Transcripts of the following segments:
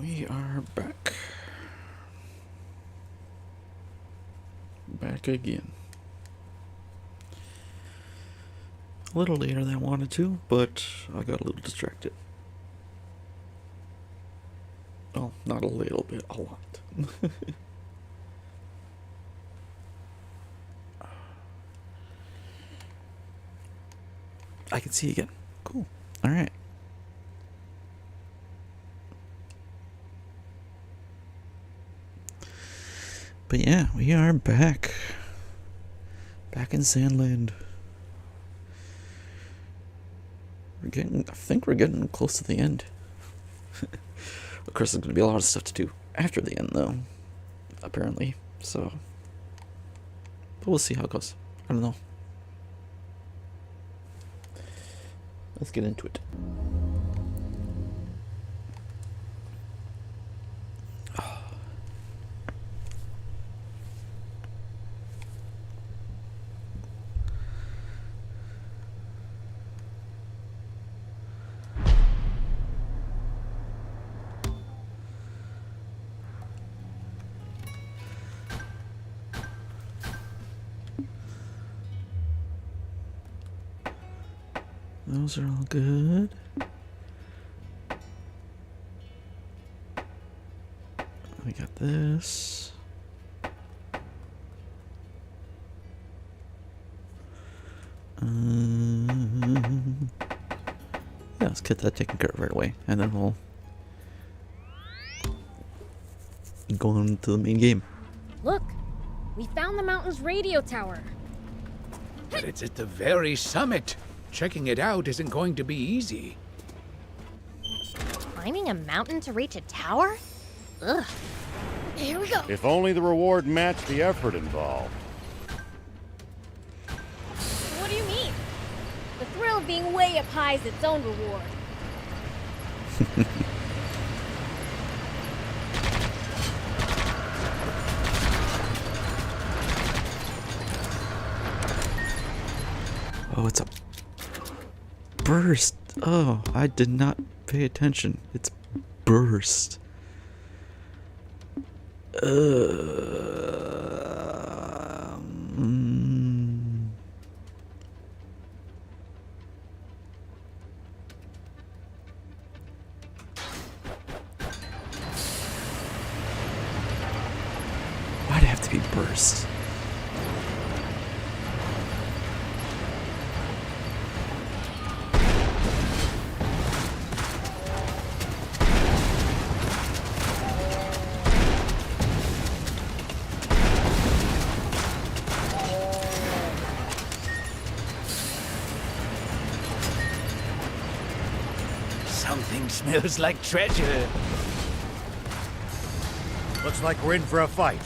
We are back. Back again. A little later than I wanted to, but I got a little distracted. Oh, not a little bit, a lot. I can see you again. Cool. Alright. But yeah, we are back. Back in Sandland. I think we're getting close to the end. Of course, there's going to be a lot of stuff to do after the end, though. Apparently. So. But we'll see how it goes. I don't know. Let's get into it. Those are all good. We got this. Yeah, let's get that taken care of right away, and then we'll go on to the main game. Look, we found the mountain's radio tower. But it's at the very summit. Checking it out isn't going to be easy. Climbing a mountain to reach a tower? Ugh. Here we go. If only the reward matched the effort involved. What do you mean? The thrill of being way up high is its own reward. Oh, it's a burst. Oh, I did not pay attention. It's burst. Why'd it have to be burst? Something smells like treasure. Looks like we're in for a fight.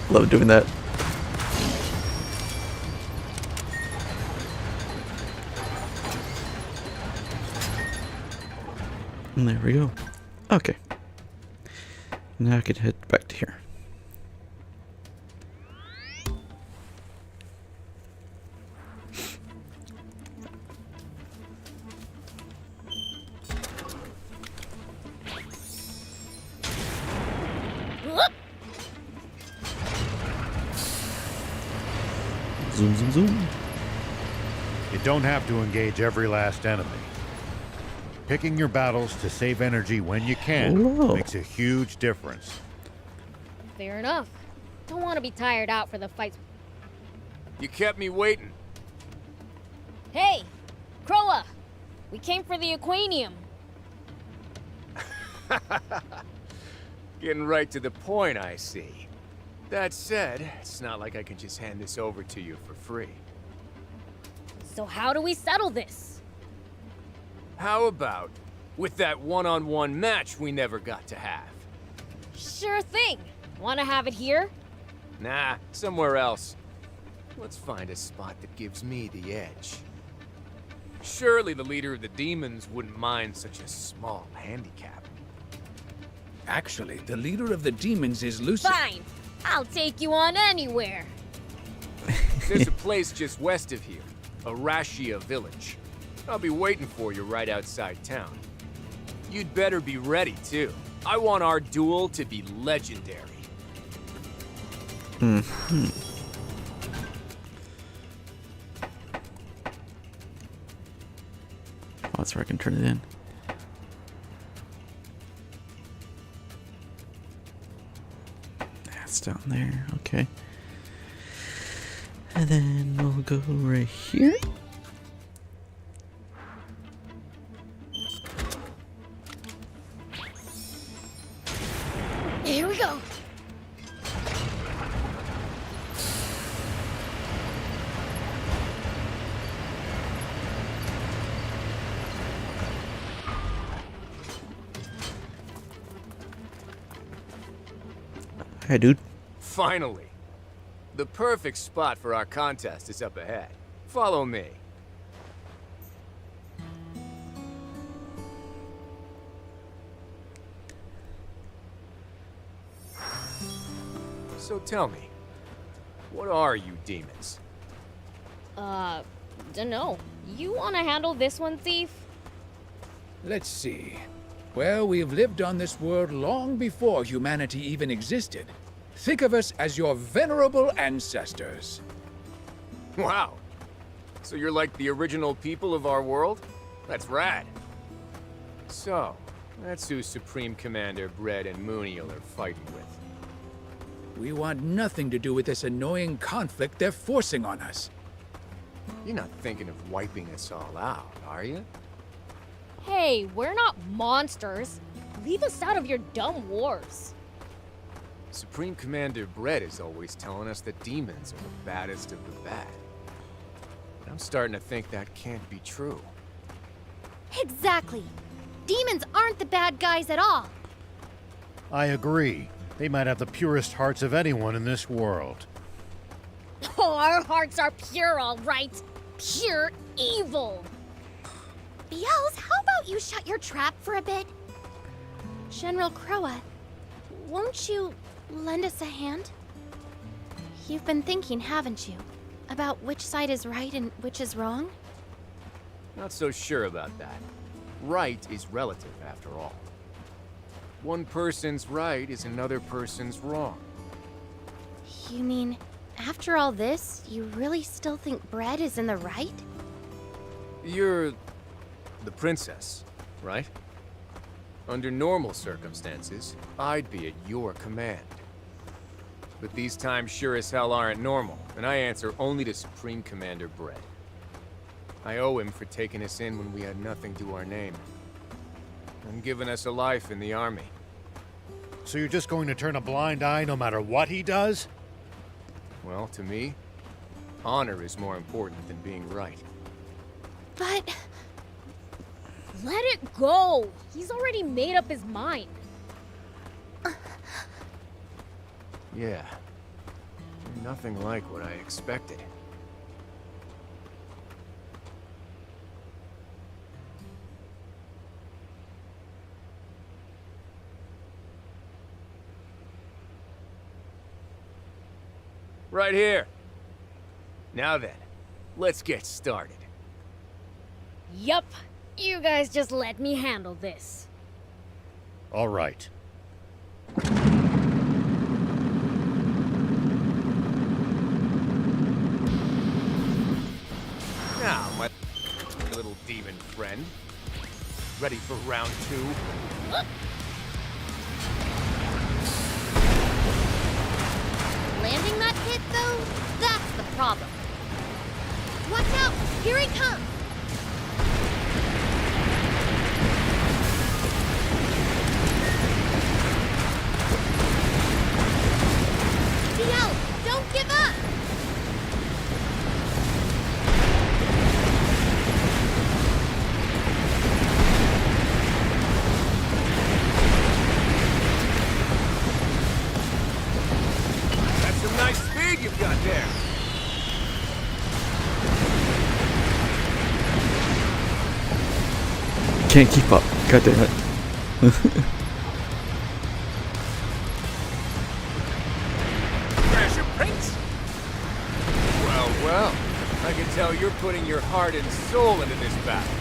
Love doing that. And there we go. Okay. Now I can head back to here. Zoom, zoom, zoom. You don't have to engage every last enemy. Picking your battles to save energy when you can Whoa. makes a huge difference. Fair enough. Don't want to be tired out for the fights. You kept me waiting. Hey, Croa! We came for the Aquanium. Getting right to the point, I see. That said, it's not like I can just hand this over to you for free. So how do we settle this? How about with that one-on-one match we never got to have? Sure thing. Want to have it here? Nah, somewhere else. Let's find a spot that gives me the edge. Surely the leader of the demons wouldn't mind such a small handicap. Actually, the leader of the demons is Lucy. Fine. I'll take you on anywhere. There's a place just west of here, Arashia Village. I'll be waiting for you right outside town. You'd better be ready, too. I want our duel to be legendary. Mm-hmm. Oh, that's where I can turn it in. That's down there. Okay. And then we'll go right here. Here we go. Hi, dude. Finally. The perfect spot for our contest is up ahead. Follow me. So tell me, what are you demons? Dunno. You want to handle this one, Thief? Let's see. Well, we've lived on this world long before humanity even existed. Think of us as your venerable ancestors. Wow. So you're like the original people of our world? That's rad. So, that's who Supreme Commander Bread and Mooniel are fighting with. We want nothing to do with this annoying conflict they're forcing on us. You're not thinking of wiping us all out, are you? Hey, we're not monsters. Leave us out of your dumb wars. Supreme Commander Bread is always telling us that demons are the baddest of the bad. But I'm starting to think that can't be true. Exactly. Demons aren't the bad guys at all. I agree. They might have the purest hearts of anyone in this world. Oh, our hearts are pure, all right. Pure evil. Beelze, how about you shut your trap for a bit? General Croa, won't you lend us a hand? You've been thinking, haven't you? About which side is right and which is wrong? Not so sure about that. Right is relative, after all. One person's right is another person's wrong. You mean, after all this, you really still think Bread is in the right? You're the princess, right? Under normal circumstances, I'd be at your command. But these times sure as hell aren't normal, and I answer only to Supreme Commander Bread. I owe him for taking us in when we had nothing to our name, and giving us a life in the army. So you're just going to turn a blind eye no matter what he does? Well, to me, honor is more important than being right. But Let it go. He's already made up his mind. Yeah. You're nothing like what I expected. Right here. Now then, let's get started. Yup. You guys just let me handle this. All right. Now, my little demon friend. Ready for round 2? Landing that hit, though, that's the problem. Watch out! Here he comes! DL, don't give up! That's some nice speed you've got there. Can't keep up. God damn it. Crasher Prince? Well, well. I can tell you're putting your heart and soul into this battle.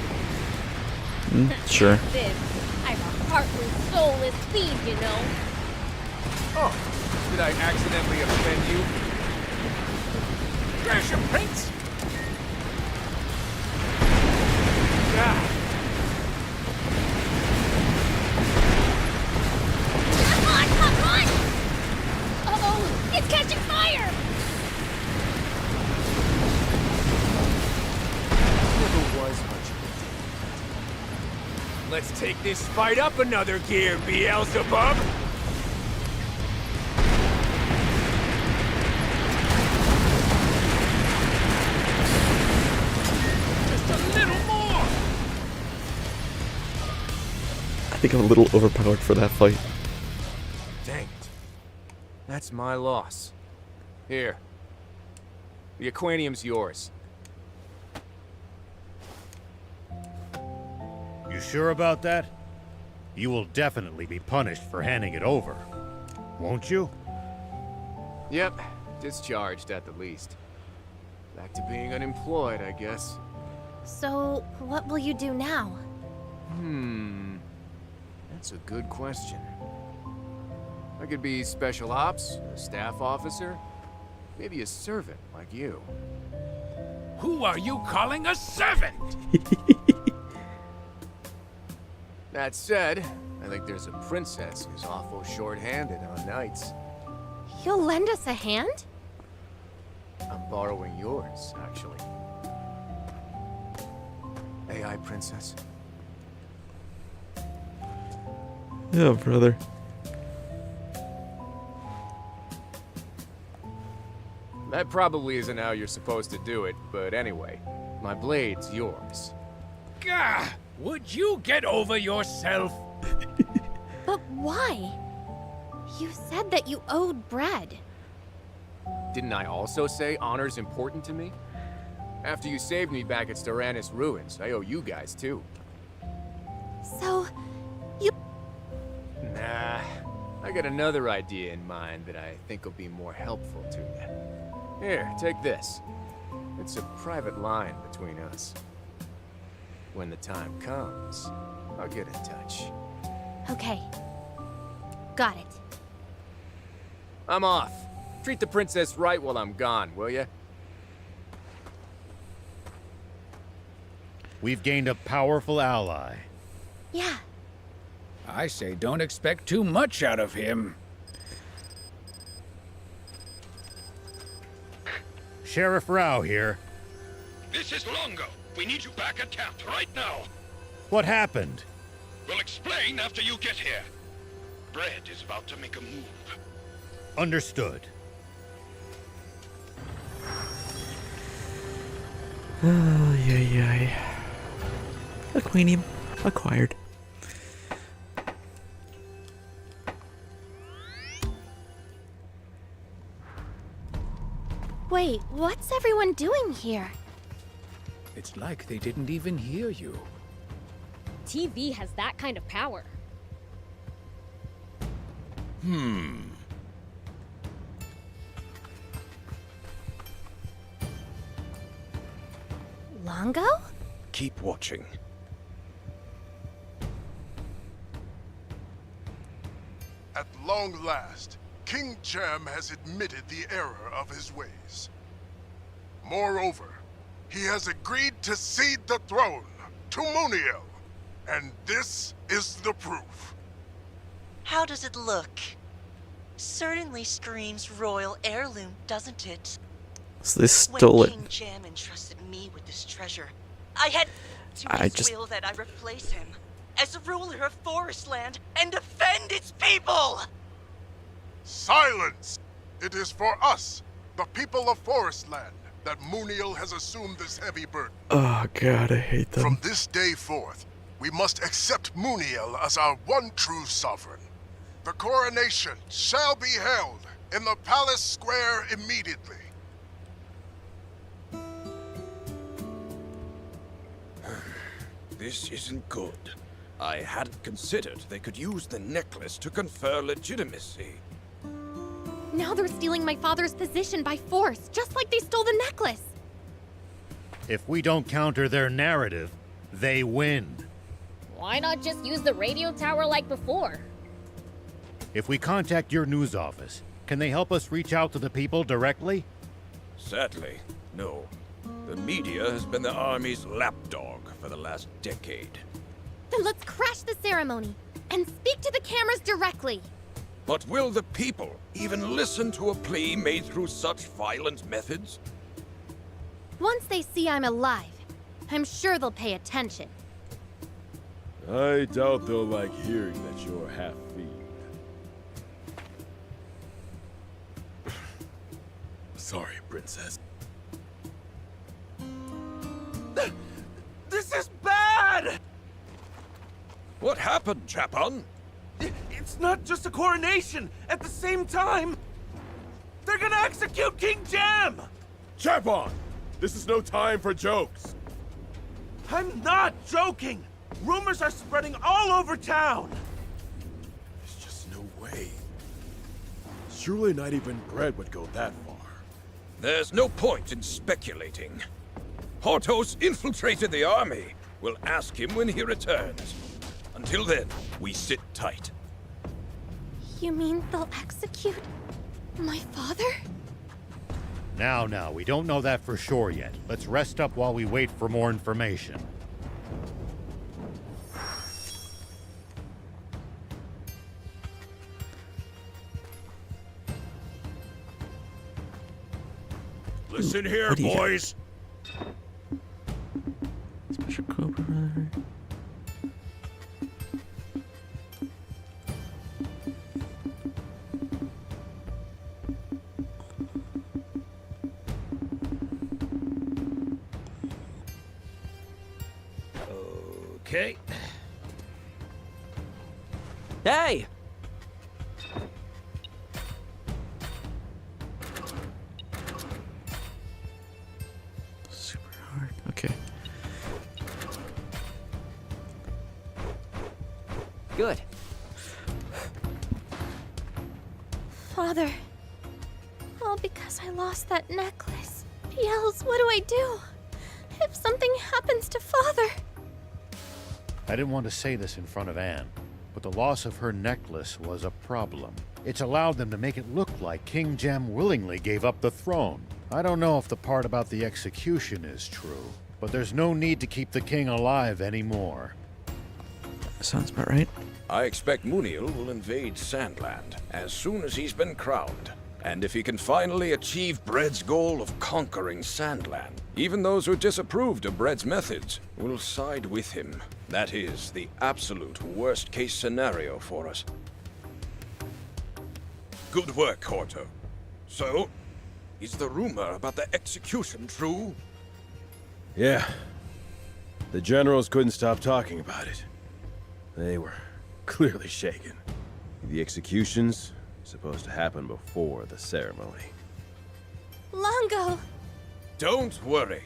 Sure. This. I'm a heartless, soulless fiend, you know. Oh, did I accidentally offend you? Crasher Prince? Ah. Come on! Uh-oh, it's catching fire! Never was much of a Let's take this fight up another gear, Beelzebub! Just a little more! I think I'm a little overpowered for that fight. Dang it. That's my loss. Here. The Aquanium's yours. You sure about that? You will definitely be punished for handing it over. Won't you? Yep, discharged at the least. Back to being unemployed, I guess. So, what will you do now? That's a good question. I could be special ops, a staff officer, maybe a servant like you. Who are you calling a servant? That said, I think there's a princess who's awful short-handed on nights. You'll lend us a hand? I'm borrowing yours, actually. AI princess. Yeah, brother. That probably isn't how you're supposed to do it, but anyway, my blade's yours. Gah! Would you get over yourself? But why? You said that you owed bread. Didn't I also say honor's important to me? After you saved me back at Styranus Ruins, I owe you guys too. So, you... Nah, I got another idea in mind that I think will be more helpful to you. Here, take this. It's a private line between us. When the time comes, I'll get in touch. Okay. Got it. I'm off. Treat the princess right while I'm gone, will ya? We've gained a powerful ally. Yeah. I say don't expect too much out of him. Sheriff Rao here. This is Longo. We need you back at camp right now. What happened? We'll explain after you get here. Bread is about to make a move. Understood. Yay. Aquanium acquired. Wait, what's everyone doing here? It's like they didn't even hear you. TV has that kind of power. Longo? Keep watching. At long last, King Jam has admitted the error of his ways. Moreover, he has agreed to cede the throne to Muniel. And this is the proof. How does it look? Certainly screams royal heirloom, doesn't it? So they stole when it. King Jam entrusted me with this treasure, I had to I his just- will that I replace him as the ruler of Forestland and defend its people! Silence! It is for us, the people of Forestland, that Muniel has assumed this heavy burden. Oh god, I hate them. From this day forth, we must accept Muniel as our one true sovereign. The coronation shall be held in the palace square immediately. This isn't good. I hadn't considered they could use the necklace to confer legitimacy. Now they're stealing my father's position by force, just like they stole the necklace. If we don't counter their narrative, they win. Why not just use the radio tower like before? If we contact your news office, can they help us reach out to the people directly? Sadly, no. The media has been the army's lapdog for the last decade. Then let's crash the ceremony and speak to the cameras directly. But will the people even listen to a plea made through such violent methods? Once they see I'm alive, I'm sure they'll pay attention. I doubt they'll like hearing that you're half-fiend. Sorry, Princess. This is bad! What happened, Chapon? It's not just a coronation. At the same time, they're gonna execute King Jam! Chapon! This is no time for jokes. I'm not joking! Rumors are spreading all over town! There's just no way. Surely not even bread would go that far. There's no point in speculating. Hortos infiltrated the army. We'll ask him when he returns. Until then, we sit tight. You mean they'll execute my father? Now, we don't know that for sure yet. Let's rest up while we wait for more information. Listen here, What do you got? boys. Special Cobra Brother. Okay. Hey! Super hard. Okay. Good. Father. All because I lost that necklace. Yells, what do I do? If something happens to Father. I didn't want to say this in front of Anne, but the loss of her necklace was a problem. It's allowed them to make it look like King Jem willingly gave up the throne. I don't know if the part about the execution is true, but there's no need to keep the king alive anymore. Sounds about right. I expect Muniel will invade Sandland as soon as he's been crowned. And if he can finally achieve Bread's goal of conquering Sandland, even those who disapproved of Bread's methods will side with him. That is the absolute worst-case scenario for us. Good work, Horto. So, is the rumor about the execution true? Yeah. The generals couldn't stop talking about it. They were clearly shaken. The execution's supposed to happen before the ceremony. Longo! Don't worry.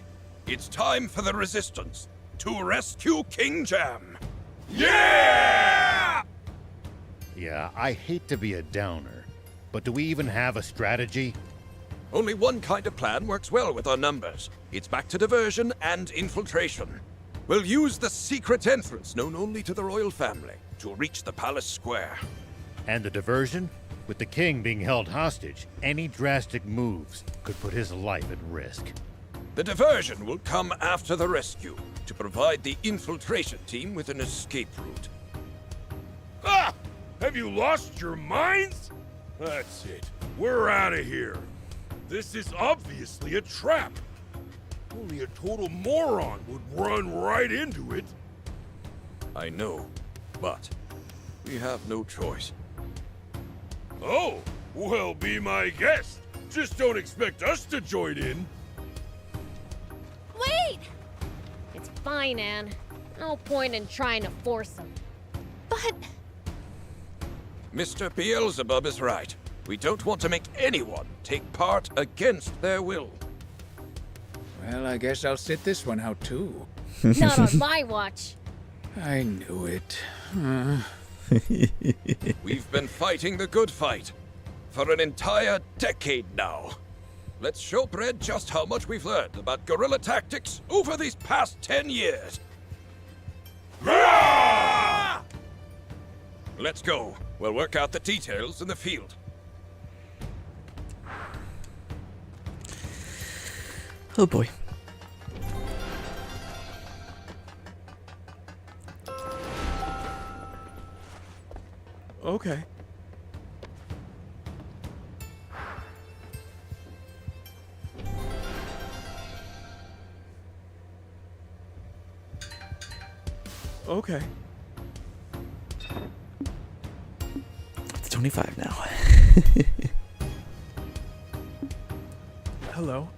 It's time for the Resistance to rescue King Jam. Yeah! Yeah, I hate to be a downer, but do we even have a strategy? Only one kind of plan works well with our numbers. It's back to diversion and infiltration. We'll use the secret entrance known only to the royal family to reach the palace square. And the diversion? With the king being held hostage, any drastic moves could put his life at risk. The diversion will come after the rescue. to provide the infiltration team with an escape route. Ah! Have you lost your minds? That's it. We're out of here. This is obviously a trap. Only a total moron would run right into it. I know, but we have no choice. Oh, well, be my guest. Just don't expect us to join in. Wait! It's fine, Anne. No point in trying to force him. But Mr. Beelzebub is right. We don't want to make anyone take part against their will. Well, I guess I'll sit this one out too. Not on my watch. I knew it. We've been fighting the good fight for an entire decade now. Let's show Brett just how much we've learned about guerrilla tactics over these past 10 years. Let's go. We'll work out the details in the field. Oh boy. Okay. Okay. It's 25 now. Hello.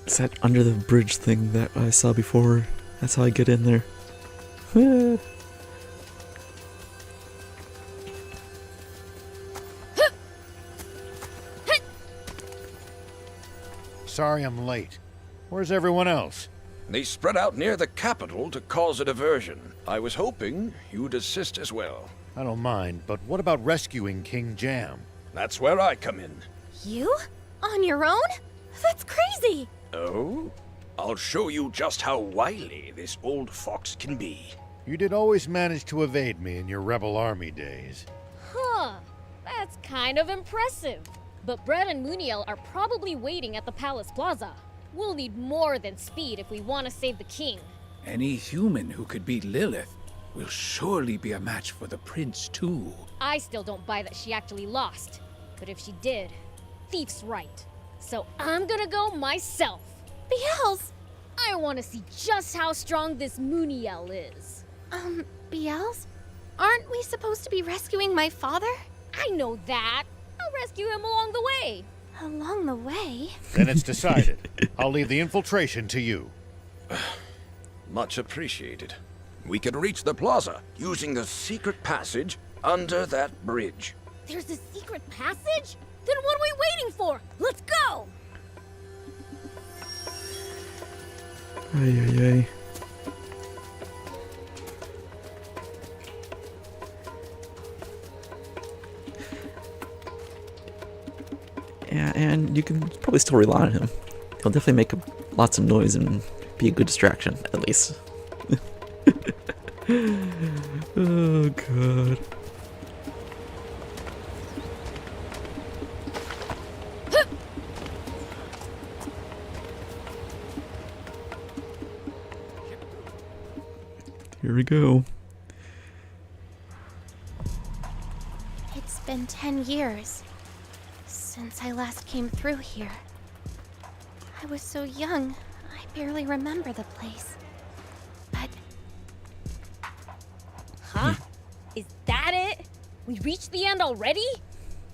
Is that under the bridge thing that I saw before? That's how I get in there. Sorry I'm late. Where's everyone else? They spread out near the capital to cause a diversion. I was hoping you'd assist as well. I don't mind, but what about rescuing King Jam? That's where I come in. you? On your own? That's crazy! Oh? I'll show you just how wily this old fox can be. You did always manage to evade me in your rebel army days. Huh. That's kind of impressive. But Brett and Muniel are probably waiting at the Palace Plaza. We'll need more than speed if we want to save the king. Any human who could beat Lilith will surely be a match for the prince, too. I still don't buy that she actually lost. But if she did, Thief's right. So I'm gonna go myself. Biels! I want to see just how strong this Muniel is. Biels? Aren't we supposed to be rescuing my father? I know that. I'll rescue him along the way. Along the way? Then it's decided. I'll leave the infiltration to you. Much appreciated. We can reach the plaza using the secret passage under that bridge. There's a secret passage? Then what are we waiting for? Let's go! Ay, ay, ay. Yeah, and you can probably still rely on him. He'll definitely make lots of noise and be a good distraction, at least. Oh, God. Here we go. It's been 10 years since I last came through here. I was so young, I barely remember the place. But Huh? Is that it? We reached the end already?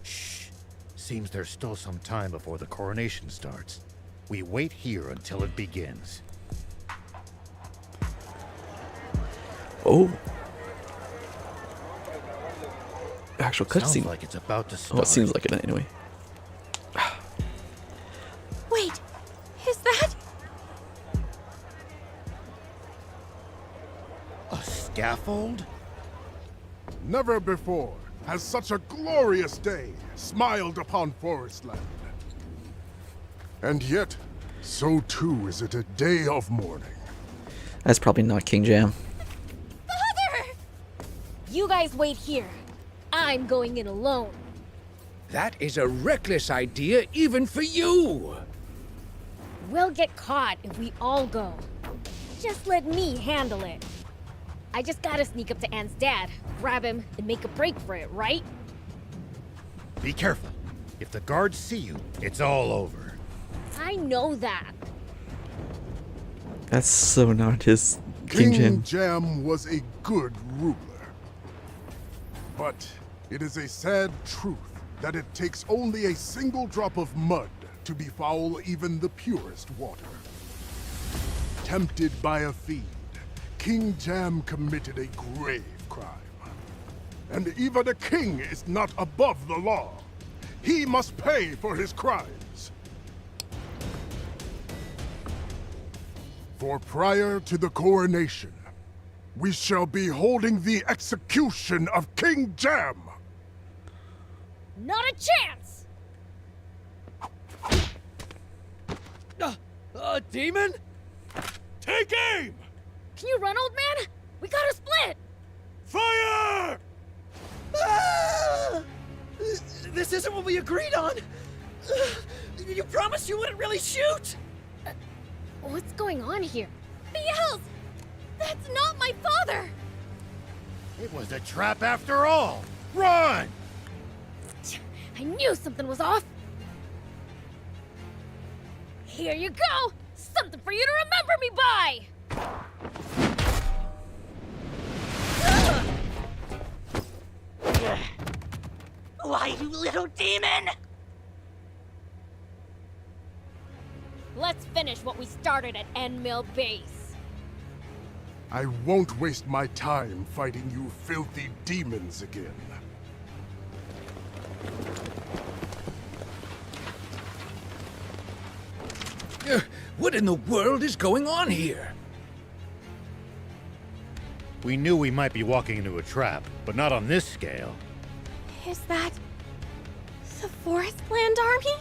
Shh. Seems there's still some time before the coronation starts. We wait here until it begins. Oh. Actual Sounds cutscene. like it's about to Oh, start. it seems like it anyway. wait, is that? A scaffold? Never before has such a glorious day smiled upon Forestland. And yet, so too is it a day of mourning. That's probably not King Jam. Father! You guys wait here. I'm going in alone. That is a reckless idea even for you. We'll get caught if we all go. Just let me handle it. I just gotta sneak up to Anne's dad, grab him, and make a break for it, right? Be careful. If the guards see you, it's all over. I know that. That's so not his King Jam. Jam was a good ruler. But it is a sad truth that it takes only a single drop of mud to befoul even the purest water. Tempted by a fiend, King Jam committed a grave crime. And even a king is not above the law. He must pay for his crimes. For prior to the coronation, we shall be holding the execution of King Jam. Not a chance! A demon? Take aim! Can you run, old man? We gotta split! Fire! This isn't what we agreed on! You promised you wouldn't really shoot! What's going on here? BLs! That's not my father! It was a trap after all! Run! I knew something was off! Here you go! Something for you to remember me by! Why, you little demon! Let's finish what we started at End Mill Base. I won't waste my time fighting you filthy demons again. What in the world is going on here? We knew we might be walking into a trap, but not on this scale. Is that the Forest Land Army?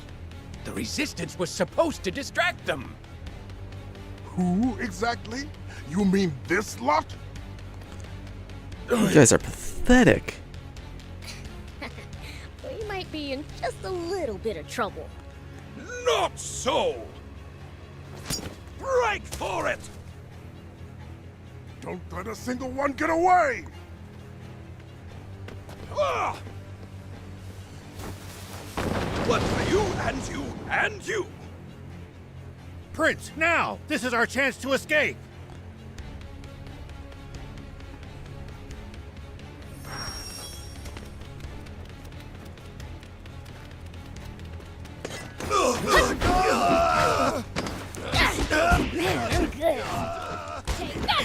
The Resistance was supposed to distract them. Who exactly? You mean this lot? You guys are pathetic. We might be in just a little bit of trouble. Not so! Break for it! Don't let a single one get away! Ah! What for you and you and you? Prince, now! This is our chance to escape! Man, I'm good. Take that!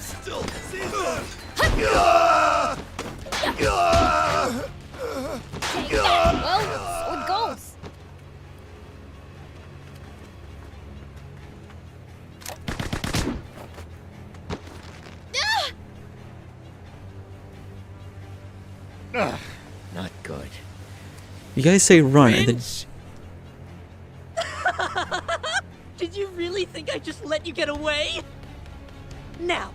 Still see them! Take that! Well, so it goes. Not good. You guys say run and then Did you really think I just let you get away? Now,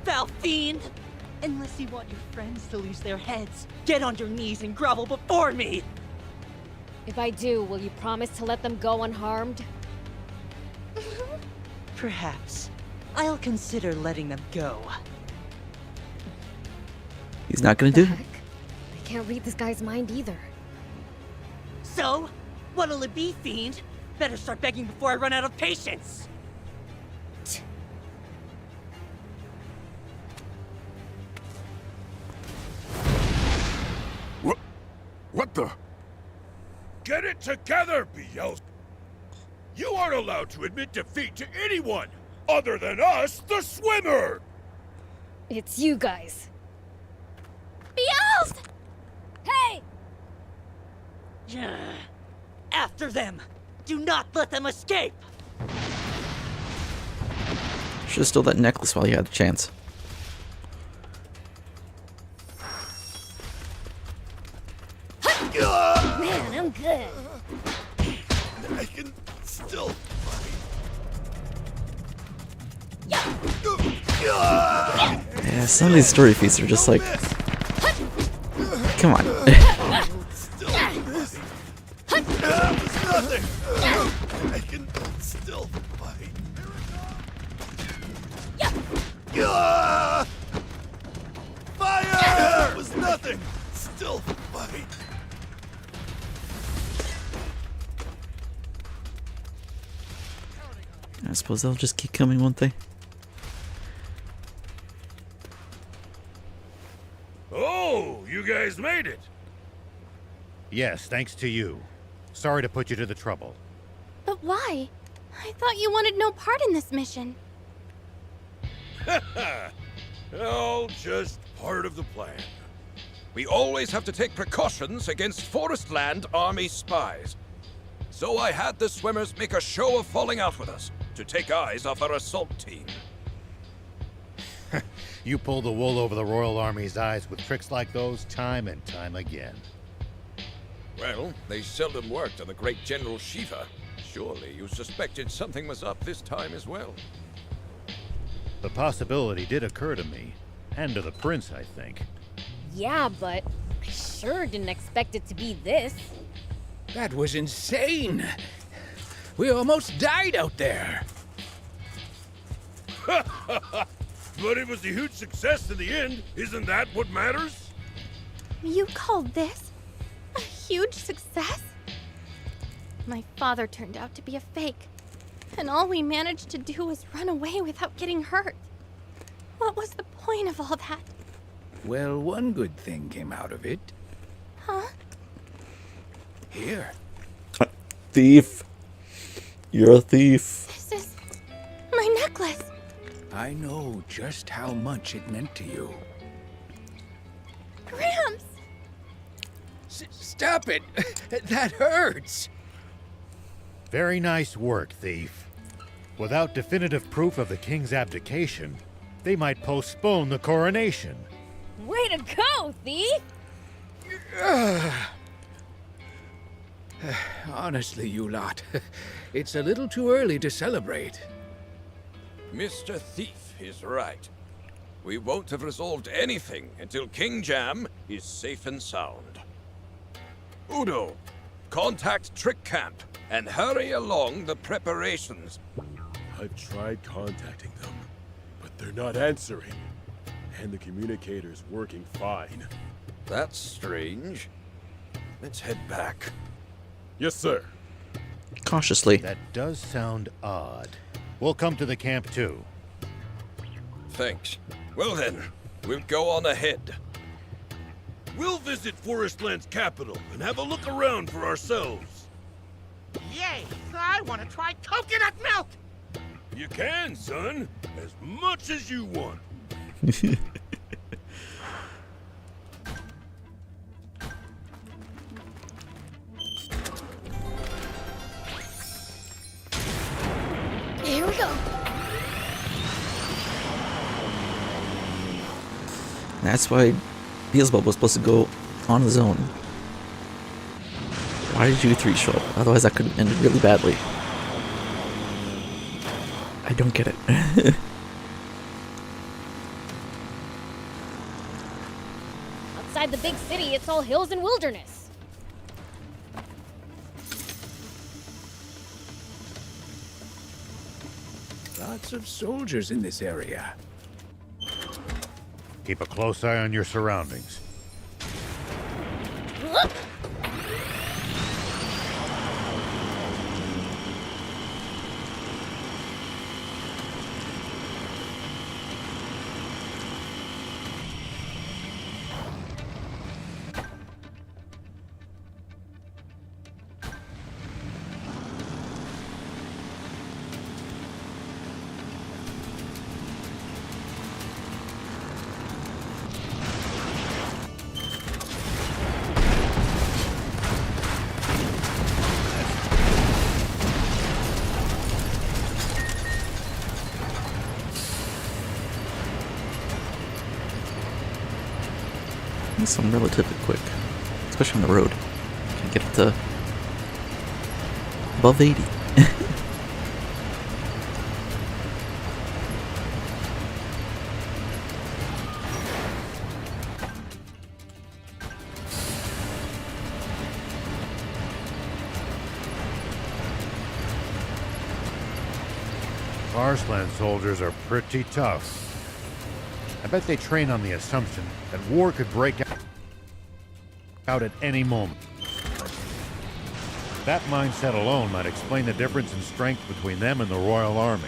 foul fiend! Unless you want your friends to lose their heads, get on your knees and grovel before me! If I do, will you promise to let them go unharmed? Perhaps. I'll consider letting them go. he's not gonna do it. Heck? I can't read this guy's mind either. So, what'll it be, fiend? Better start begging before I run out of patience! What the? Get it together, Beelzebub! You aren't allowed to admit defeat to anyone other than us, the swimmer! It's you guys. BLs! Hey! After them! Do not let them escape! Should have stole that necklace while you had the chance. Man, I'm good. I can still fight. Yeah. Yeah, some of these story feats are just like, come on. I can still fight. Fire! That was nothing. Still fight. I suppose they'll just keep coming, won't they? Oh, you guys made it. Yes, thanks to you. Sorry to put you to the trouble. But why? I thought you wanted no part in this mission. All just part of the plan. We always have to take precautions against Forestland Army spies. So I had the swimmers make a show of falling out with us to take eyes off our assault team. You pull the wool over the Royal Army's eyes with tricks like those time and time again. Well, they seldom worked on the great General Shiva. Surely you suspected something was up this time as well. The possibility did occur to me, and to the prince, I think. Yeah, but I sure didn't expect it to be this. That was insane. We almost died out there. But it was a huge success in the end. Isn't that what matters? You called this a huge success? My father turned out to be a fake, and all we managed to do was run away without getting hurt. What was the point of all that? Well, one good thing came out of it. Huh? Here. Thief. You're a thief. This is my necklace. I know just how much it meant to you. Gramps! Stop it! That hurts! Very nice work, thief. Without definitive proof of the king's abdication, they might postpone the coronation. Way to go, thief! Honestly, you lot, it's a little too early to celebrate. Mr. Thief is right. We won't have resolved anything until King Jam is safe and sound. Udo, contact Trick Camp and hurry along the preparations. I've tried contacting them, but they're not answering. And the communicator's working fine. That's strange. Let's head back. Yes, sir. Cautiously. That does sound odd. We'll come to the camp too. Thanks. Well then, we'll go on ahead. We'll visit Forestland's capital and have a look around for ourselves. Yay! I want to try coconut milk! You can, son. As much as you want. Here we go. That's why Beelzebub was supposed to go on his own. Why did you three show up? Otherwise that could have ended really badly. I don't get it. Outside the big city, it's all hills and wilderness. Lots of soldiers in this area. Keep a close eye on your surroundings. This one relatively quick, especially on the road. Can get it to above 80. Arslan soldiers are pretty tough. I bet they train on the assumption that war could break out at any moment. That mindset alone might explain the difference in strength between them and the Royal Army.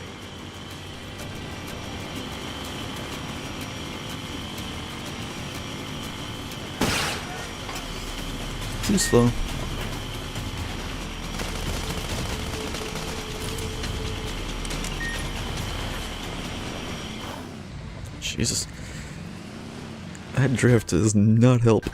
Too slow. Jesus. That drift does not help. I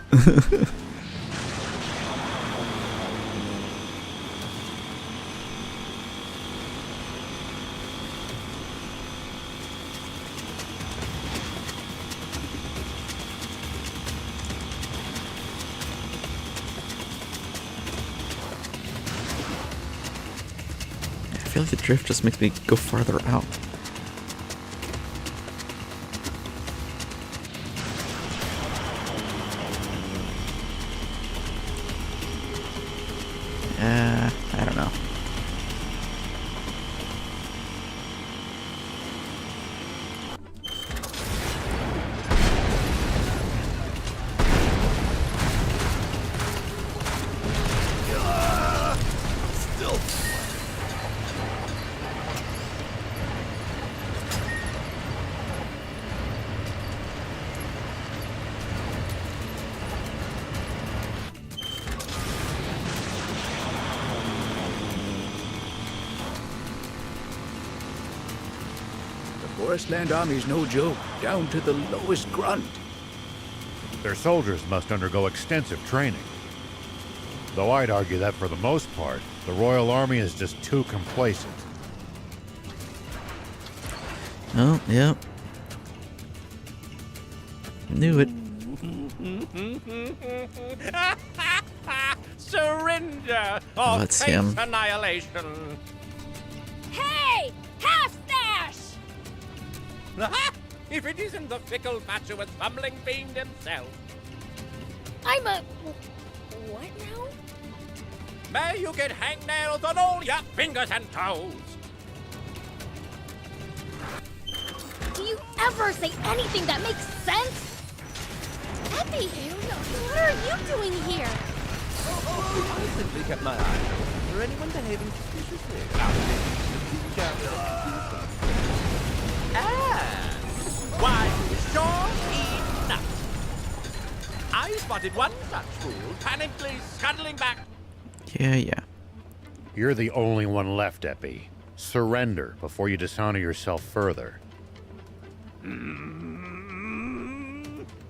feel like the drift just makes me go farther out. I don't know. Still. Forestland Army's no joke, down to the lowest grunt. Their soldiers must undergo extensive training. Though I'd argue that for the most part, the Royal Army is just too complacent. Oh, yeah. Knew it. Surrender Oh, or that's face him. annihilation. Hey! Half stash! If it isn't the fickle, fatuous, bumbling fiend himself. I'm a... what now? May you get hangnails on all your fingers and toes. Do you ever say anything that makes sense? Epi, what are you doing here? I simply kept my eye out for anyone behaving suspiciously. Why, sure enough. I spotted one such fool panically scuttling back. Yeah. You're the only one left, Epi. Surrender before you dishonor yourself further.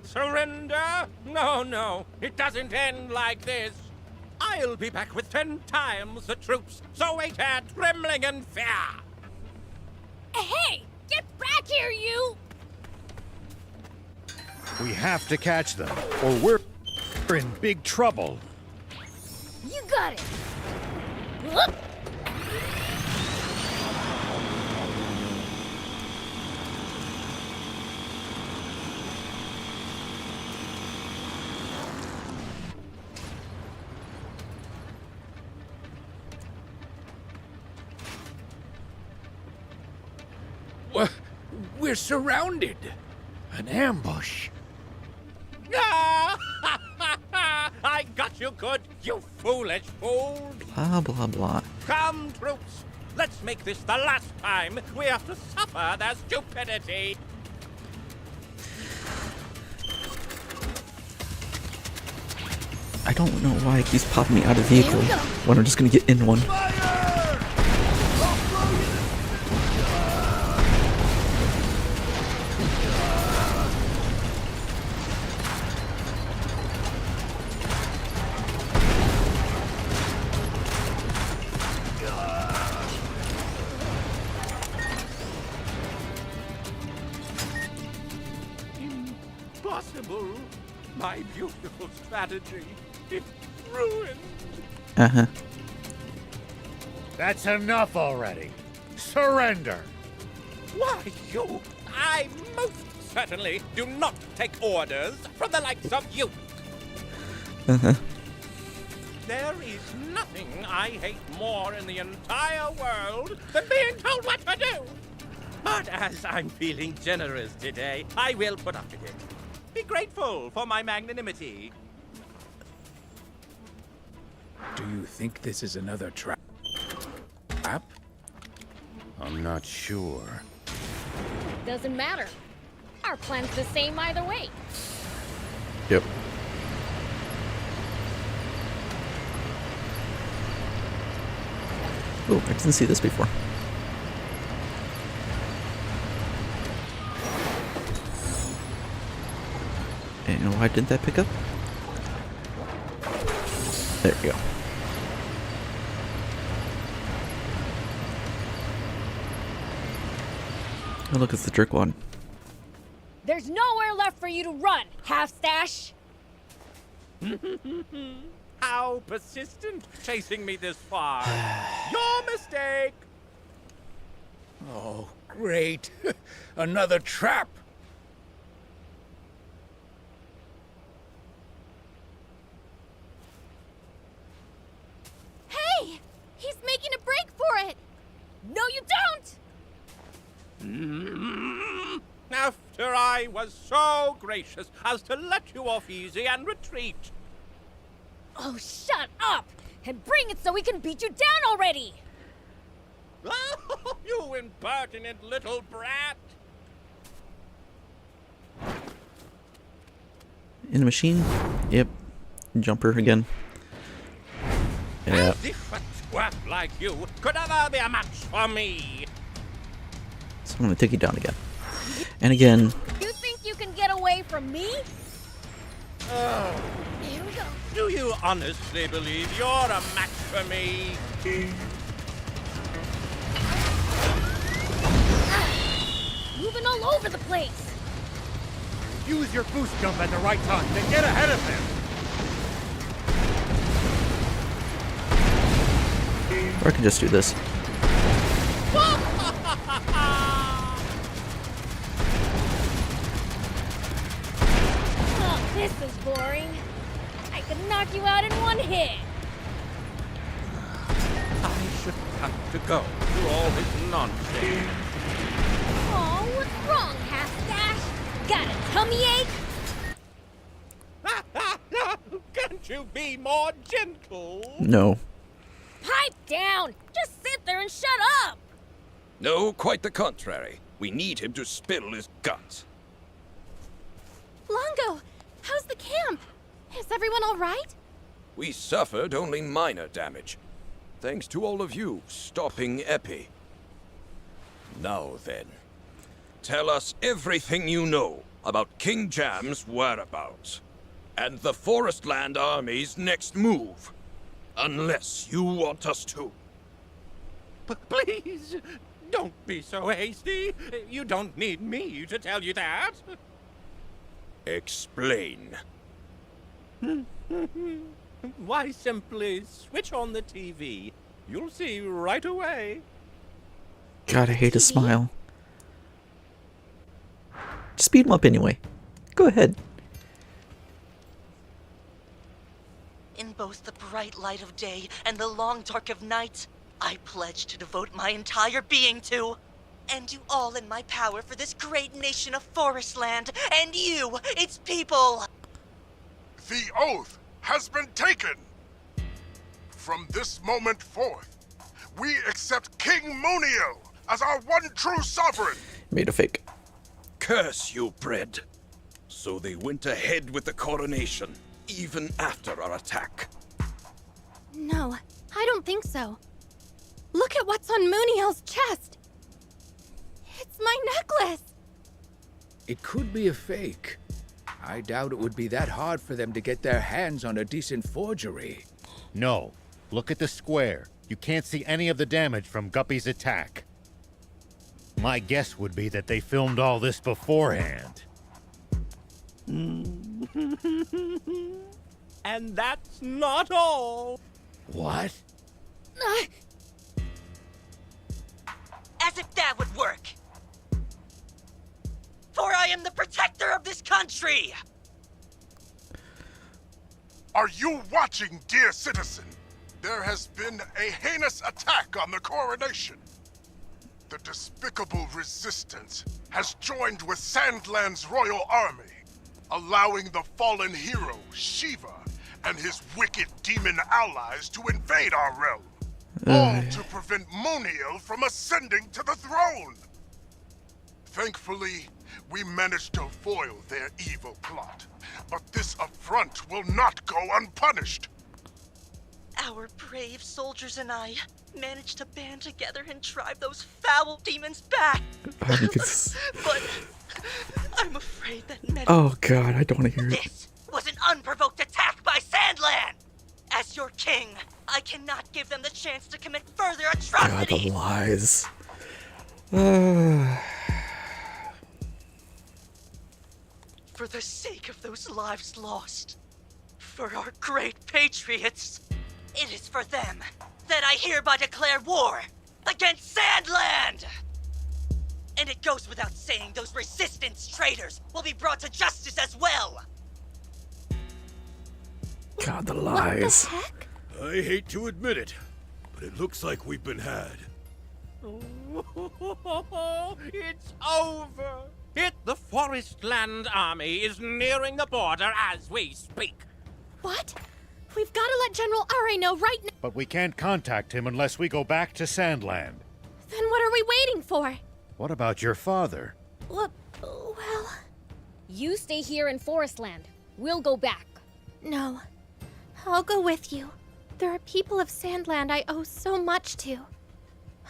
Surrender? No. It doesn't end like this. I'll be back with 10 times the troops, so wait here trembling in fear. Hey! Get back here, you! We have to catch them, or we're in big trouble. You got it! Whoop. We're surrounded. An ambush. I got you good, you foolish fool. Blah, blah, blah. Come, troops. Let's make this the last time we have to suffer their stupidity. I don't know why it keeps popping me out of vehicle when I'm just gonna get in one. Impossible. My beautiful strategy. It's ruined. Uh-huh. That's enough already. Surrender. Why, you? I most certainly do not take orders from the likes of you. Uh-huh. There is nothing I hate more in the entire world than being told what to do. But as I'm feeling generous today, I will put up with it. Be grateful for my magnanimity. Do you think this is another trap? I'm not sure. Doesn't matter. Our plan's the same either way. Yep. Oh, I didn't see this before. And why didn't that pick up? There you go. Oh, look, it's the jerk one. There's nowhere left for you to run, half-stash. How persistent, chasing me this far. Your mistake. Oh, great. Another trap. Hey! He's making a break for it! No, you don't! After I was so gracious as to let you off easy and retreat. Oh, shut up! And bring it so we can beat you down already! Oh, you impertinent little brat! In the machine? Yep. Jumper again. Yeah. As if a twat like you could ever be a match for me! So I'm gonna take you down again. And again. You think you can get away from me? Oh. Here we go. Do you honestly believe you're a match for me? Moving all over the place. Use your boost jump at the right time, then get ahead of him! Or I can just do this. Oh, this is boring. I could knock you out in one hit. I shouldn't have to go through all this nonsense. Oh, what's wrong, half-stash? Got a tummy ache? Can't you be more gentle? No. Pipe down! Just sit there and shut up! No, quite the contrary. We need him to spill his guts. Longo, how's the camp? Is everyone all right? We suffered only minor damage. Thanks to all of you stopping Epi. Now then, tell us everything you know about King Jam's whereabouts and the Forestland Army's next move. Unless you want us to. Please, don't be so hasty. You don't need me to tell you that. Explain. Why, simply switch on the TV. You'll see right away. God, I hate his smile. Just beat him up anyway. Go ahead. In both the bright light of day and the long dark of night, I pledge to devote my entire being to and do all in my power for this great nation of Forestland and you, its people. The oath has been taken. From this moment forth, we accept King Muniel as our one true sovereign. Made a fake. Curse you, Bread. So they went ahead with the coronation, even after our attack. No, I don't think so. Look at what's on Muniel's chest. It's my necklace. It could be a fake. I doubt it would be that hard for them to get their hands on a decent forgery. No. Look at the square. You can't see any of the damage from Guppy's attack. My guess would be that they filmed all this beforehand. And that's not all. What? As if that would work. For I am the protector of this country. Are you watching, dear citizen? There has been a heinous attack on the coronation. The despicable resistance has joined with Sandland's royal army, allowing the fallen hero, Shiva, and his wicked demon allies to invade our realm. All to prevent Moniel from ascending to the throne. Thankfully, we managed to foil their evil plot, but this affront will not go unpunished. Our brave soldiers and I managed to band together and drive those foul demons back. But I'm afraid that many... Oh god, I don't want to hear it. This was an unprovoked attack by Sandland! As your king, I cannot give them the chance to commit further God, atrocities! the lies. For the sake of those lives lost, for our great patriots, it is for them that I hereby declare war against Sandland! And it goes without saying those resistance traitors will be brought to justice as well! God, the lies. I hate to admit it, but it looks like we've been had. It's over! The Forestland Army is nearing the border as we speak. What? We've got to let General Are know right now. But we can't contact him unless we go back to Sandland. Then what are we waiting for? What about your father? Well... You stay here in Forestland. We'll go back. No. I'll go with you. There are people of Sandland I owe so much to.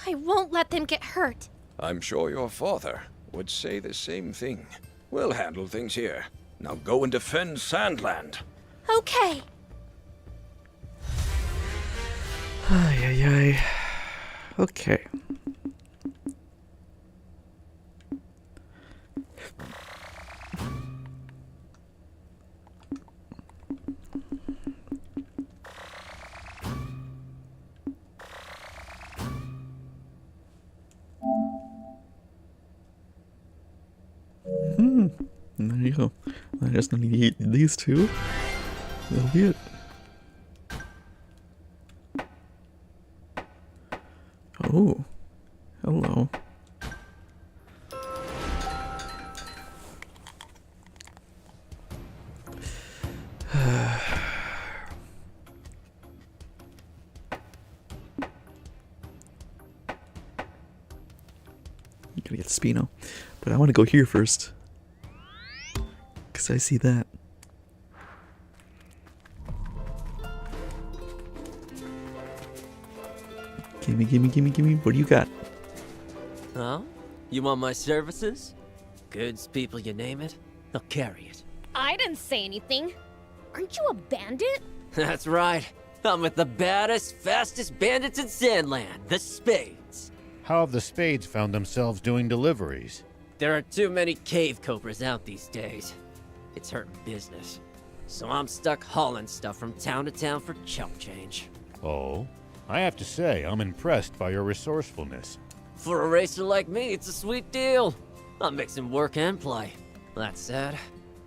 I won't let them get hurt. I'm sure your father would say the same thing. We'll handle things here. Now go and defend Sandland. Okay. Ay, ay, ay. Okay. There you go. I just need these two. That'll be it. Oh. Hello. You gotta get Spino. But I want to go here first. Because I see that. Gimme, gimme, gimme, gimme. What do you got? Huh? You want my services? Goods, people, you name it, they'll carry it. I didn't say anything. Aren't you a bandit? That's right. I'm with the baddest, fastest bandits in Sandland, the Spades. How have the Spades found themselves doing deliveries? There are too many cave cobras out these days. It's hurting business. So I'm stuck hauling stuff from town to town for chump change. Oh? I have to say, I'm impressed by your resourcefulness. For a racer like me, it's a sweet deal. I'm mixing work and play. That said,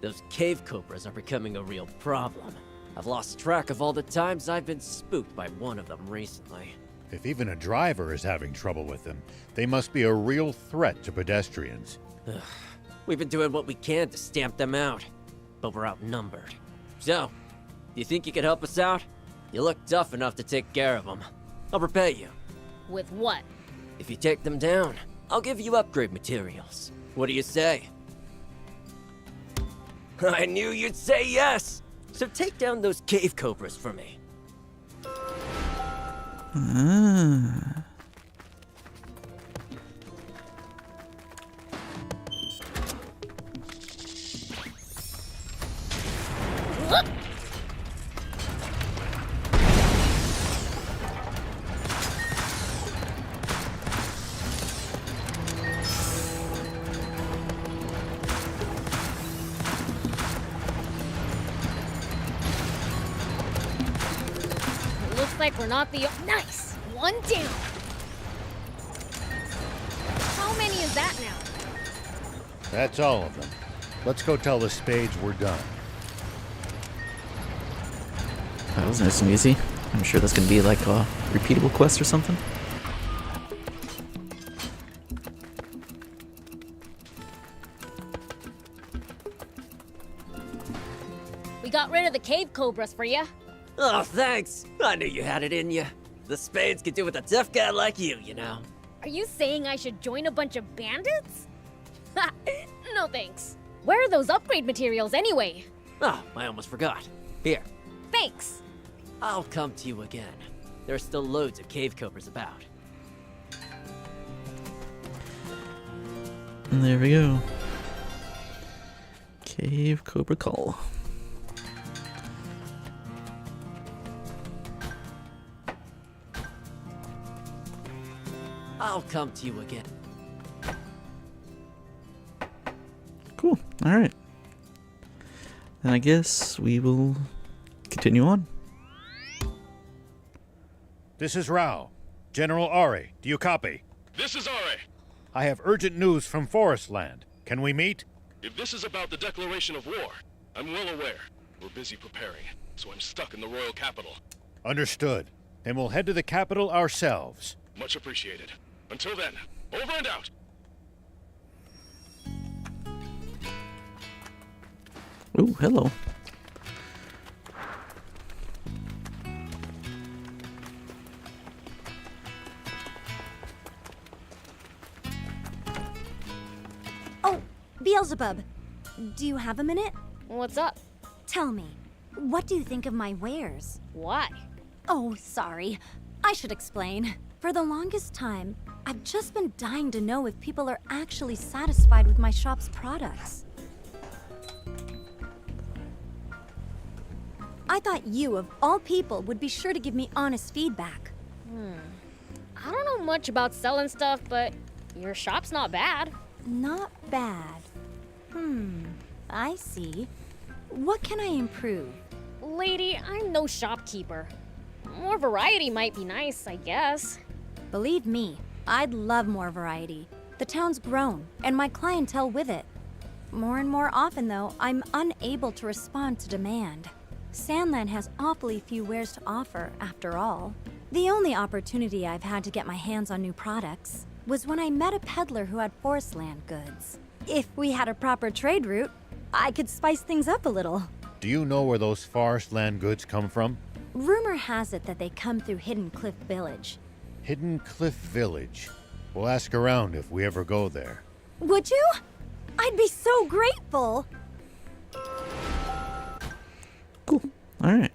those cave cobras are becoming a real problem. I've lost track of all the times I've been spooked by one of them recently. If even a driver is having trouble with them, they must be a real threat to pedestrians. We've been doing what we can to stamp them out, but we're outnumbered. So, do you think you could help us out? You look tough enough to take care of them. I'll repay you. With what? If you take them down, I'll give you upgrade materials. What do you say? I knew you'd say yes! So take down those cave cobras for me. Ah. Like we're not the nice one down. How many is that now? That's all of them. Let's go tell the Spades we're done. That was nice and easy. I'm sure that's gonna be like a repeatable quest or something. We got rid of the cave cobras for you. Oh, thanks. I knew you had it in you. The spades could do with a tough guy like you know. Are you saying I should join a bunch of bandits? No thanks. Where are those upgrade materials anyway? Oh, I almost forgot. Here. Thanks. I'll come to you again. There are still loads of cave cobras about. And there we go. Cave Cobra Call. I'll come to you again. Cool. Alright. Then I guess we will continue on. This is Rao. General Ari, do you copy? This is Are. I have urgent news from Forestland. Can we meet? If this is about the declaration of war, I'm well aware. We're busy preparing, so I'm stuck in the royal capital. Understood. Then we'll head to the capital ourselves. Much appreciated. Until then, over and out! Ooh, hello. Oh, Beelzebub, do you have a minute? What's up? Tell me, what do you think of my wares? Why? Oh, sorry. I should explain. For the longest time, I've just been dying to know if people are actually satisfied with my shop's products. I thought you, of all people, would be sure to give me honest feedback. I don't know much about selling stuff, but your shop's not bad. Not bad. I see. What can I improve? Lady, I'm no shopkeeper. More variety might be nice, I guess. Believe me, I'd love more variety. The town's grown, and my clientele with it. More and more often, though, I'm unable to respond to demand. Sandland has awfully few wares to offer, after all. The only opportunity I've had to get my hands on new products was when I met a peddler who had Forestland goods. If we had a proper trade route, I could spice things up a little. Do you know where those Forestland goods come from? Rumor has it that they come through Hidden Cliff Village. Hidden Cliff Village. We'll ask around if we ever go there. Would you? I'd be so grateful! Cool. Alright.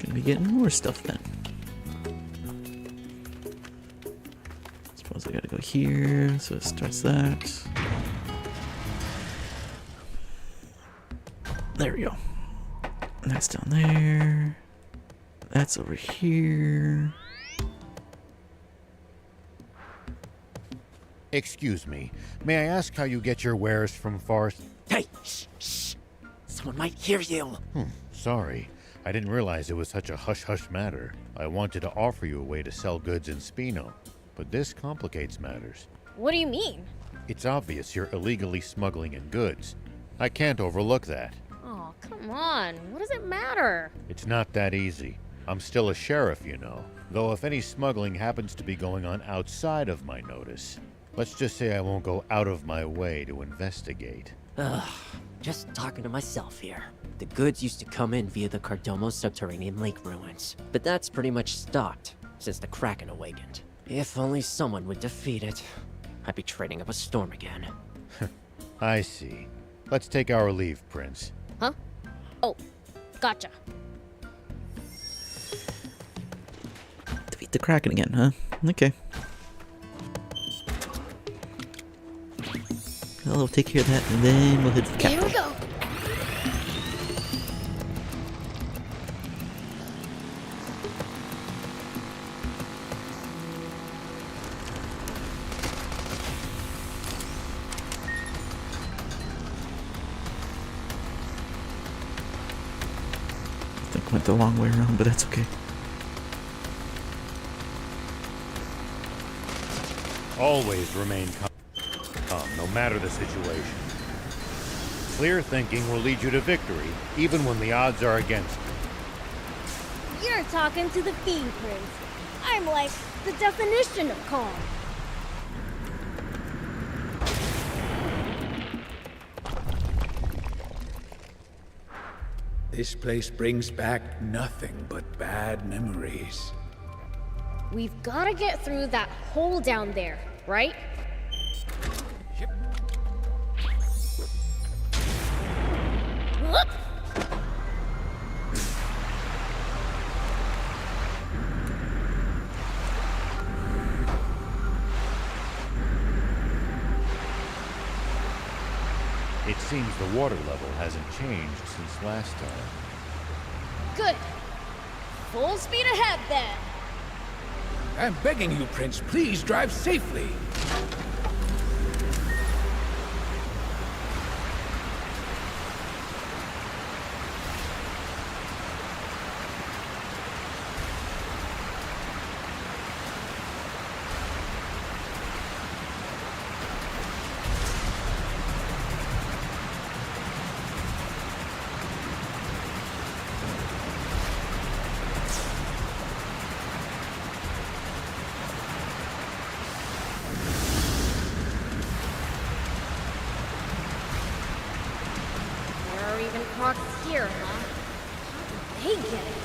Gonna be getting more stuff then. Suppose I gotta go here, so it starts that. There we go. That's down there. That's over here. Excuse me. May I ask how you get your wares from Forest? Hey, shh. Someone might hear you. Sorry. I didn't realize it was such a hush-hush matter. I wanted to offer you a way to sell goods in Spino, but this complicates matters. What do you mean? It's obvious you're illegally smuggling in goods. I can't overlook that. Oh, come on. What does it matter? It's not that easy. I'm still a sheriff, you know. Though if any smuggling happens to be going on outside of my notice, let's just say I won't go out of my way to investigate. Ugh, just talking to myself here. The goods used to come in via the Cardomo subterranean lake ruins, but that's pretty much stopped since the Kraken awakened. If only someone would defeat it, I'd be trading up a storm again. I see. Let's take our leave, Prince. Huh? Oh, gotcha. Defeat the Kraken again, huh? Okay. Well, we'll take care of that, and then we'll head to the capital. Here we go. I think I went the long way around, but that's okay. Always remain calm, no matter the situation. Clear thinking will lead you to victory, even when the odds are against you. You're talking to the Fiend Prince. I'm like the definition of calm. This place brings back nothing but bad memories. We've gotta get through that hole down there, right? Whoop! It seems the water level hasn't changed since last time. Good. Full speed ahead, then. I'm begging you, Prince, please drive safely. Here, huh? How did they get it?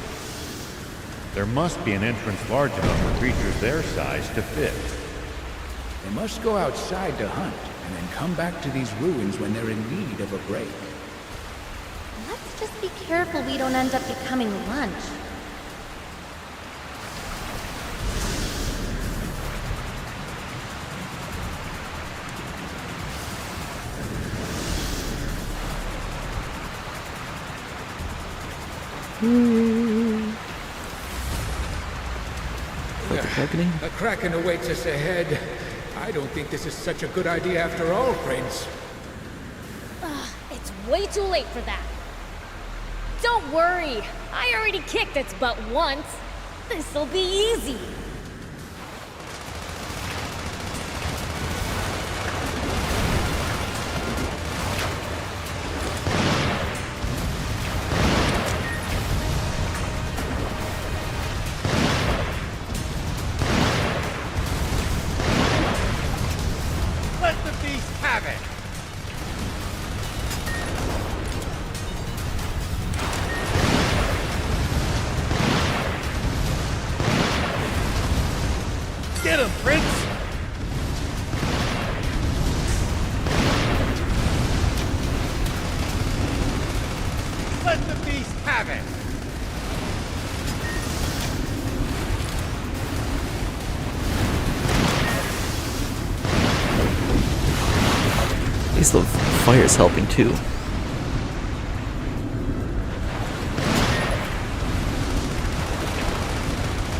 There must be an entrance large enough for creatures their size to fit. They must go outside to hunt, and then come back to these ruins when they're in need of a break. Let's just be careful we don't end up becoming lunch. A kraken awaits us ahead. I don't think this is such a good idea after all, Prince. It's way too late for that. Don't worry. I already kicked its butt once. This'll be easy. Get him, Prince! Let the beast have it! At least the fire's helping too.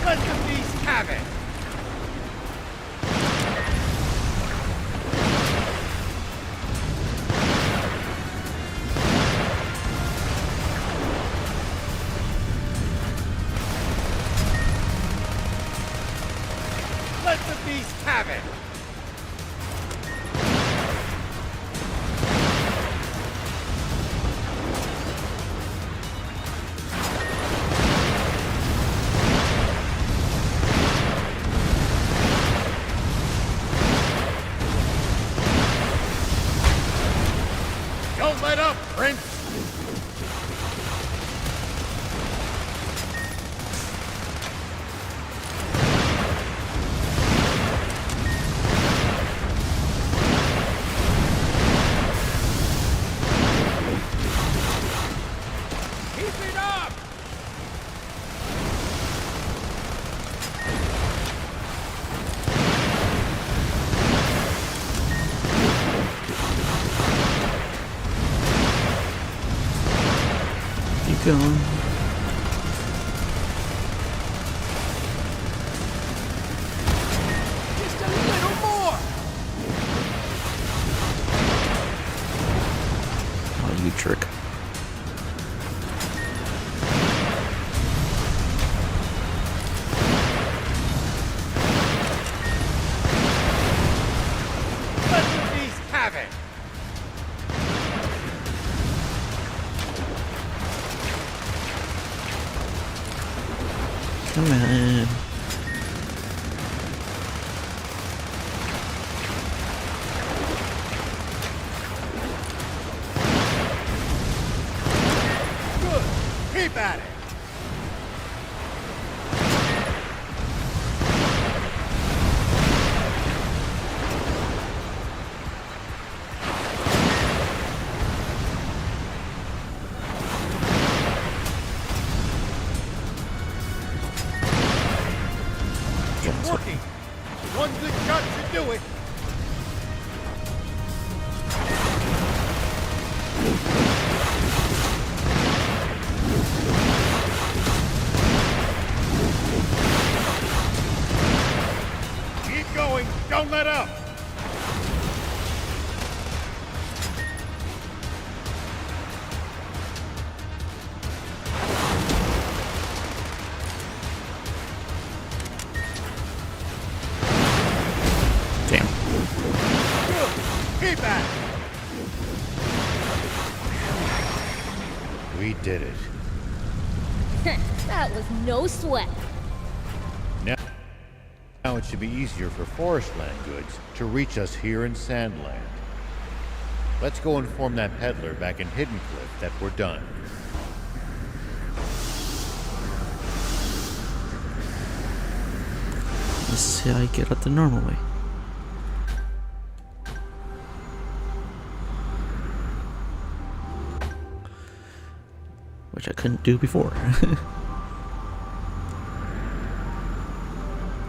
Let the beast have it! Let the beast have it! Don't let up, Prince! Keep it up! Keep going. Just a little more! Oh, you trick. Let the beast have it! Come on. way. working. One good shot should do it. Keep going. Don't let up. Damn. Keep at it. We did it. That was no sweat. Now it should be easier for Forestland goods to reach us here in Sandland. Let's go inform that peddler back in Hidden Cliff that we're done. This is how you get out the normal way. Which I couldn't do before.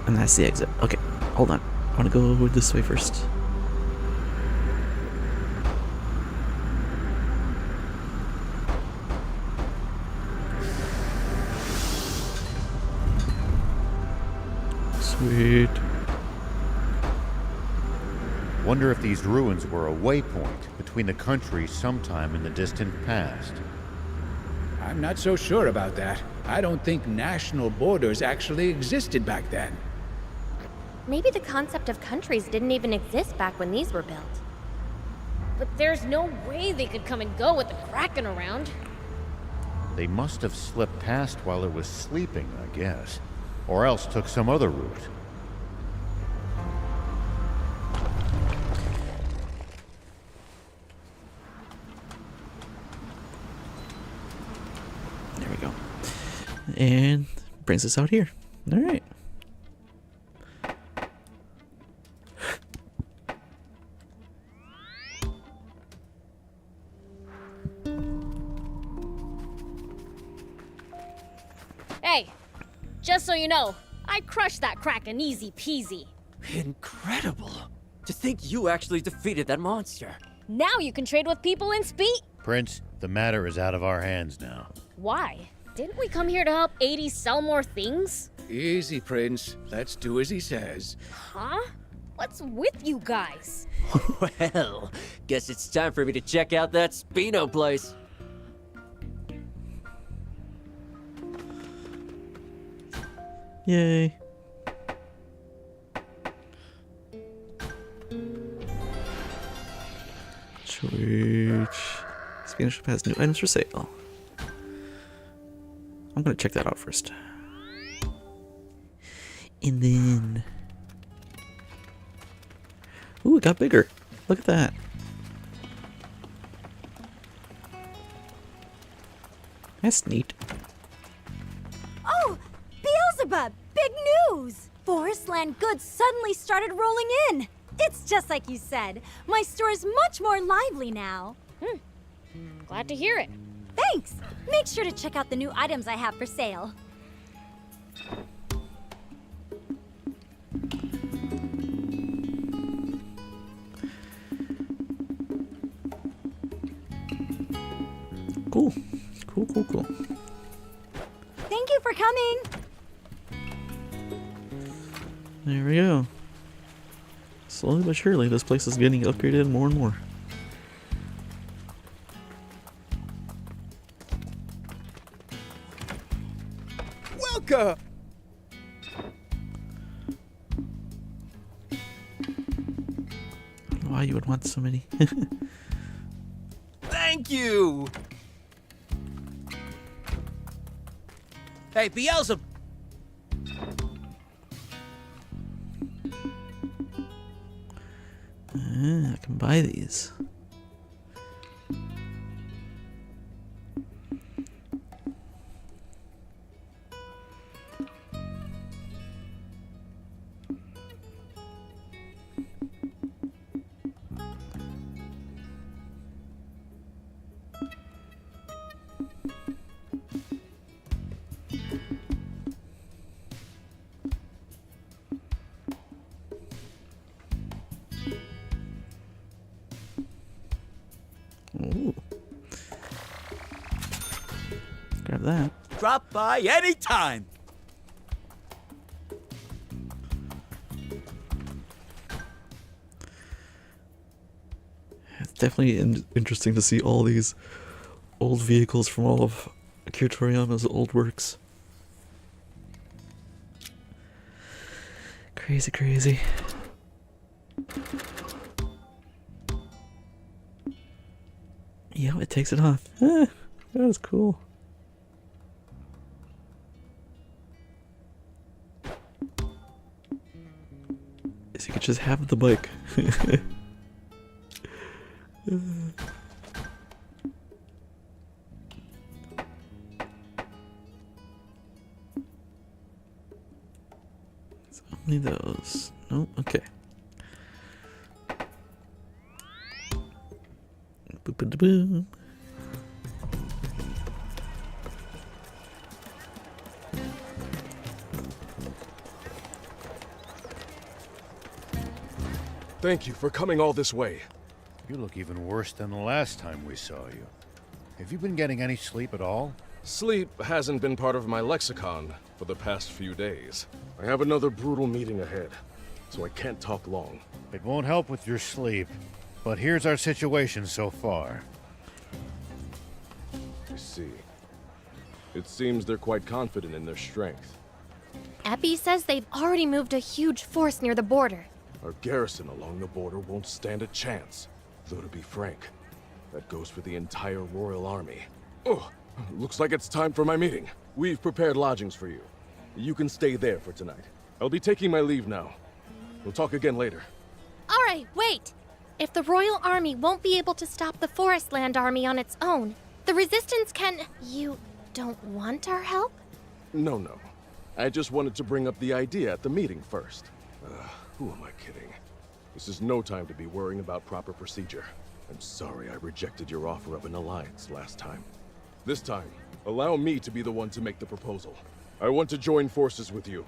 And that's the exit. Okay, hold on. I want to go this way first. Sweet. Wonder if these ruins were a waypoint between the countries sometime in the distant past. I'm not so sure about that. I don't think national borders actually existed back then. Maybe the concept of countries didn't even exist back when these were built. But there's no way they could come and go with the Kraken around. They must have slipped past while it was sleeping, I guess. Or else took some other route. There we go. And brings us out here. All right. Hey, just so you know, I crushed that Kraken easy peasy. Incredible. To think you actually defeated that monster. Now you can trade with people in speed. Prince, the matter is out of our hands now. Why? Didn't we come here to help 80 sell more things? Easy, Prince. Let's do as he says. Huh? What's with you guys? Well, guess it's time for me to check out that Spino place. Yay. Sweet. Spanish shop has new items for sale. I'm gonna check that out first. And then... Ooh, it got bigger. Look at that. That's neat. Oh, Beelzebub! Big news! Forestland goods suddenly started rolling in. It's just like you said. My store is much more lively now. Glad to hear it. Thanks! Make sure to check out the new items I have for sale. Cool. Cool, cool, cool. Thank you for coming! There we go. Slowly but surely, this place is getting upgraded more and more. Welcome! I don't know why you would want so many. Thank you! Hey, Beelzebub! I can buy these. have that. Drop by anytime. It's definitely interesting to see all these old vehicles from all of Akira Toriyama's old works. Crazy, crazy. Yeah, it takes it off. That was cool. So you could just have the bike. It's only those. Nope, okay. Boop-a-da-boom. Thank you for coming all this way. You look even worse than the last time we saw you. Have you been getting any sleep at all? Sleep hasn't been part of my lexicon for the past few days. I have another brutal meeting ahead, so I can't talk long. It won't help with your sleep, but here's our situation so far. I see. It seems they're quite confident in their strength. Epi says they've already moved a huge force near the border. Our garrison along the border won't stand a chance. Though to be frank, that goes for the entire Royal Army. Oh, looks like it's time for my meeting. We've prepared lodgings for you. You can stay there for tonight. I'll be taking my leave now. We'll talk again later. All right, wait. If the Royal Army won't be able to stop the Forestland Army on its own, the Resistance can... You don't want our help? No. I just wanted to bring up the idea at the meeting first. Who am I kidding? This is no time to be worrying about proper procedure. I'm sorry I rejected your offer of an alliance last time. This time, allow me to be the one to make the proposal. I want to join forces with you,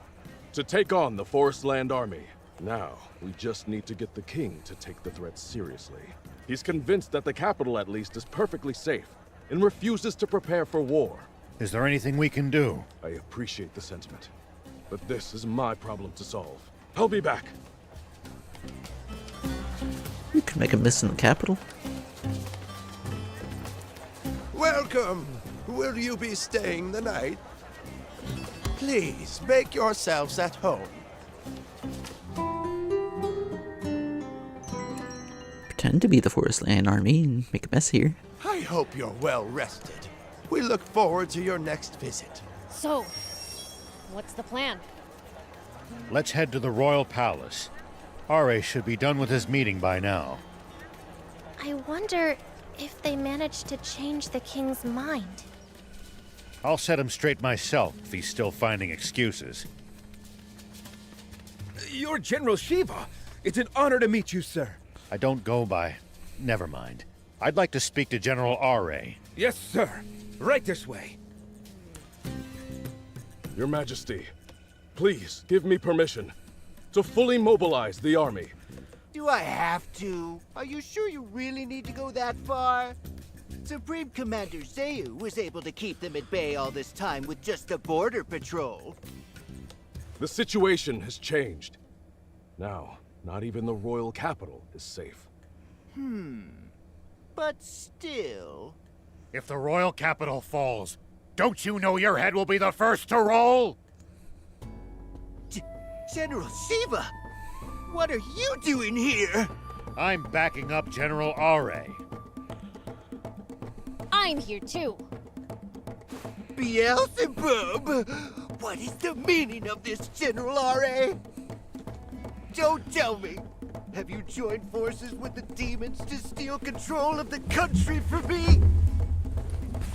to take on the Forestland Army. Now, we just need to get the king to take the threat seriously. He's convinced that the capital, at least, is perfectly safe, and refuses to prepare for war. Is there anything we can do? I appreciate the sentiment, but this is my problem to solve. I'll be back. We could make a miss in the capital. Welcome. Will you be staying the night? Please make yourselves at home. Pretend to be the Forestland Army and make a mess here. I hope you're well rested. We look forward to your next visit. So, what's the plan? Let's head to the Royal Palace. Are should be done with his meeting by now. I wonder if they managed to change the king's mind. I'll set him straight myself if he's still finding excuses. You're General Shiva. It's an honor to meet you, sir. I don't go by... Never mind. I'd like to speak to General R.A. Yes, sir. Right this way. Your Majesty, please give me permission to fully mobilize the army. Do I have to? Are you sure you really need to go that far? Supreme Commander Zayu was able to keep them at bay all this time with just a border patrol. The situation has changed. Now, not even the royal capital is safe. But still... If the royal capital falls, don't you know your head will be the first to roll? General Shiva! What are you doing here? I'm backing up General R.A. I'm here too. Beelzebub! What is the meaning of this, General R.A.? Don't tell me! Have you joined forces with the demons to steal control of the country from me?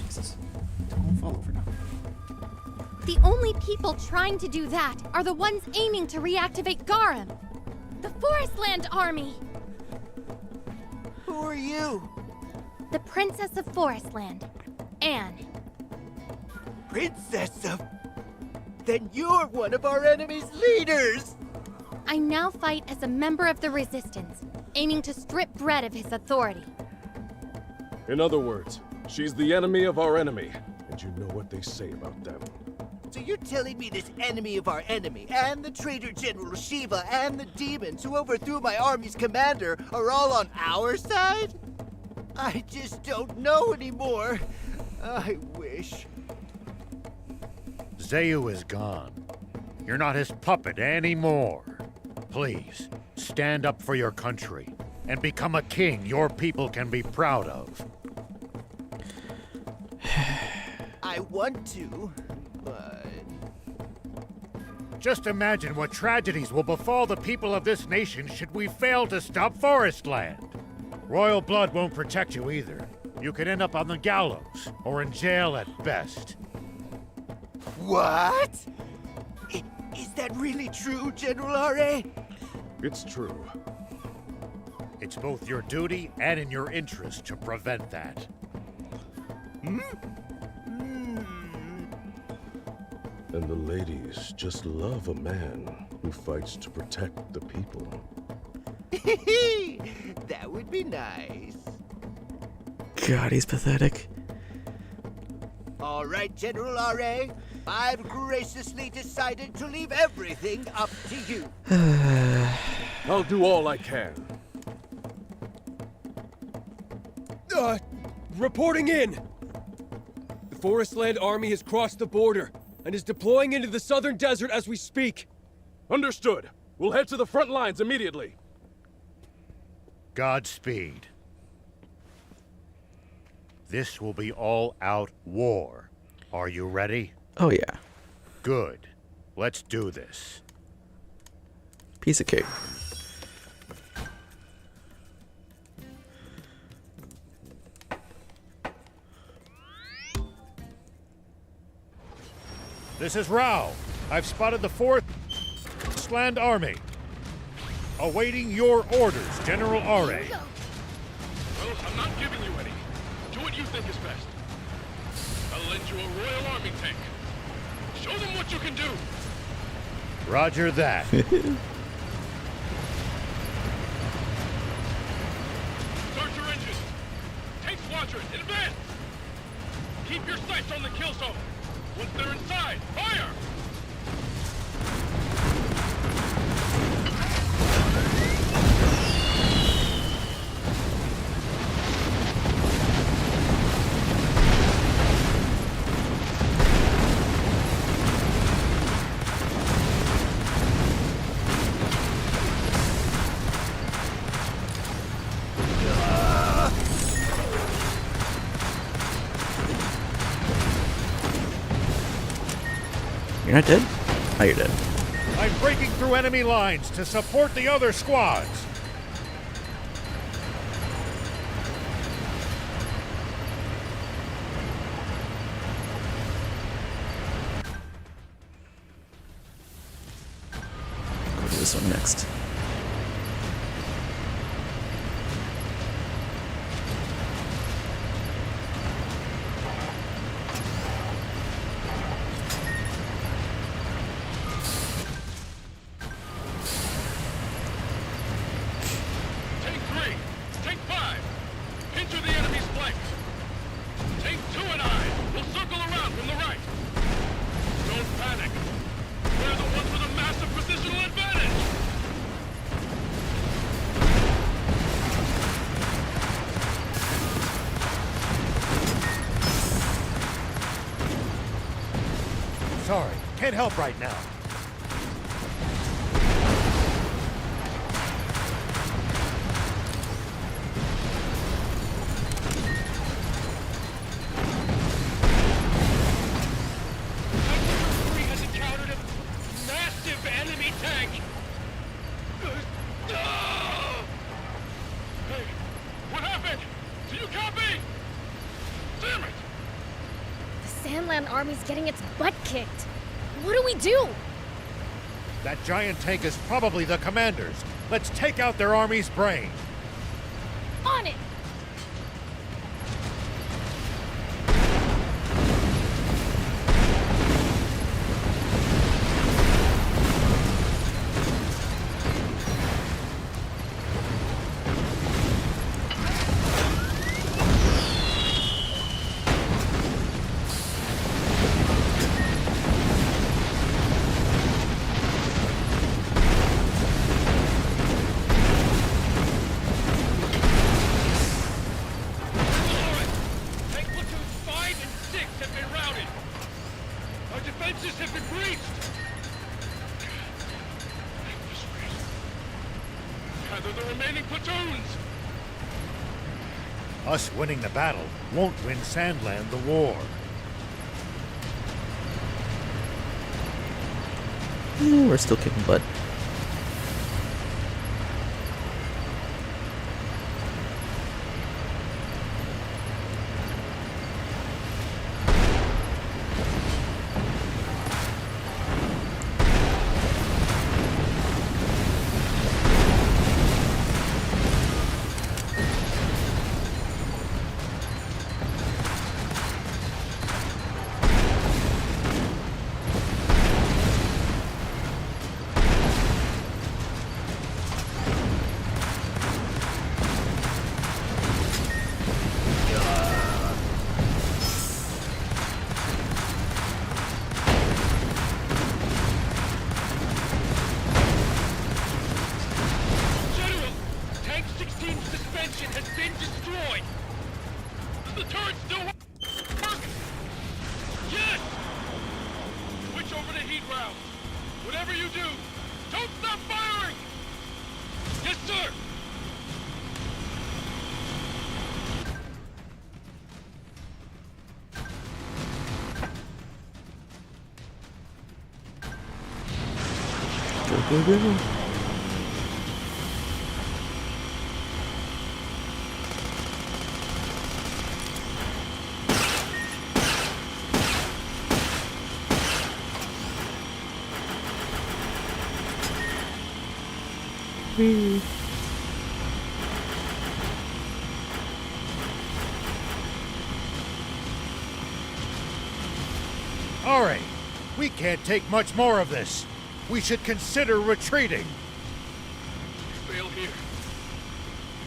Jesus. Don't fall over now. The only people trying to do that are the ones aiming to reactivate Garum. The Forestland Army! Who are you? The Princess of Forestland, Anne. Princess of... Then you're one of our enemy's leaders! I now fight as a member of the Resistance, aiming to strip Brett of his authority. In other words, she's the enemy of our enemy, and did you know what they say about them? So you're telling me this enemy of our enemy, and the traitor General Shiva, and the demons who overthrew my army's commander are all on our side? I just don't know anymore. I wish. Zayu is gone. You're not his puppet anymore. Please, stand up for your country and become a king your people can be proud of. I want to, but... Just imagine what tragedies will befall the people of this nation should we fail to stop Forestland. Royal blood won't protect you either. You could end up on the gallows, or in jail at best. What? Is that really true, General R.A.? It's true. It's both your duty and in your interest to prevent that. And the ladies just love a man who fights to protect the people. That would be nice. God, he's pathetic. All right, General R.A., I've graciously decided to leave everything up to you. I'll do all I can. Reporting in! The Forestland army has crossed the border and is deploying into the southern desert as we speak. Understood. We'll head to the front lines immediately. Godspeed. This will be all-out war. Are you ready? Oh, yeah. Good. Let's do this. Piece of cake. This is Rao. I've spotted the 4th Land Army. Awaiting your orders, General R.A. Well, I'm not giving you any. Do what you think is best. I'll lend you a Royal Army tank. Show them what you can do. Roger that. Start your engines. Tank squadron, advance. Keep your sights on the kill zone. Once they're inside, fire! You're not dead? Oh, you're dead. I'm breaking through enemy lines to support the other squads. Go to this one next. Tank 3, Tank 5, into the enemy's flanks. Tank 2 and I will circle around from the right. Don't panic. We're the ones with a massive positional advantage. Sorry, can't help right now. Tank 3 has encountered a massive enemy tank. Hey, what happened? Do you copy? Damn it! The Sandland army's getting its butt kicked. What do we do? That giant tank is probably the commander's. Let's take out their army's brain. On it! gather the remaining platoons! Us winning the battle won't win Sandland the war. We're still kicking butt. General! Tank 16's suspension has been destroyed! The turret still working! Yes! Switch over to heat rounds. Whatever you do, don't stop firing! Yes, sir! Go, go, go. All right, we can't take much more of this. We should consider retreating. We fail here.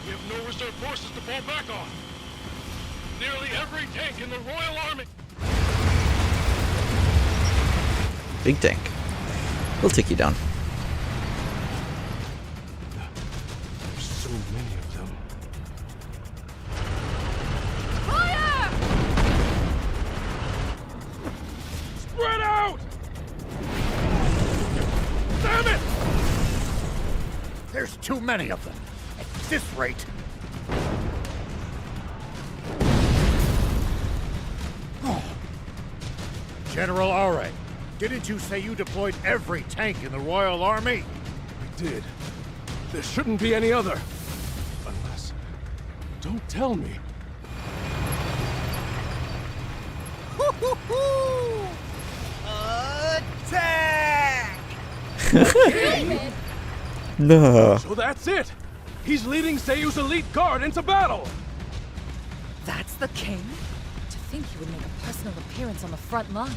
We have no reserve forces to fall back on. Nearly every tank in the Royal Army... Big tank. We'll take you down. There's so many of them. Spread out! Damn it! There's too many of them. At this rate. Oh. General Aure, didn't you say you deployed every tank in the Royal Army? I did. There shouldn't be any other. Unless... Don't tell me. Attack! No. So that's it! He's leading Seiyu's elite guard into battle! That's the king? To think he would make a personal appearance on the front lines.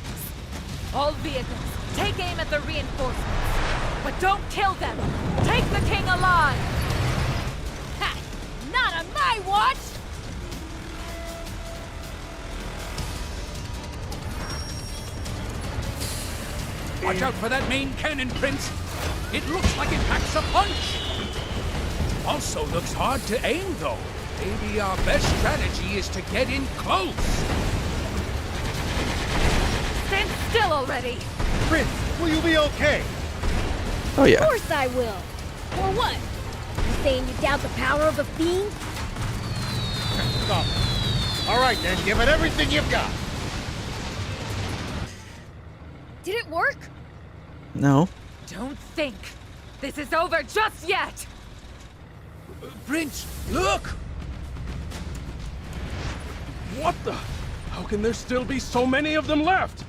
All vehicles, take aim at the reinforcements. But don't kill them! Take the king alive! Ha! Not on my watch! Watch out for that main cannon, Prince! It looks like it packs a punch! Also looks hard to aim, though. Maybe our best strategy is to get in close. Stand still already! Prince, will you be okay? Oh Of yeah. course I will. Or what? You saying you doubt the power of a fiend? Stop. All right, then, give it everything you've got. Did it work? No. Don't think this is over just yet! Prince, look! What the? How can there still be so many of them left?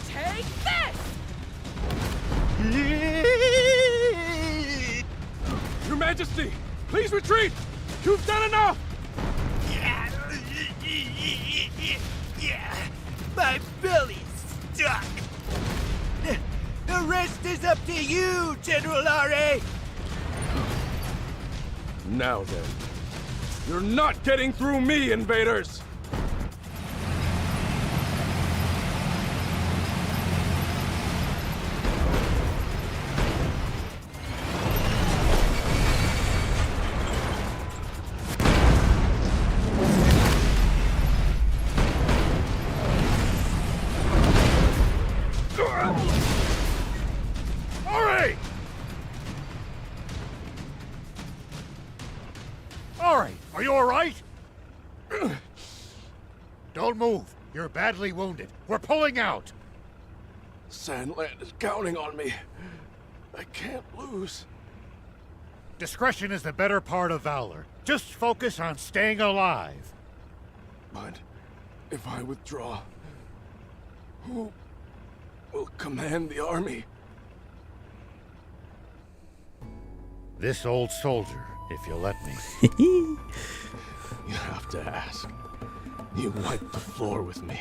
Take this! Your Majesty, please retreat! You've done enough! Yeah, my belly's stuck. The rest is up to you, General Aure. Now then, you're not getting through me, invaders! all right? Don't move. You're badly wounded. We're pulling out. Sandland is counting on me. I can't lose. Discretion is the better part of valor. Just focus on staying alive. But if I withdraw, who will command the army? This old soldier, if you'll let me. You have to ask. You wiped the floor with me.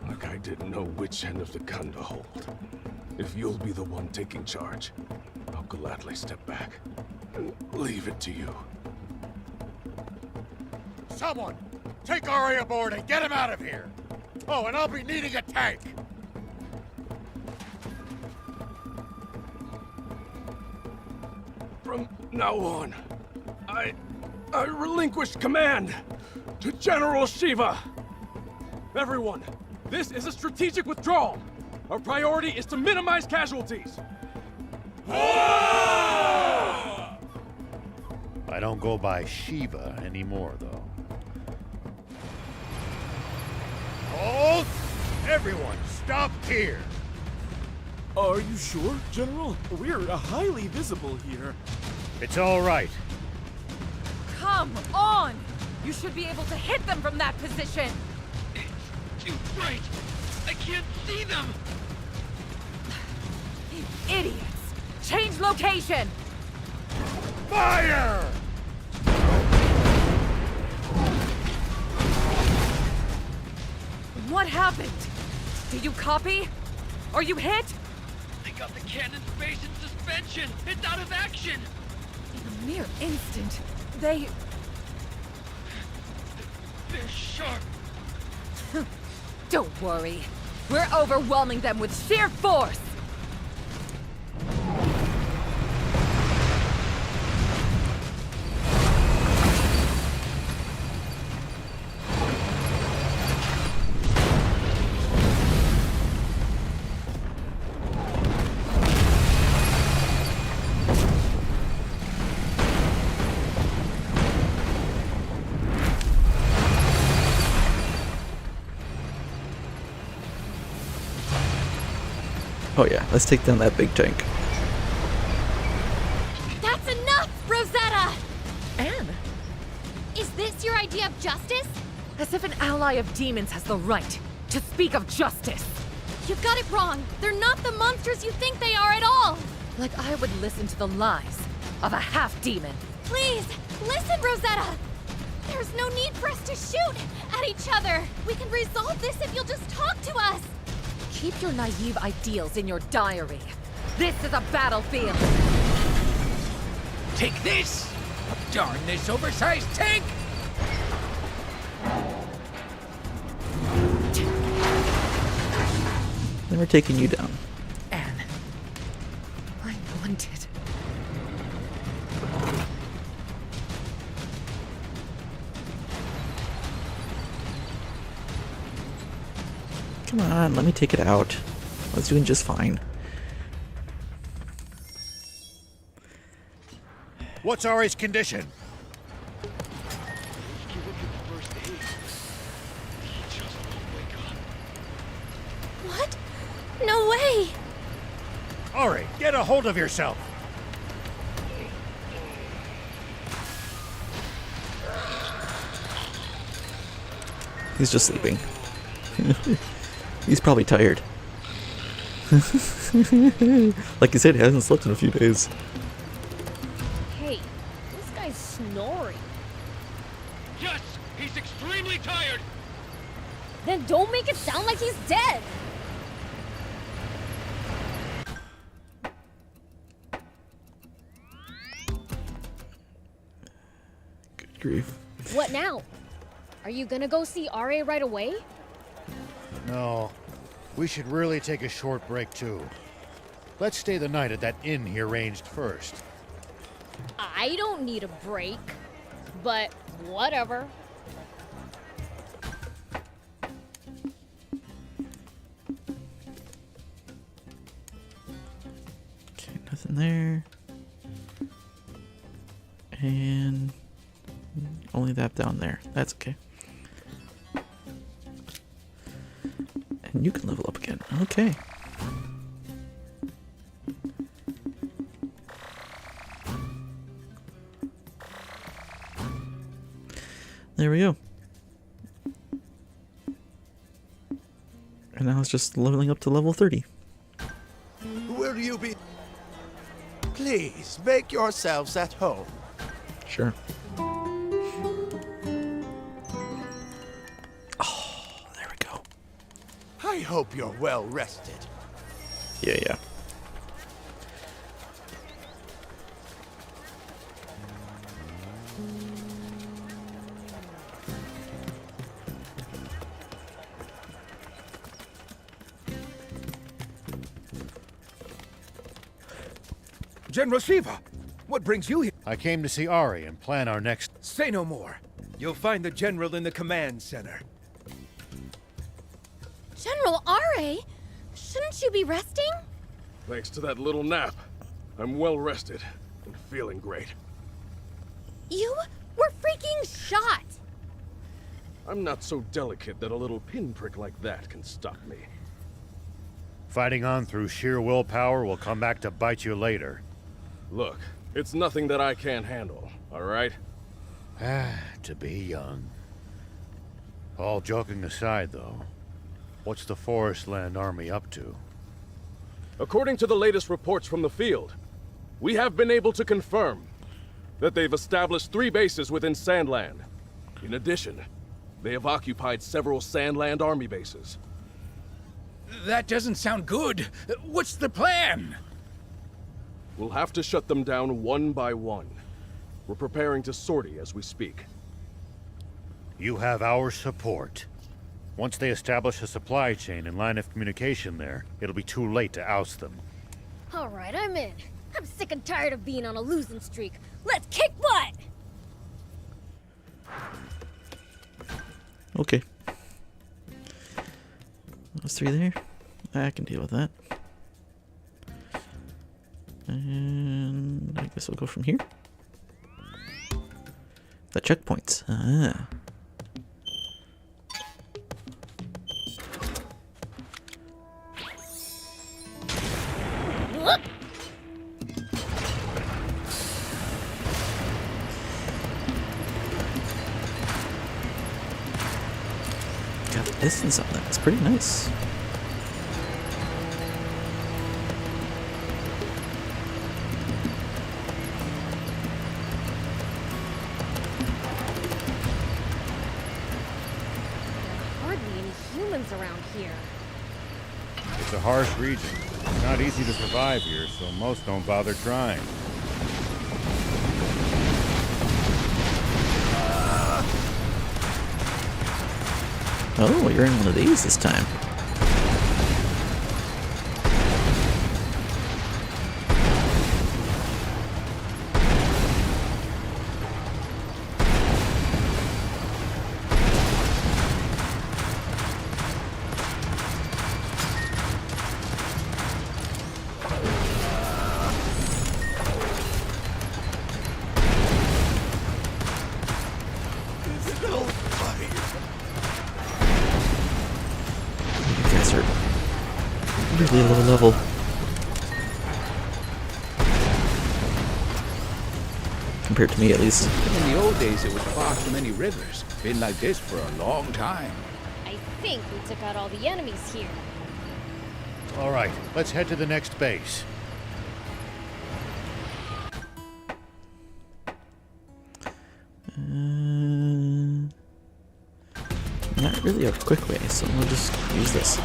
Like I didn't know which end of the gun to hold. If you'll be the one taking charge, I'll gladly step back and leave it to you. Someone, take Ari aboard and get him out of here. Oh, and I'll be needing a tank. From now on, I relinquish command to General Shiva. Everyone, this is a strategic withdrawal. Our priority is to minimize casualties. I don't go by Shiva anymore, though. Hold! Everyone, stop here! Are you sure, General? We're highly visible here. It's all right. Come on! You should be able to hit them from that position! Too bright! I can't see them! You idiots! Change location! Fire! What happened? Do you copy? Are you hit? They got the cannon's base in suspension! It's out of action! In a mere instant, they... They're sharp! Don't worry. We're overwhelming them with sheer force! Oh yeah, let's take down that big tank. That's enough, Rosetta! Anne? Is this your idea of justice? As if an ally of demons has the right to speak of justice. You've got it wrong. They're not the monsters you think they are at all. Like I would listen to the lies of a half-demon. Please, listen, Rosetta! There's no need for us to shoot at each other. We can resolve this if you'll just talk to us. Keep your naive ideals in your diary. This is a battlefield. Take this! Darn this oversized tank! Then we're taking you down. Anne, I'm wanted. Come on, let me take it out. I was doing just fine. What's Ari's condition? What? No way! Ari, get a hold of yourself! He's just sleeping. He's probably tired. Like you said, he hasn't slept in a few days. Hey, this guy's snoring. Yes, he's extremely tired! Then don't make it sound like he's dead! Good grief. What now? Are you gonna go see RA right away? No. We should really take a short break, too. Let's stay the night at that inn he arranged first. I don't need a break, but whatever. Okay, nothing there. And... Only that down there. That's okay. And you can level up again. Okay. There we go. And now it's just leveling up to level 30. Will you be... Please, make yourselves at home. Sure. I hope you're well rested. Yeah. General Shiva, what brings you here? I came to see Ari and plan our next... Say no more. You'll find the General in the command center. General Are, shouldn't you be resting? Thanks to that little nap, I'm well rested and feeling great. You were freaking shot! I'm not so delicate that a little pinprick like that can stop me. Fighting on through sheer willpower will come back to bite you later. Look, it's nothing that I can't handle, all right? To be young. All joking aside, though, what's the Forestland Army up to? According to the latest reports from the field, we have been able to confirm that they've established 3 bases within Sandland. In addition, they have occupied several Sandland Army bases. That doesn't sound good. What's the plan? We'll have to shut them down one by one. We're preparing to sortie as we speak. You have our support. Once they establish a supply chain and line of communication there, it'll be too late to oust them. Alright, I'm in. I'm sick and tired of being on a losing streak. Let's kick butt! Okay. Those 3 there. I can deal with that. And I guess we'll go from here. The checkpoints. Ah. Got the distance on that. It's pretty nice. Around here. It's a harsh region. It's not easy to survive here, so most don't bother trying. Oh, you're in one of these this time. Really low level. Compared to me, at least. In the old days, it was far too many rivers. Been like this for a long time. I think we took out all the enemies here. All right, let's head to the next base. Not really a quick way, so we'll just use this.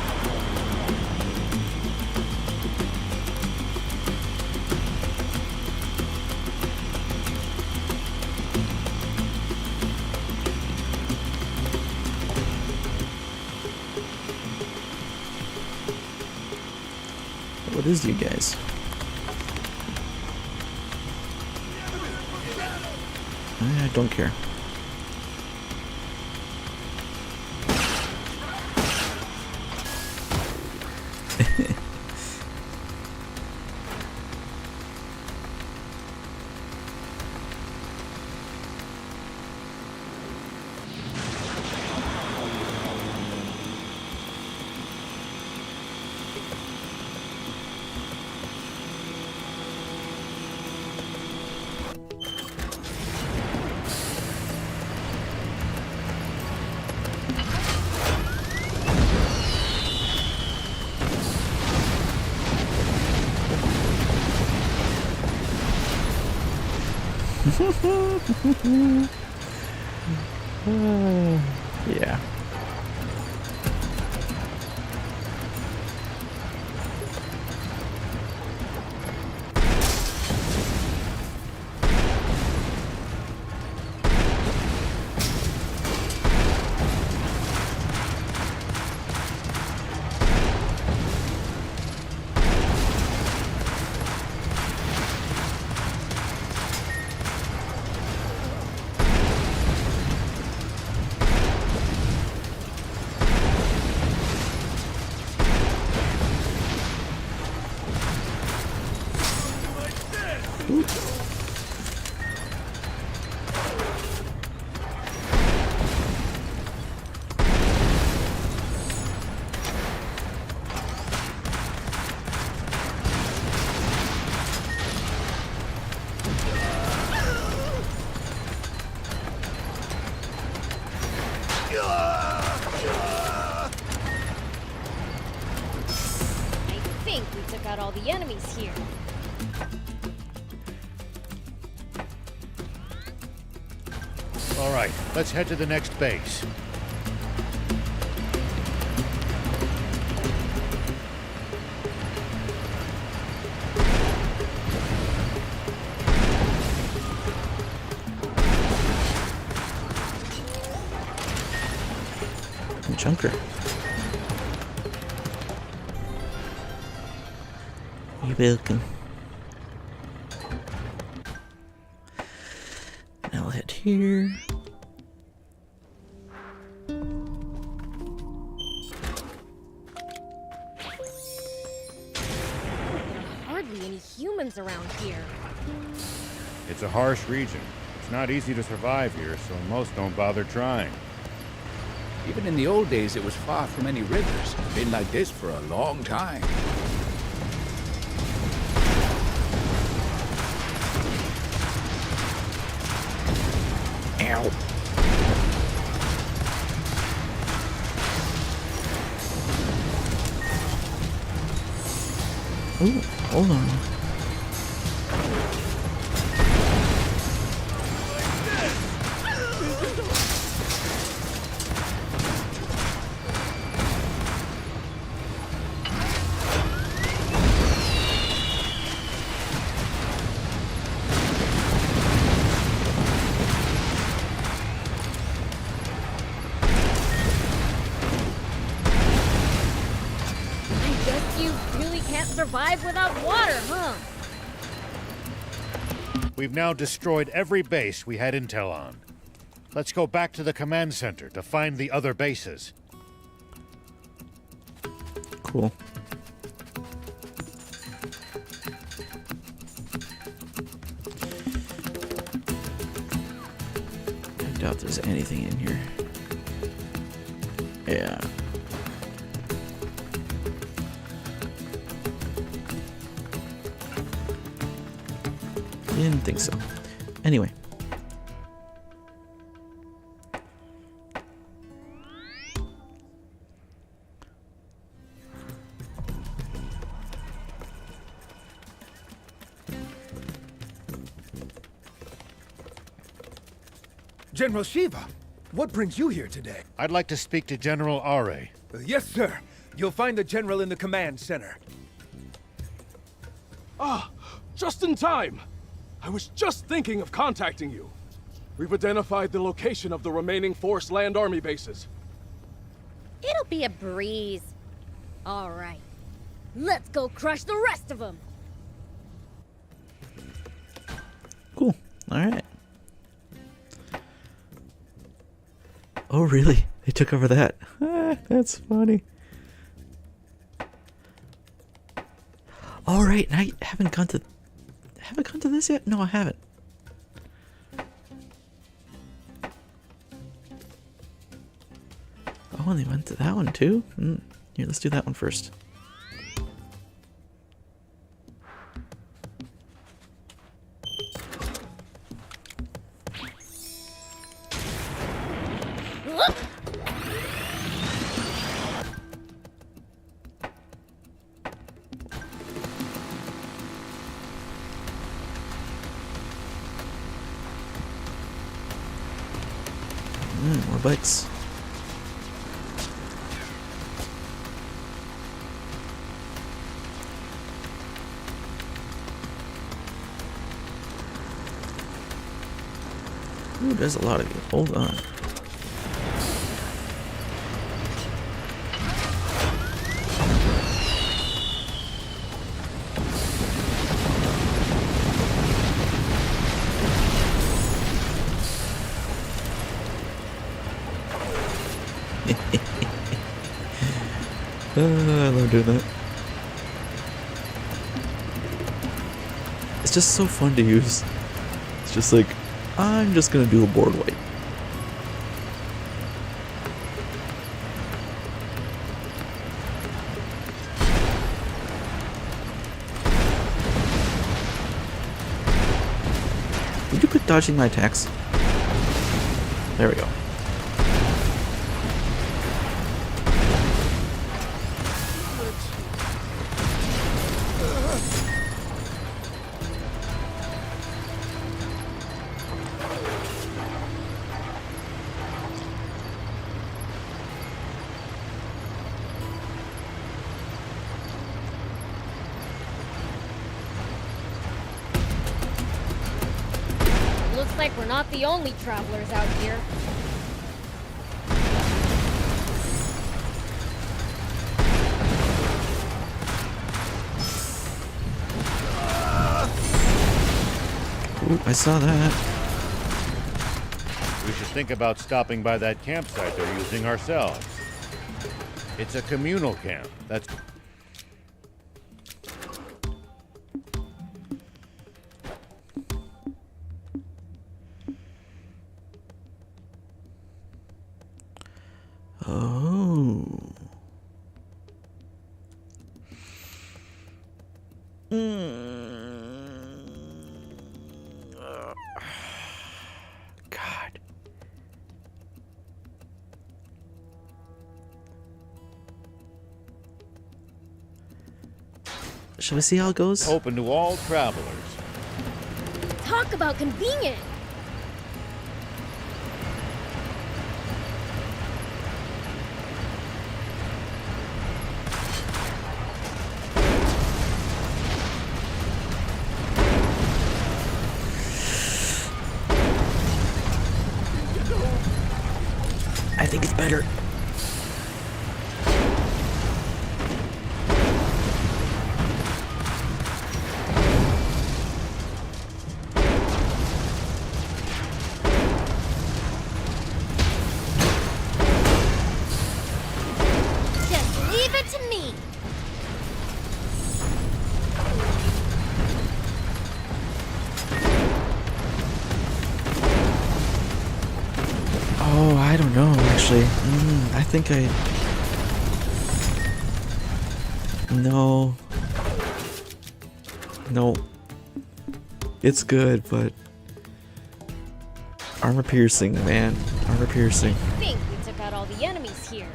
What is you guys? I don't care. Yeah. I think we took out all the enemies here. All right, let's head to the next base. Junker. You're welcome. Now I'll head here. Hardly any humans around here. It's a harsh region. It's not easy to survive here, so most don't bother trying. Even in the old days, it was far from any rivers. Been like this for a long time. Ow. Ooh, hold on. I guess you really can't survive without water, huh? We've now destroyed every base we had intel on. Let's go back to the command center to find the other bases. Cool. I doubt there's anything in here. Yeah. Didn't think so. Anyway. General Shiva, what brings you here today? I'd like to speak to General Are. Yes, sir. You'll find the General in the command center. Ah, just in time. I was just thinking of contacting you. We've identified the location of the remaining Force Land Army bases. It'll be a breeze. All right. Let's go crush the rest of them. Cool. All right. Oh, really? They took over that. That's funny. All right, and I haven't gone to this yet. No, I haven't. Oh, and they went to that one too. Here, let's do that one first. More bikes. Ooh, there's a lot of you. Hold on. I love doing that. It's just so fun to use. It's just like, I'm just gonna do a board wipe. Would you quit dodging my attacks? There we go. Looks like we're not the only travelers out here. Ooh, I saw that. We should think about stopping by that campsite they're using ourselves. It's a communal camp. That's... Oh. God. Shall we see how it goes? Open to all travelers. Talk about convenient! I think it's better. Just leave it to me. Oh, I don't know, actually. I think I... No. No. It's good, but... Armor piercing, man. Armor piercing. I think we took out all the enemies here.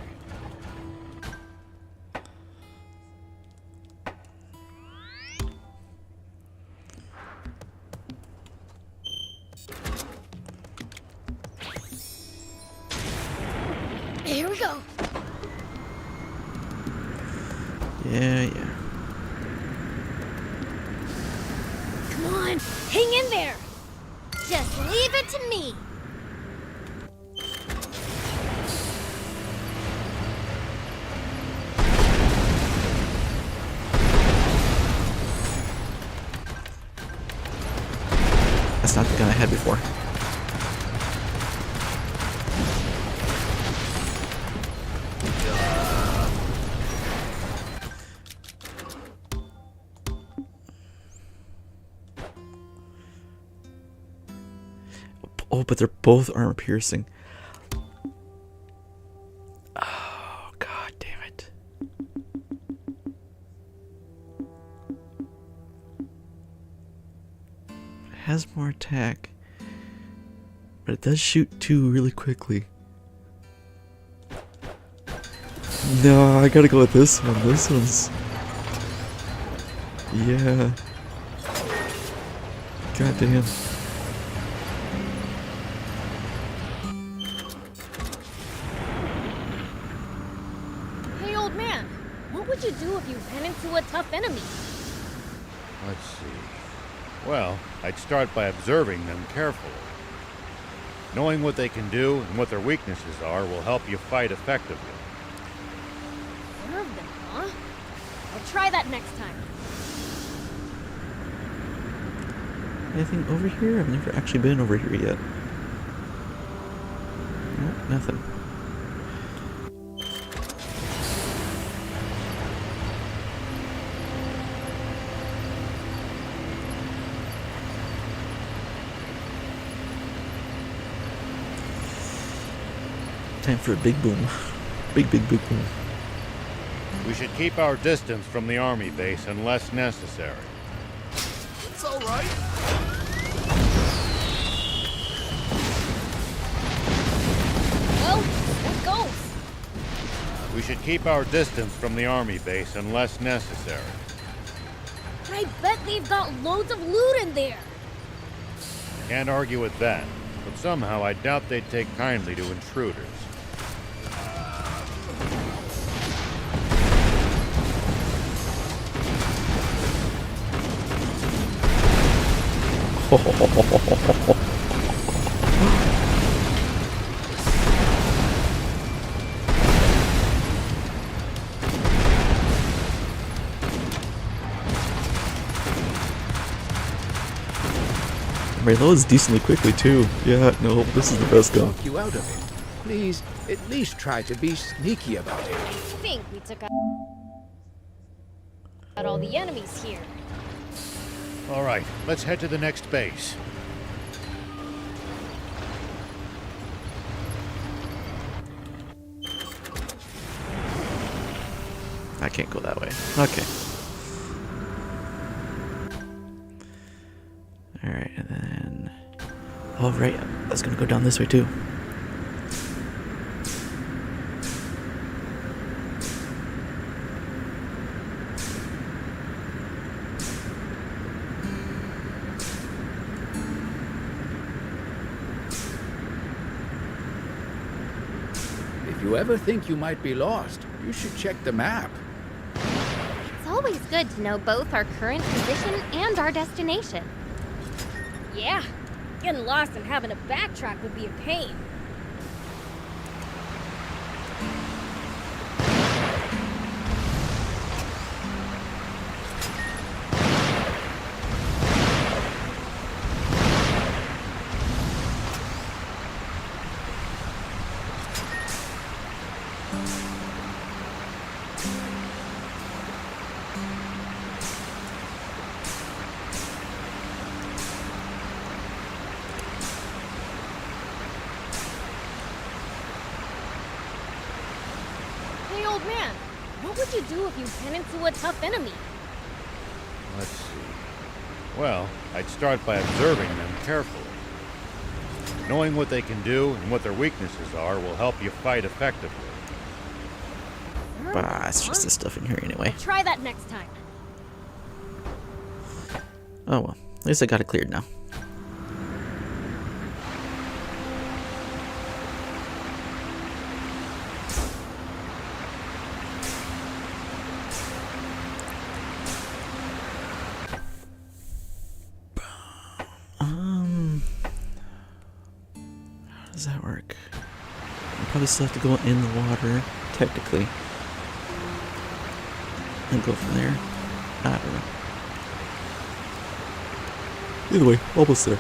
Here we go. Yeah. Come on, hang in there. Just leave it to me. That's not the gun I had before. Oh, but they're both armor piercing. Oh, god damn it. It has more attack. But it does shoot too really quickly. No, I gotta go with this one. This one's... Yeah. God damn. you do if you ran into a tough enemy? Let's see. Well, I'd start by observing them carefully. Knowing what they can do and what their weaknesses are will help you fight effectively. Observe them, huh? I'll try that next time. Anything over here? I've never actually been over here yet. Nope, nothing. Time for a big boom. Big boom. We should keep our distance from the army base unless necessary. It's all right. Well, it goes. We should keep our distance from the army base unless necessary. But I bet they've got loads of loot in there. Can't argue with that, but somehow I doubt they'd take kindly to intruders. Reloads decently quickly too. Yeah, no, this is the best gun. Talk you out of it. Please, at least try to be sneaky about it. I think we took out all the enemies here. All right, let's head to the next base. I can't go that way. Okay. Alright, and then... Oh, right. I was gonna go down this way, too. If you ever think you might be lost, you should check the map. It's always good to know both our current position and our destination. Yeah, getting lost and having to backtrack would be a pain. Hey, old man, what would you do if you ran into a tough enemy? Let's see. Well, I'd start by observing them carefully. Knowing what they can do and what their weaknesses are will help you fight effectively. Bah, it's just this stuff in here anyway. I'll try that next time. Oh well, at least I got it cleared now. How does that work? I probably still have to go in the water, technically, and go from there. I don't know. Either way, almost there.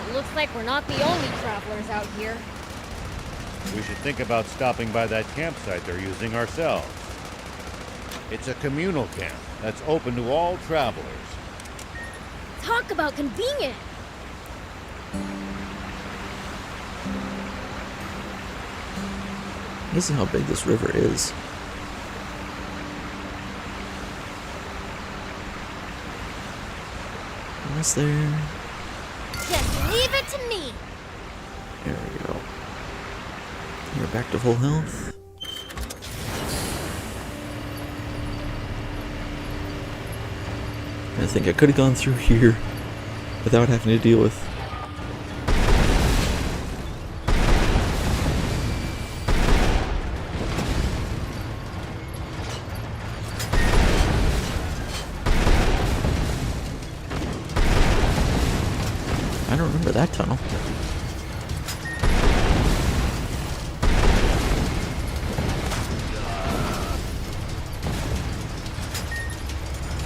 It looks like we're not the only travelers out here. We should think about stopping by that campsite they're using ourselves. It's a communal camp that's open to all travelers. Talk about convenient! This is how big this river is. Almost there. Just leave it to me. There we go. We're back to full health. I think I could have gone through here without having to deal with tunnel.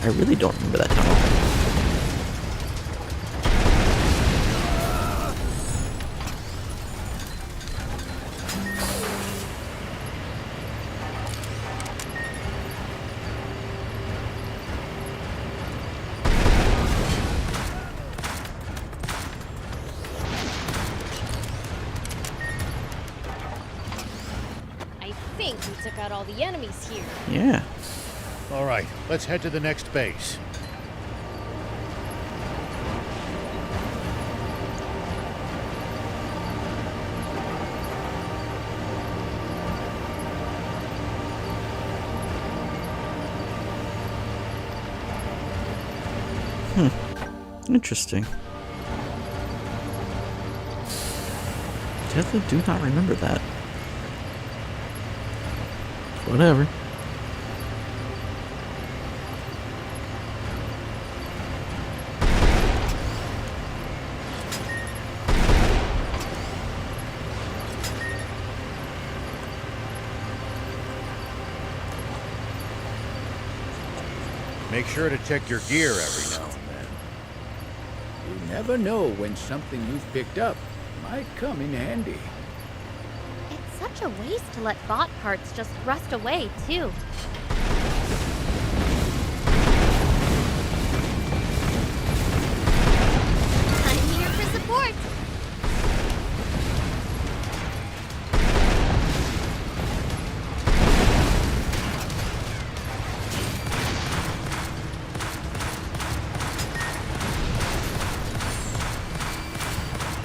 I really don't remember that tunnel. I think we took out all the enemies here. Yeah. All right, let's head to the next base. Interesting. Definitely do not remember that. Whatever. Make sure to check your gear every now and then. You never know when something you've picked up might come in handy. It's such a waste to let bot parts just rust away, too. I'm here for support.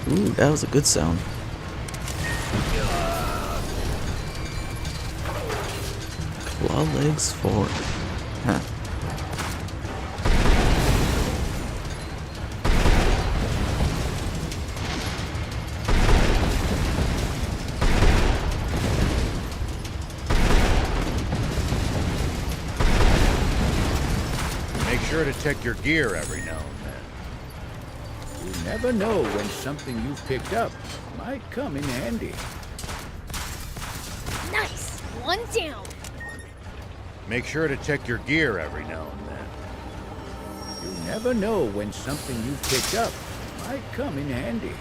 Ooh, that was a good sound. Claw legs forward. Huh. Make sure to check your gear every now and then. You never know when something you've picked up might come in handy. Nice! One down! Make sure to check your gear every now and then. You never know when something you've picked up might come in handy.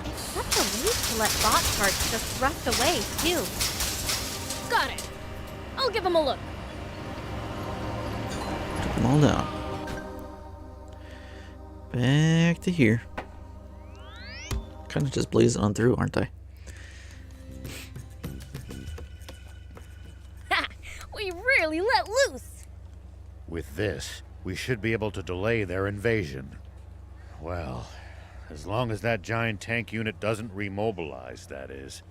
It's such a waste to let bot parts just rust away, too. Got it! I'll give him a look. Took them all down. Back to here. Kind of just blazing on through, aren't I? Ha! We really let loose! With this, we should be able to delay their invasion. Well, as long as that giant tank unit doesn't remobilize, that is.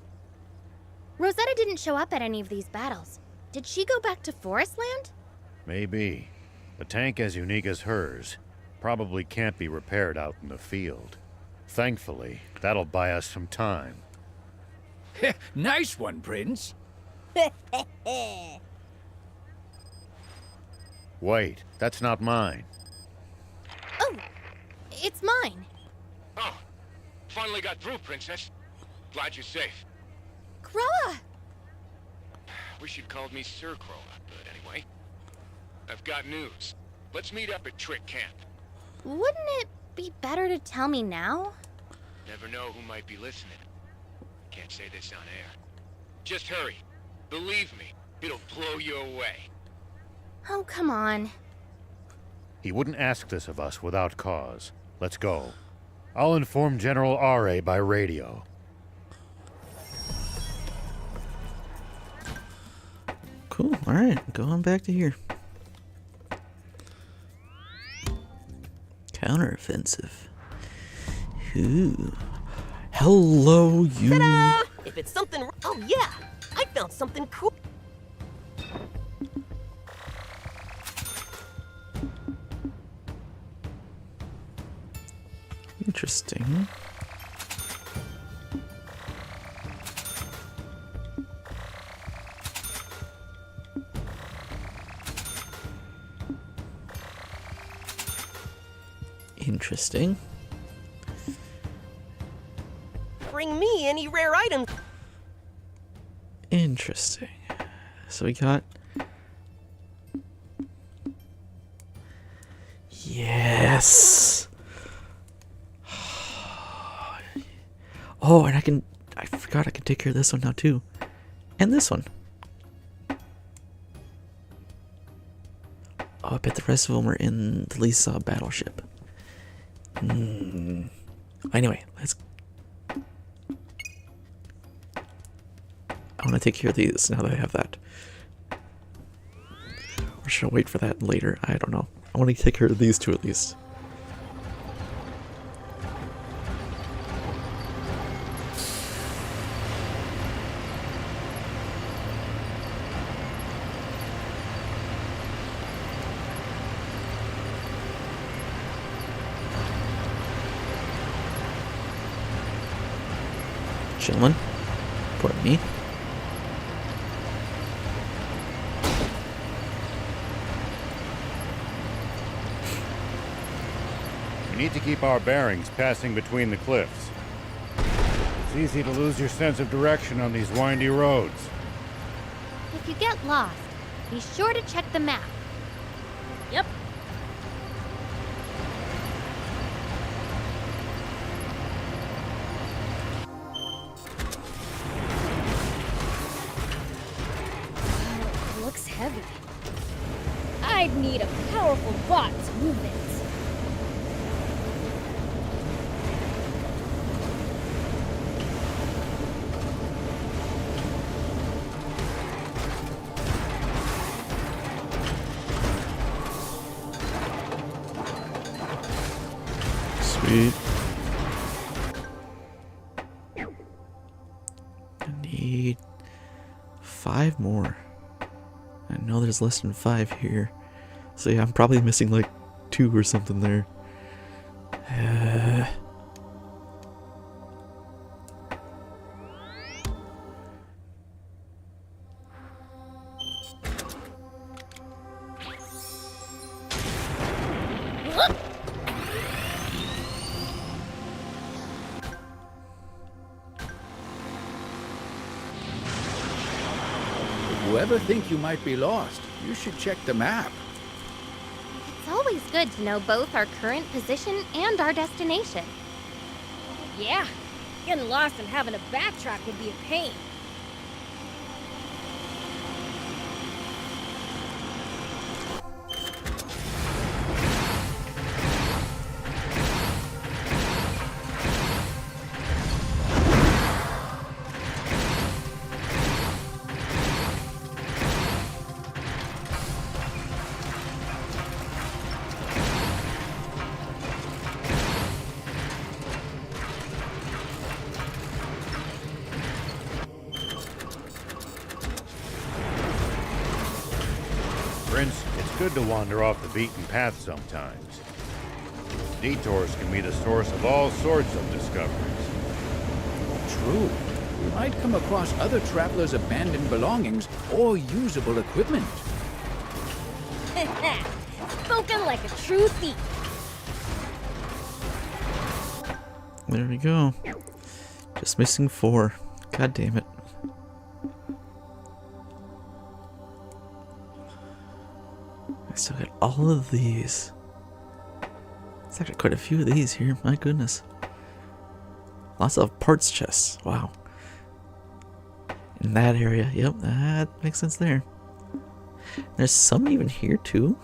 Rosetta didn't show up at any of these battles. Did she go back to Forestland? Maybe. A tank as unique as hers probably can't be repaired out in the field. Thankfully, that'll buy us some time. Nice one, Prince. Wait, that's not mine. Oh, it's mine. Oh, finally got through, Princess. Glad you're safe. Croa! Wish you'd called me Sir Croa, but anyway. I've got news. Let's meet up at Trick Camp. Wouldn't it be better to tell me now? Never know who might be listening. Can't say this on air. Just hurry. Believe me, it'll blow you away. Oh, come on. He wouldn't ask this of us without cause. Let's go. I'll inform General R.A. by radio. Cool. Alright, going back to here. Counteroffensive. Ooh. Hello, you. Ta-da! If it's something... Oh, yeah! I found something cool. Interesting. Interesting. bring me any rare items. Interesting. So we got... Yes! Oh, and I forgot I can take care of this one now too. And this one. Oh, I bet the rest of them are in the Lisa battleship. Anyway, let's... I want to take care of these now that I have that. Or should I wait for that later? I don't know. I want to take care of these two at least. Chillin'. Poor me. We need to keep our bearings passing between the cliffs. It's easy to lose your sense of direction on these windy roads. If you get lost, be sure to check the map. Yep. Wow, it looks heavy. I'd need a powerful bot to move it. Sweet. I need 5 more. I know there's less than 5 here. So yeah, I'm probably missing like 2 or something there. If you ever think you might be lost, you should check the map. It's always good to know both our current position and our destination. Yeah, getting lost and having to backtrack would be a pain. Prince, it's good to wander off the beaten path sometimes. Detours can be the source of all sorts of discoveries. True. We might come across other travelers' abandoned belongings or usable equipment. Spoken like a true thief. There we go. Just missing 4. God damn it. I still got all of these. There's actually quite a few of these here. My goodness. Lots of parts chests. Wow. In that area. Yep, that makes sense there. There's some even here too.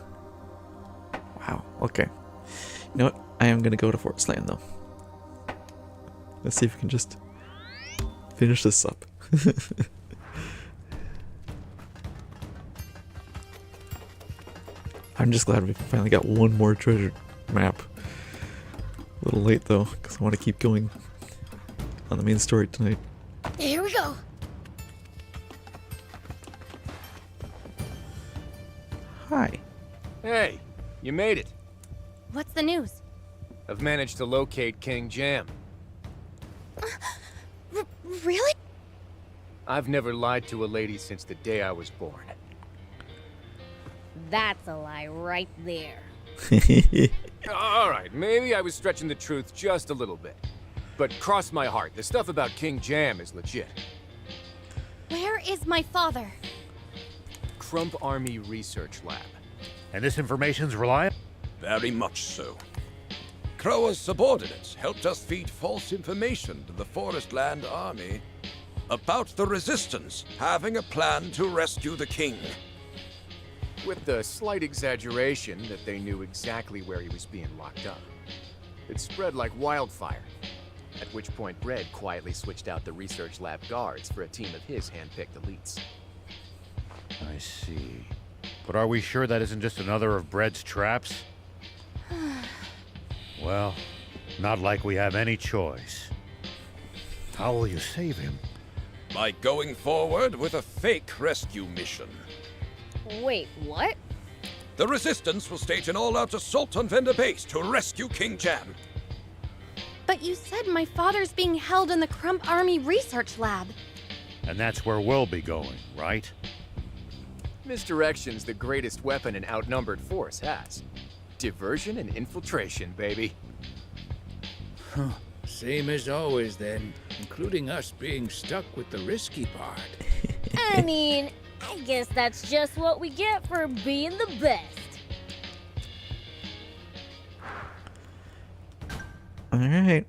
Wow. Okay. You know what? I am gonna go to Forest Land though. Let's see if we can just finish this up. I'm just glad we finally got one more treasure map. A little late though, because I want to keep going on the main story tonight. Here we go. Hi. Hey, you made it. What's the news? I've managed to locate King Jam. Really? I've never lied to a lady since the day I was born. That's a lie right there. Alright, maybe I was stretching the truth just a little bit. But cross my heart, the stuff about King Jam is legit. Where is my father? Crump Army Research Lab. And this information's reliable? Very much so. Croa's subordinates helped us feed false information to the Forestland Army about the Resistance having a plan to rescue the king. With the slight exaggeration that they knew exactly where he was being locked up. It spread like wildfire. At which point Bread quietly switched out the research lab guards for a team of his hand-picked elites. I see. But are we sure that isn't just another of Bread's traps? Well, not like we have any choice. How will you save him? By going forward with a fake rescue mission. Wait, what? The Resistance will stage an all-out assault on Vendor Base to rescue King Jam. But you said my father's being held in the Crump Army Research Lab. And that's where we'll be going, right? Misdirection's the greatest weapon an outnumbered force has. Diversion and infiltration, baby. Huh. Same as always, then, including us being stuck with the risky part. I mean, I guess that's just what we get for being the best. All right.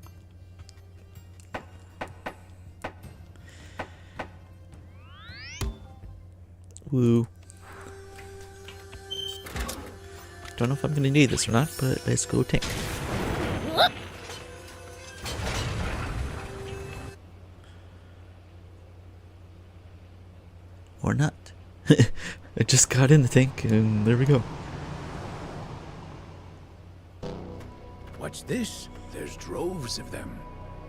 Woo. Don't know if I'm gonna need this or not, but let's go tank. Or not. I just got in the tank and there we go. What's this? There's droves of them.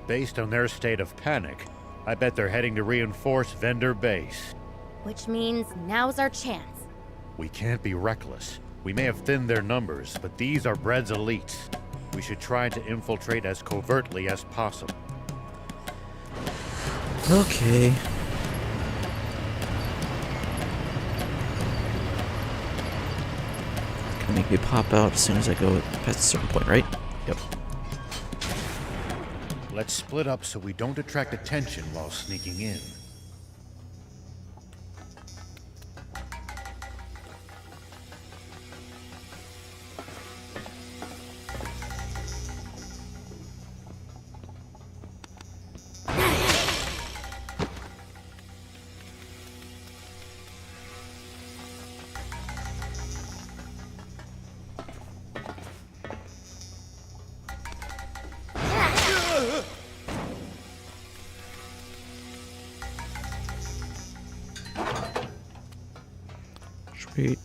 Based on their state of panic, I bet they're heading to reinforce Vendor Base. Which means now's our chance. We can't be reckless. We may have thinned their numbers, but these are Bread's elites. We should try to infiltrate as covertly as possible. Okay. Gonna make me pop out as soon as I go past a certain point, right? Yep. Let's split up so we don't attract attention while sneaking in. Sweet.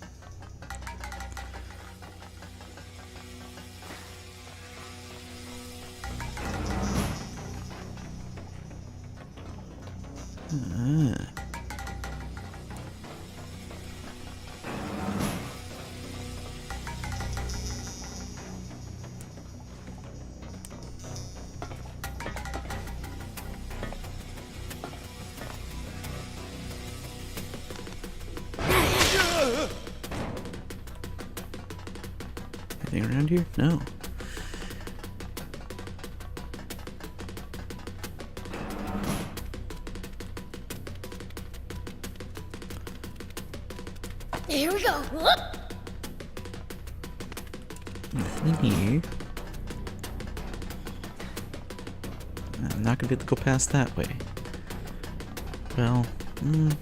Anything around here? No. Here we go. Whoop. Nothing in here. I'm not gonna be able to go past that way. Well, can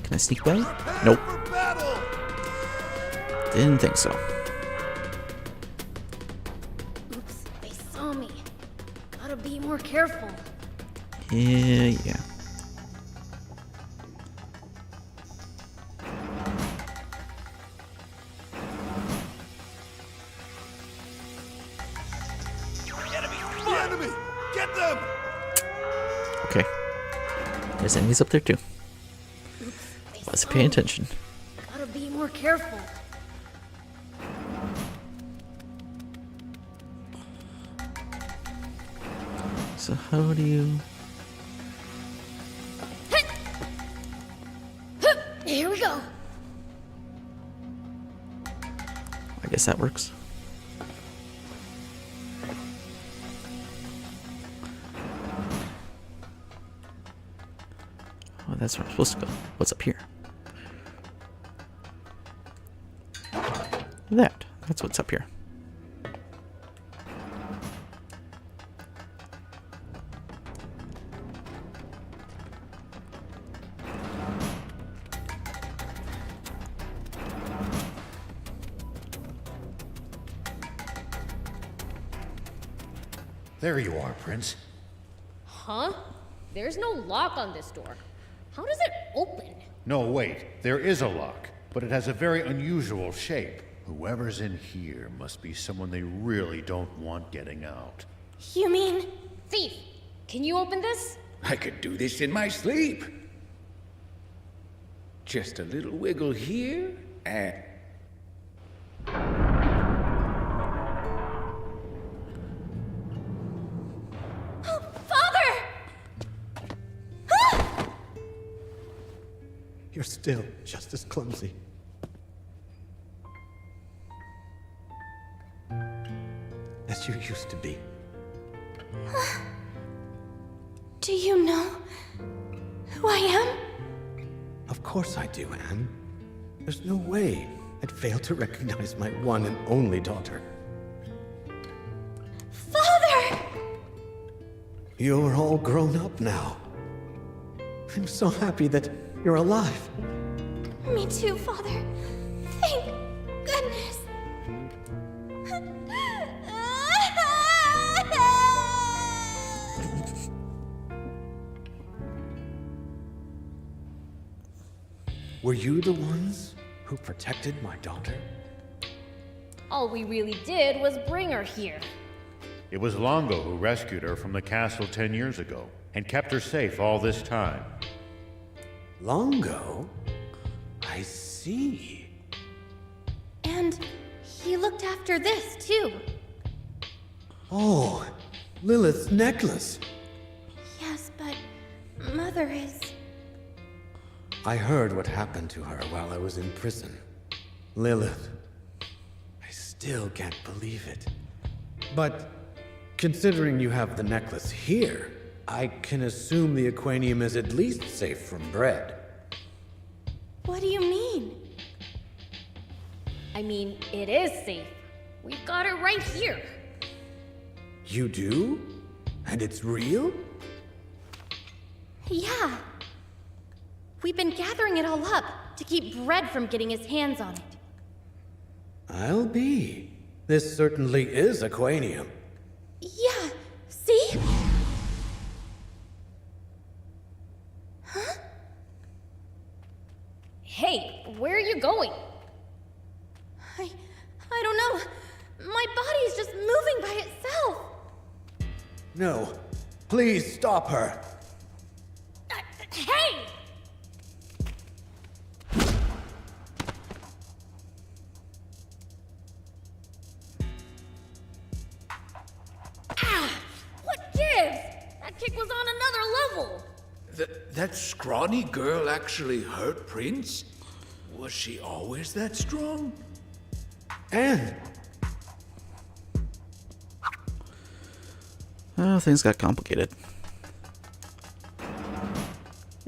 I sneak by? Nope. Didn't think so. Oops, they saw me. Gotta be more careful. Yeah. The enemy! Get them! Okay. There's enemies up there too. Wasn't paying attention. Gotta be more careful. So how do you... Here we go. I guess that works. Oh, that's where I'm supposed to go. What's up here? That's what's up here. There you are, Prince. Huh? There's no lock on this door. How does it open? No, wait. There is a lock, but it has a very unusual shape. Whoever's in here must be someone they really don't want getting out. You mean... Thief, can you open this? I could do this in my sleep. Just a little wiggle here, and... You're still just as clumsy. As you used to be. Do you know who I am? Of course I do, Anne. There's no way I'd fail to recognize my one and only daughter. Father! You're all grown up now. I'm so happy that you're alive. Me too, Father. Thank goodness. Were you the ones who protected my daughter? All we really did was bring her here. It was Longo who rescued her from the castle 10 years ago and kept her safe all this time. Longo? I see. And he looked after this, too. Oh, Lilith's necklace. Yes, but Mother is... I heard what happened to her while I was in prison. Lilith. I still can't believe it. But considering you have the necklace here, I can assume the Aquanium is at least safe from Bread. What do you mean? I mean, it is safe. We've got it right here. You do? And it's real? Yeah. We've been gathering it all up to keep Bread from getting his hands on it. I'll be. This certainly is Aquanium. Yeah, see? Huh? Hey, where are you going? I don't know. My body's just moving by itself. No. Please stop her. Hey! Ah! What gives? That kick was on another level. That scrawny girl actually hurt Prince? Was she always that strong? Anne! Oh, things got complicated.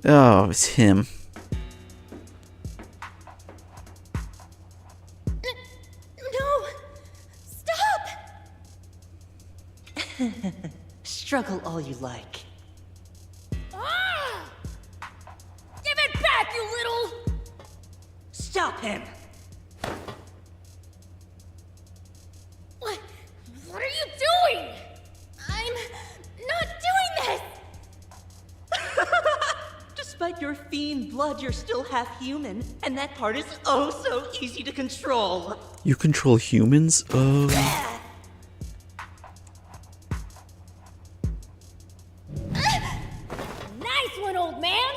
Oh, it's him. No! Stop! Struggle all you like. Ah! Give it back, you little... Stop him! What are you doing? I'm not doing this! Despite your fiend blood, you're still half human, and that part is oh so easy to control. You control humans? Oh. Nice one, old man!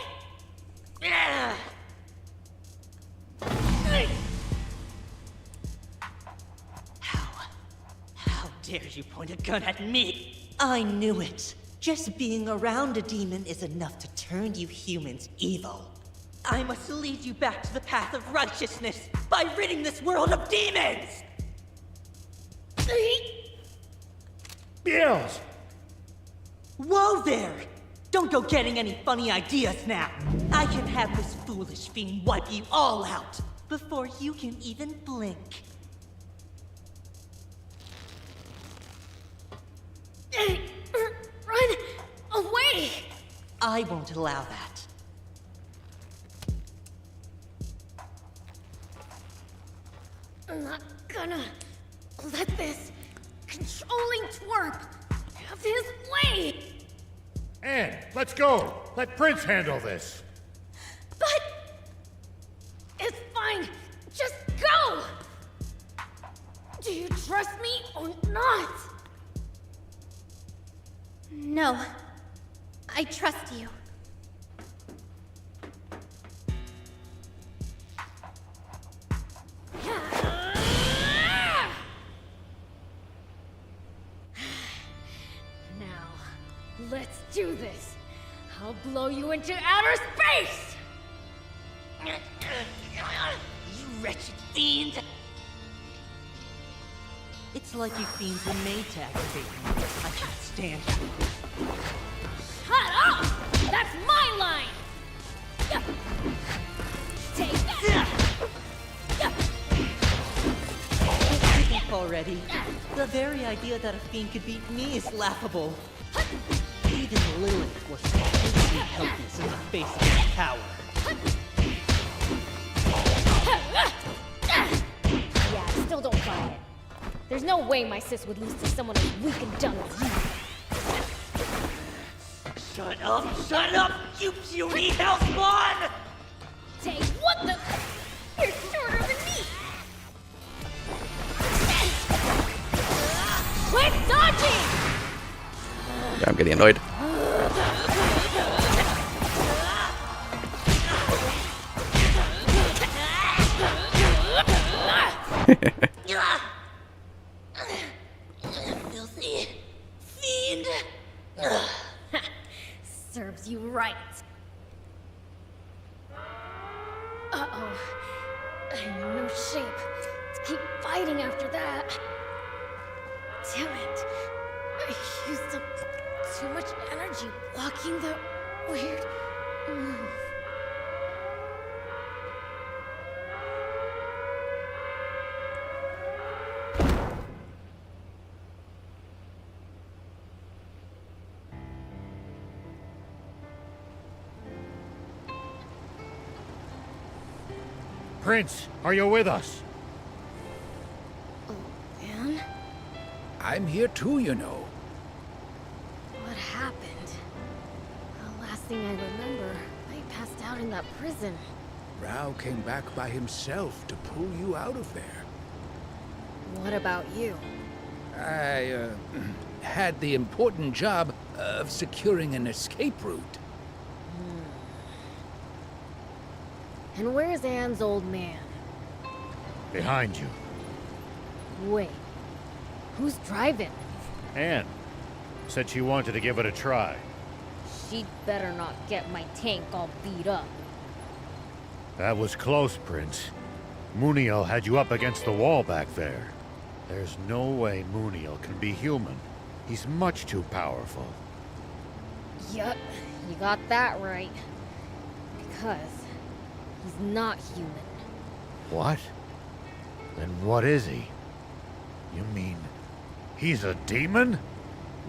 How dare you point a gun at me? I knew it. Just being around a demon is enough to turn you humans evil. I must lead you back to the path of righteousness by ridding this world of demons! Beelze! Whoa there! Don't go getting any funny ideas now. I I can have this foolish fiend wipe you all out before you can even blink. Run away! I won't allow that. I'm not gonna let this controlling twerp have his way! Anne, let's go! Let Prince handle this! But... it's fine! Just go! Do you trust me or not? No. I trust you. Now, let's do this. I'll blow you into outer space! You wretched fiend! It's like you fiends were made to activate me. I can't stand you. Shut up! That's my line! Take that! Think already. The very idea that a fiend could beat me is laughable. Even Lilith was completely helpless in the face of his power. Yeah, I still don't buy it. There's no way my sis would lose to someone as weak and dumb as you. Shut up, you puny hellspawn! Tay, what the? You're shorter than me! Quit dodging! Yeah, I'm getting annoyed. Filthy fiend! Serves you right. Uh-oh. I'm in no shape to keep fighting after that. Damn it. I used up too much energy blocking the weird move. Prince, are you with us? Anne? I'm here too, you know. What happened? The last thing I remember, I passed out in that prison. Rao came back by himself to pull you out of there. What about you? I, had the important job of securing an escape route. And where's Anne's old man? Behind you. Wait. Who's driving? Anne said she wanted to give it a try. She'd better not get my tank all beat up. That was close, Prince. Muniel had you up against the wall back there. There's no way Muniel can be human. He's much too powerful. Yup, you got that right. Because he's not human. What? Then what is he? You mean he's a demon?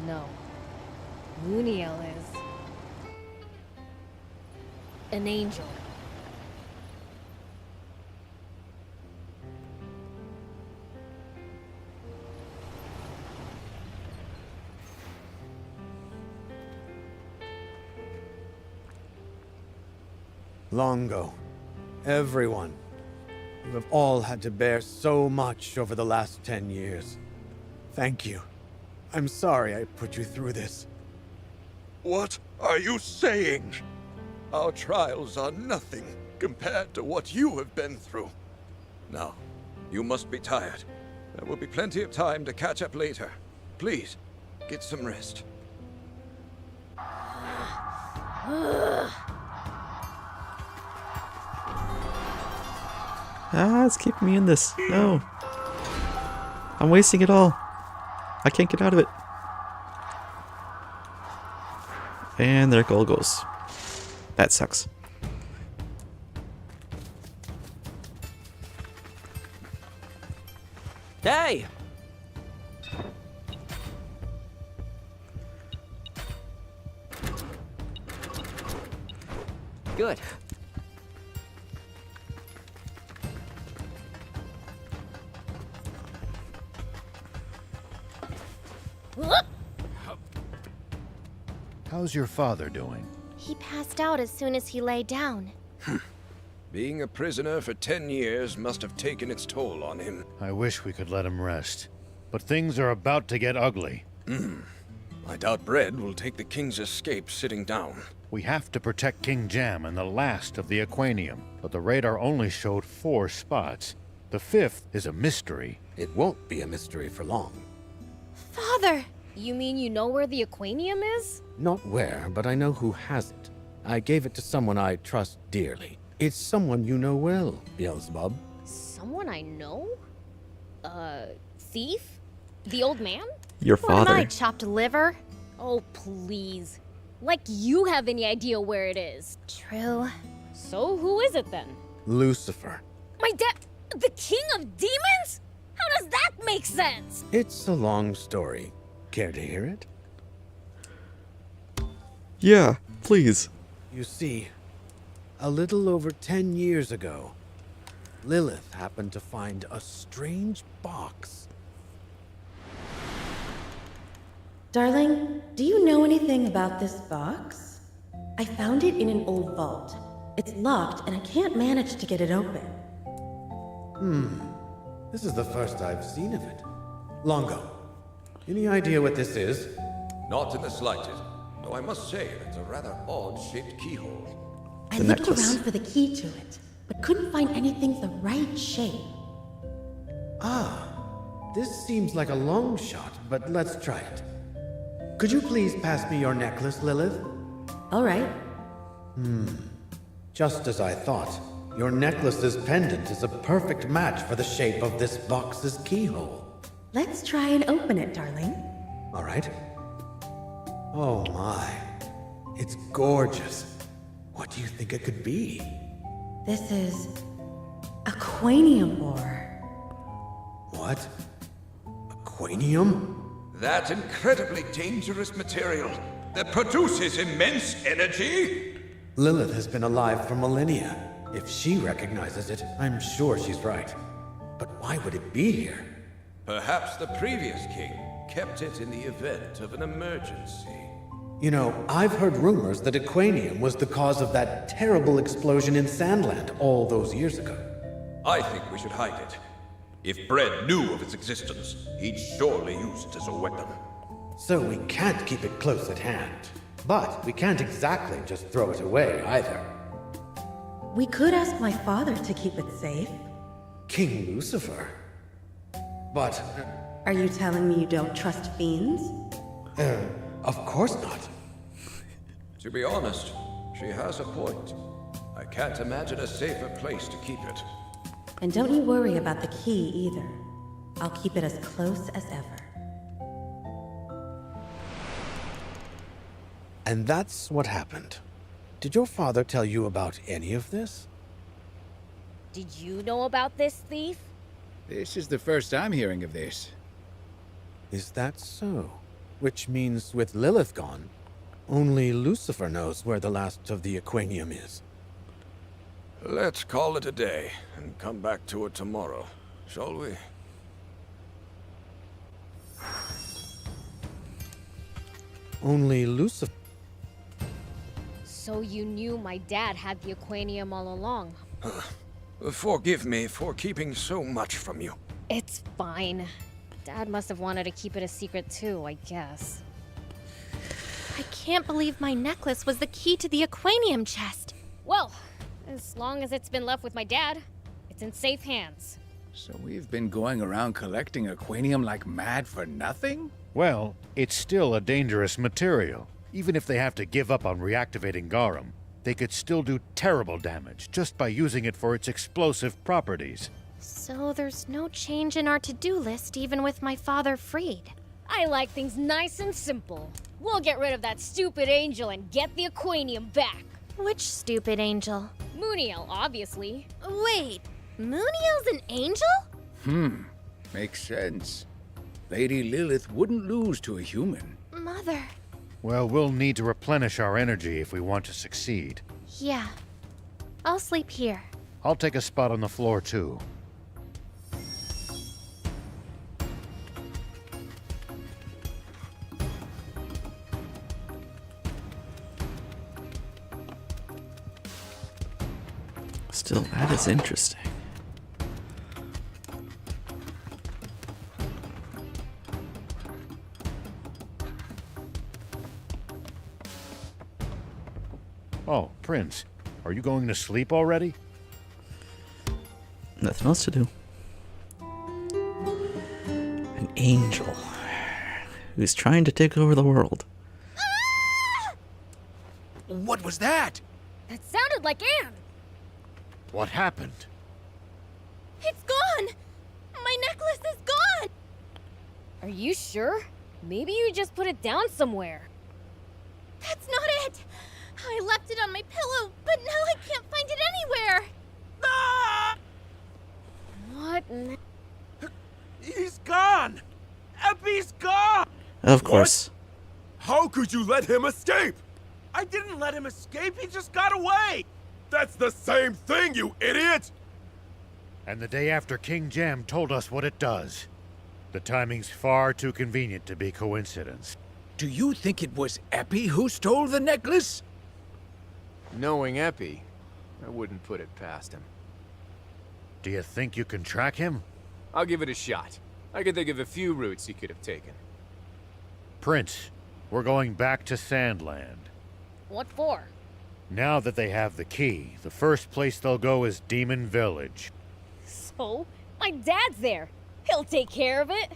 No. Muniel is an angel. Long ago, everyone, you have all had to bear so much over the last 10 years. Thank you. I'm sorry I put you through this. What are you saying? Our trials are nothing compared to what you have been through. Now, you must be tired. There will be plenty of time to catch up later. Please, get some rest. It's keeping me in this. No. I'm wasting it all. I can't get out of it. And there it all goes. That sucks. Hey! Good. How's your father doing? He passed out as soon as he lay down. Being a prisoner for 10 years must have taken its toll on him. I wish we could let him rest. But things are about to get ugly. I doubt Bread will take the king's escape sitting down. We have to protect King Jam and the last of the Aquanium, but the radar only showed 4 spots. The 5th is a mystery. It won't be a mystery for long. Father! You mean you know where the Aquanium is? Not where, but I know who has it. I gave it to someone I trust dearly. It's someone you know well, Beelzebub. Someone I know? Thief? The old man? Your What am father. I, chopped liver? Oh, please. Like you have any idea where it is. True. So who is it then? Lucifer. My dad, the king of demons? How does that make sense? It's a long story. Care to hear it? Yeah, please. You see, a little over 10 years ago, Lilith happened to find a strange box. Darling, do you know anything about this box? I found it in an old vault. It's locked and I can't manage to get it open. This is the first I've seen of it. Longo, any idea what this is? Not in the slightest, though I must say it's a rather odd-shaped keyhole. I The looked necklace. around for the key to it, but couldn't find anything the right shape. This seems like a long shot, but let's try it. Could you please pass me your necklace, Lilith? All right. Just as I thought. Your necklace's pendant is a perfect match for the shape of this box's keyhole. Let's try and open it, darling. All right. Oh my. It's gorgeous. What do you think it could be? This is Aquanium ore. What? Aquanium? That incredibly dangerous material that produces immense energy? Lilith has been alive for millennia. If she recognizes it, I'm sure she's right. But why would it be here? Perhaps the previous king kept it in the event of an emergency. You know, I've heard rumors that Aquanium was the cause of that terrible explosion in Sandland all those years ago. I think we should hide it. If Bread knew of its existence, he'd surely use it as a weapon. So we can't keep it close at hand. But we can't exactly just throw it away either. We could ask my father to keep it safe. King Lucifer? But, Are you telling me you don't trust fiends? of course not. To be honest, she has a point. I can't imagine a safer place to keep it. And don't you worry about the key either. I'll keep it as close as ever. And that's what happened. Did your father tell you about any of this? Did you know about this thief? This is the first I'm hearing of this. Is that so? Which means with Lilith gone, only Lucifer knows where the last of the Aquanium is. Let's call it a day and come back to it tomorrow, shall we? Only Lucifer... So you knew my dad had the Aquanium all along. Forgive me for keeping so much from you. It's fine. Dad must have wanted to keep it a secret too, I guess. I can't believe my necklace was the key to the Aquanium chest. Well, as long as it's been left with my dad, it's in safe hands. So we've been going around collecting Aquanium like mad for nothing? Well, it's still a dangerous material. Even if they have to give up on reactivating Garum, they could still do terrible damage just by using it for its explosive properties. So there's no change in our to-do list even with my father freed. I like things nice and simple. We'll get rid of that stupid angel and get the Aquanium back. Which stupid angel? Mooniel, obviously. Wait, Mooniel's an angel? Makes sense. Lady Lilith wouldn't lose to a human. Mother. Well, we'll need to replenish our energy if we want to succeed. Yeah. I'll sleep here. I'll take a spot on the floor, too. Still, that is interesting. Oh, Prince, are you going to sleep already? Nothing else to do. An angel who's trying to take over the world. What was that? That sounded like Anne. What happened? It's gone! My necklace is gone! Are you sure? Maybe you just put it down somewhere. That's not it! I left it on my pillow, but now I can't find it anywhere! Ah! What? He's gone! Epi's gone! Of course. How could you let him escape? I didn't let him escape, he just got away! That's the same thing, you idiot! And the day after King Jem told us what it does. The timing's far too convenient to be coincidence. Do you think it was Epi who stole the necklace? Knowing Epi, I wouldn't put it past him. Do you think you can track him? I'll give it a shot. I can think of a few routes he could have taken. Prince, we're going back to Sandland. What for? Now that they have the key, the first place they'll go is Demon Village. So? My dad's there. He'll take care of it.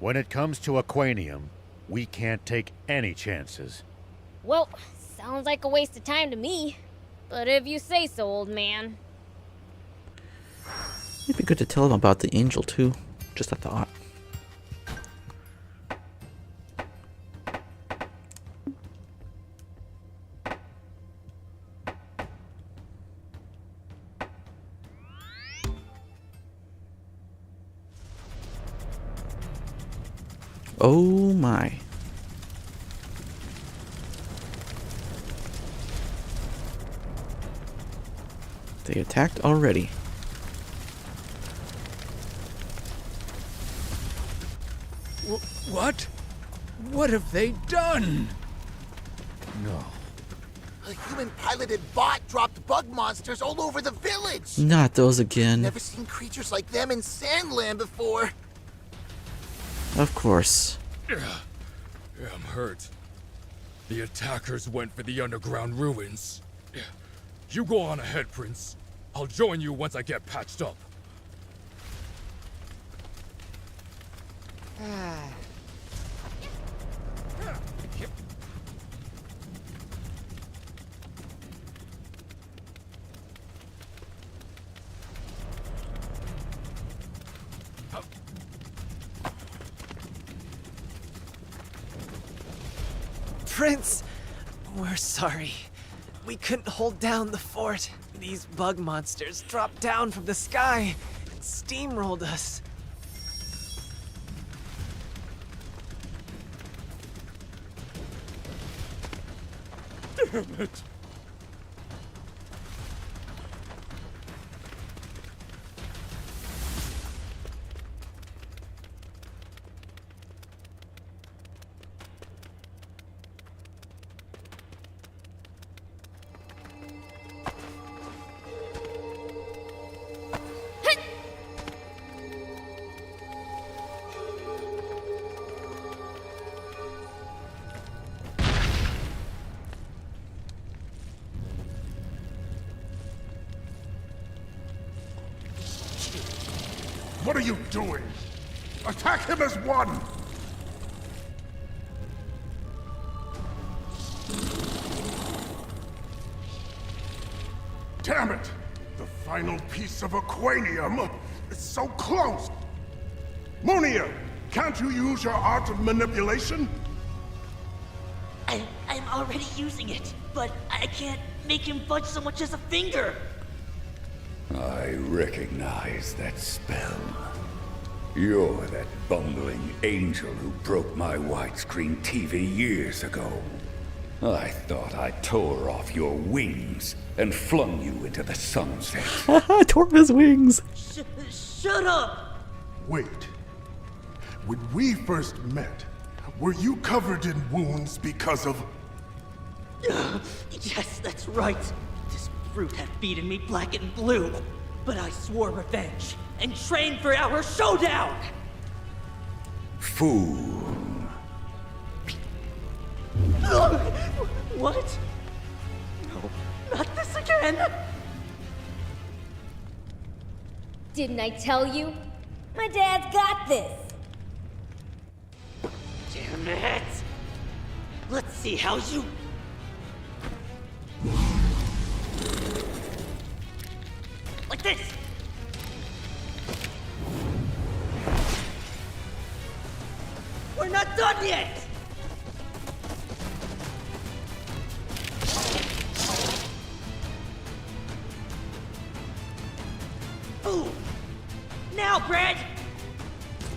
When it comes to Aquanium, we can't take any chances. Well, sounds like a waste of time to me. But if you say so, old man. It'd be good to tell him about the angel too. Just a thought. Oh my. They attacked already. What? What have they done? No. A human-piloted bot dropped bug monsters all over the village! Not those again. Never seen creatures like them in Sandland before. Of course. I'm hurt. The attackers went for the underground ruins. You go on ahead, Prince. I'll join you once I get patched up. Prince! We're sorry. We couldn't hold down the fort. These bug monsters dropped down from the sky and steamrolled us. Damn it! What are you doing? Attack him as one! Damn it! The final piece of Aquanium is so close! Munia, can't you use your art of manipulation? I'm already using it, but I can't make him budge so much as a finger. I recognize that spell. You're that bumbling angel who broke my widescreen TV years ago. I thought I tore off your wings and flung you into the sunset. Tore his wings. Shut up! Wait. When we first met, were you covered in wounds because of... Yes, that's right. This brute had beaten me black and blue. But I swore revenge and trained for our showdown! Fool. What? No, not this again! Didn't I tell you? My dad's got this. Damn it! Let's see how you... Like this! We're not done yet! Ooh! Now, Brad!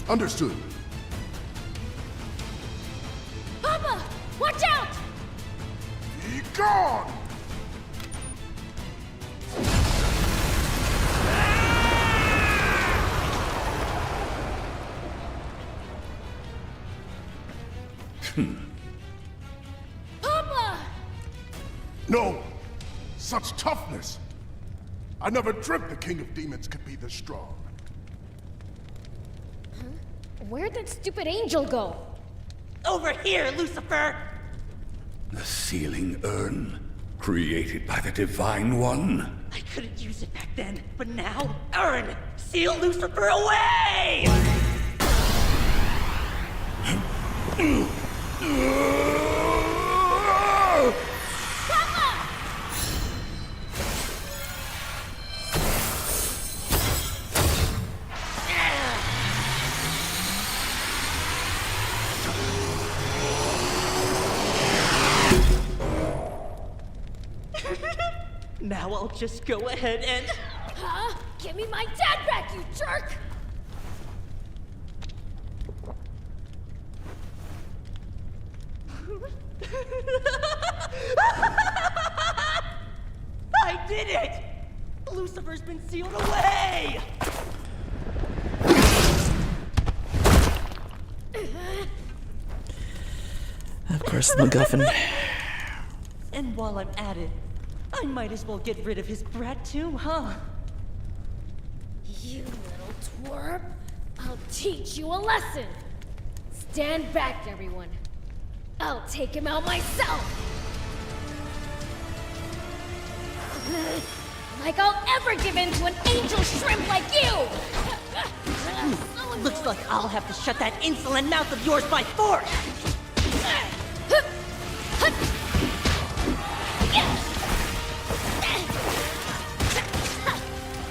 Understood. Papa! Watch out! Be gone! Papa! No! Such toughness! I never dreamt the King of Demons could be this strong. Where'd that stupid angel go? Over here, Lucifer! The sealing urn, created by the Divine One. I couldn't use it back then, but now, Urn! Seal Lucifer away! Now I'll just go ahead and... Huh? Give me my dad back, you jerk! I did it! Lucifer's been sealed away! Of course, the MacGuffin. And while I'm at it, I might as well get rid of his brat too, huh? You little twerp! I'll teach you a lesson! Stand back, everyone. I'll take him out myself! Like I'll ever give in to an angel shrimp like you! Looks like I'll have to shut that insolent mouth of yours by force!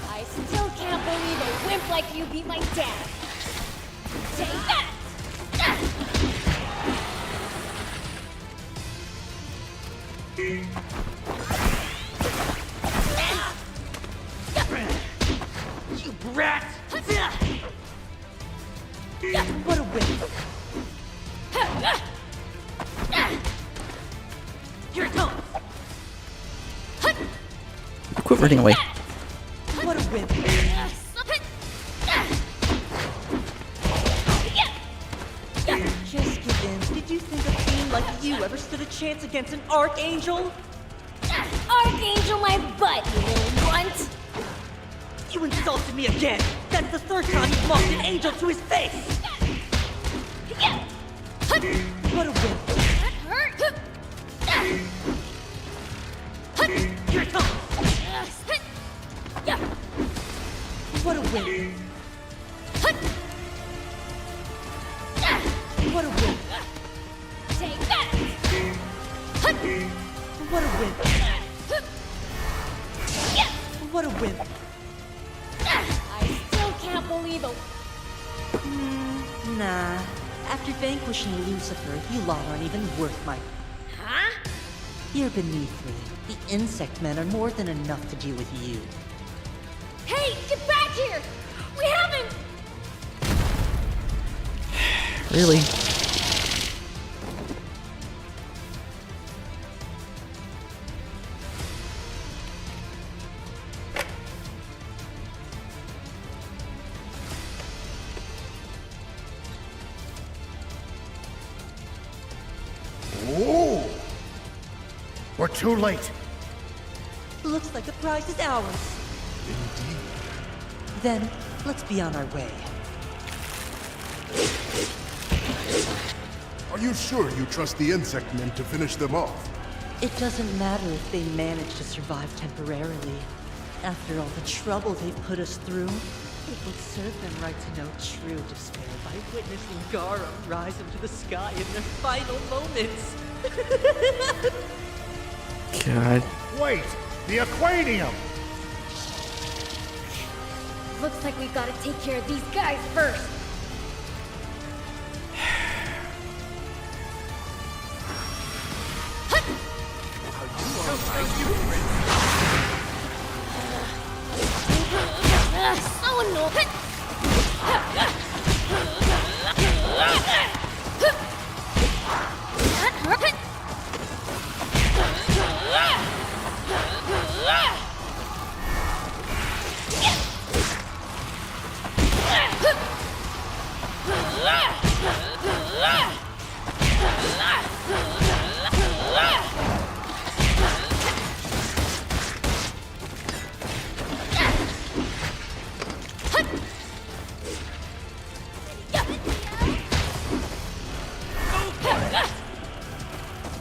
I still can't believe a wimp like you beat my dad! Take that! You brat! What a whip! Here it comes! Quit running away. What a whip! Just give in. Did you think a team like you ever stood a chance against an Archangel? Archangel my butt, you little runt! You insulted me again! That's the third time you've mocked an angel to his face! What a whip! That hurt! Here it comes! What a whip! What a whip! Take that! What a whip! What a whip! I still can't believe it. Nah. After vanquishing Lucifer, you lot aren't even worth my... Huh? You're beneath me. The insect men are more than enough to deal with you. Hey, get back here! We haven't... Really? Ooh! We're too late. Looks like the prize is ours. Indeed. Then, let's be on our way. Are you sure you trust the insect men to finish them off? It doesn't matter if they manage to survive temporarily. After all the trouble they've put us through, it would serve them right to know true despair by witnessing Garum rise into the sky in their final moments. God. Wait! The Aquanium! Looks like we've got to take care of these guys first. So annoying.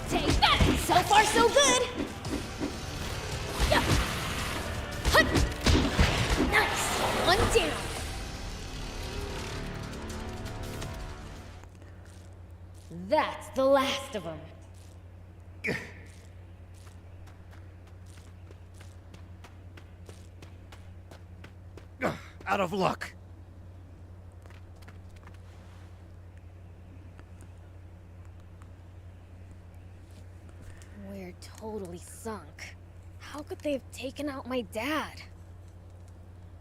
Take that! So far, so good! Nice! One down! That's the last of them. Out of luck. We're totally sunk. How could they have taken out my dad?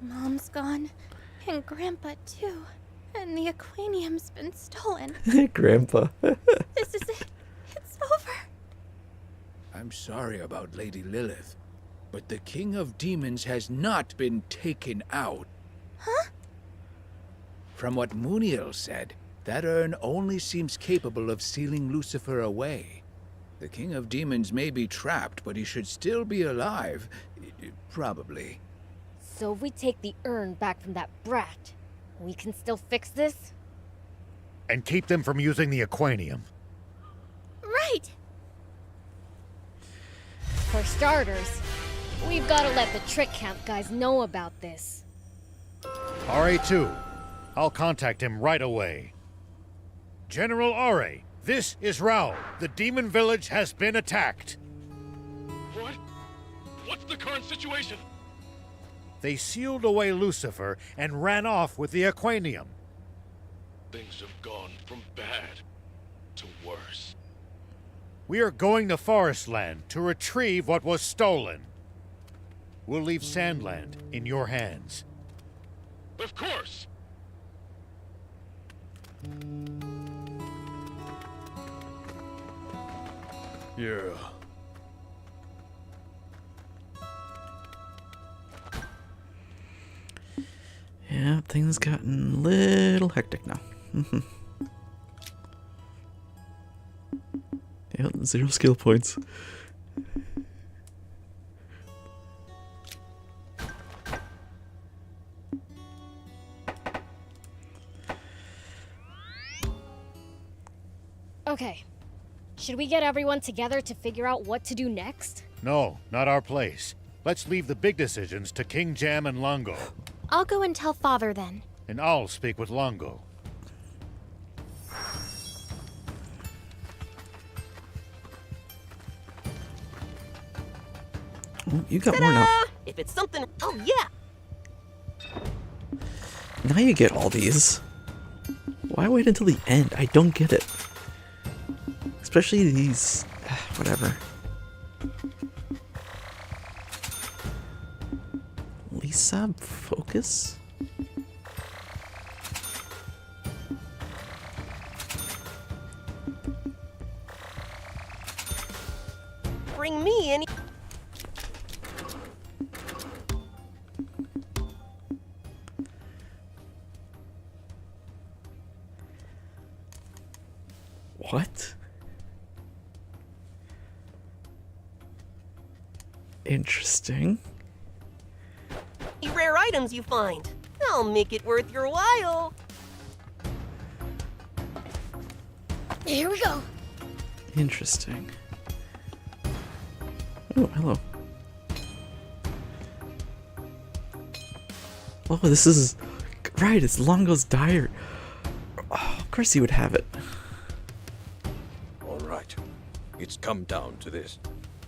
Mom's gone, and Grandpa too. And the Aquanium's been stolen. Grandpa. This is it. It's over. I'm sorry about Lady Lilith, but the King of Demons has not been taken out. Huh? From what Muniel said, that urn only seems capable of sealing Lucifer away. The King of Demons may be trapped, but he should still be alive. Probably. So if we take the urn back from that brat, we can still fix this? And keep them from using the Aquanium. Right! For starters, we've got to let the Trick Camp guys know about this. RA2, I'll contact him right away. General RA, this is Rao. The demon village has been attacked. What? What's the current situation? They sealed away Lucifer and ran off with the Aquanium. Things have gone from bad to worse. We are going to Forestland to retrieve what was stolen. We'll leave Sandland in your hands. Of course! Yeah. Yeah, things gotten a little hectic now. Yeah, 0 skill points. Okay. Should we get everyone together to figure out what to do next? No, not our place. Let's leave the big decisions to King Jam and Longo. I'll go and tell Father then. And I'll speak with Longo. Oh, you got more now. If it's something... Oh, yeah! Now you get all these. Why wait until the end? I don't get it. Especially these... whatever. Lisa, focus? bring me any... What? Interesting. rare items you find. I'll make it worth your while. Here we go. Interesting. Oh, hello. Oh, this is... Right, it's Longo's diary. Oh, of course he would have it. All right. It's come down to this.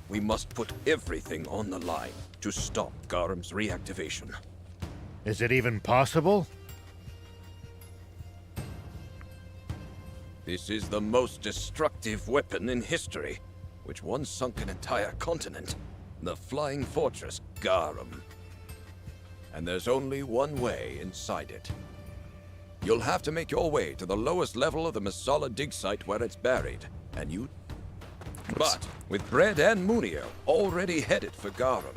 We must put everything on the line to stop Garam's reactivation. Is it even possible? This is the most destructive weapon in history, which once sunk an entire continent, the flying fortress Garam. And there's only one way inside it. You'll have to make your way to the lowest level of the Masala dig site where it's buried, and you... But with Bread and Munir already headed for Garam,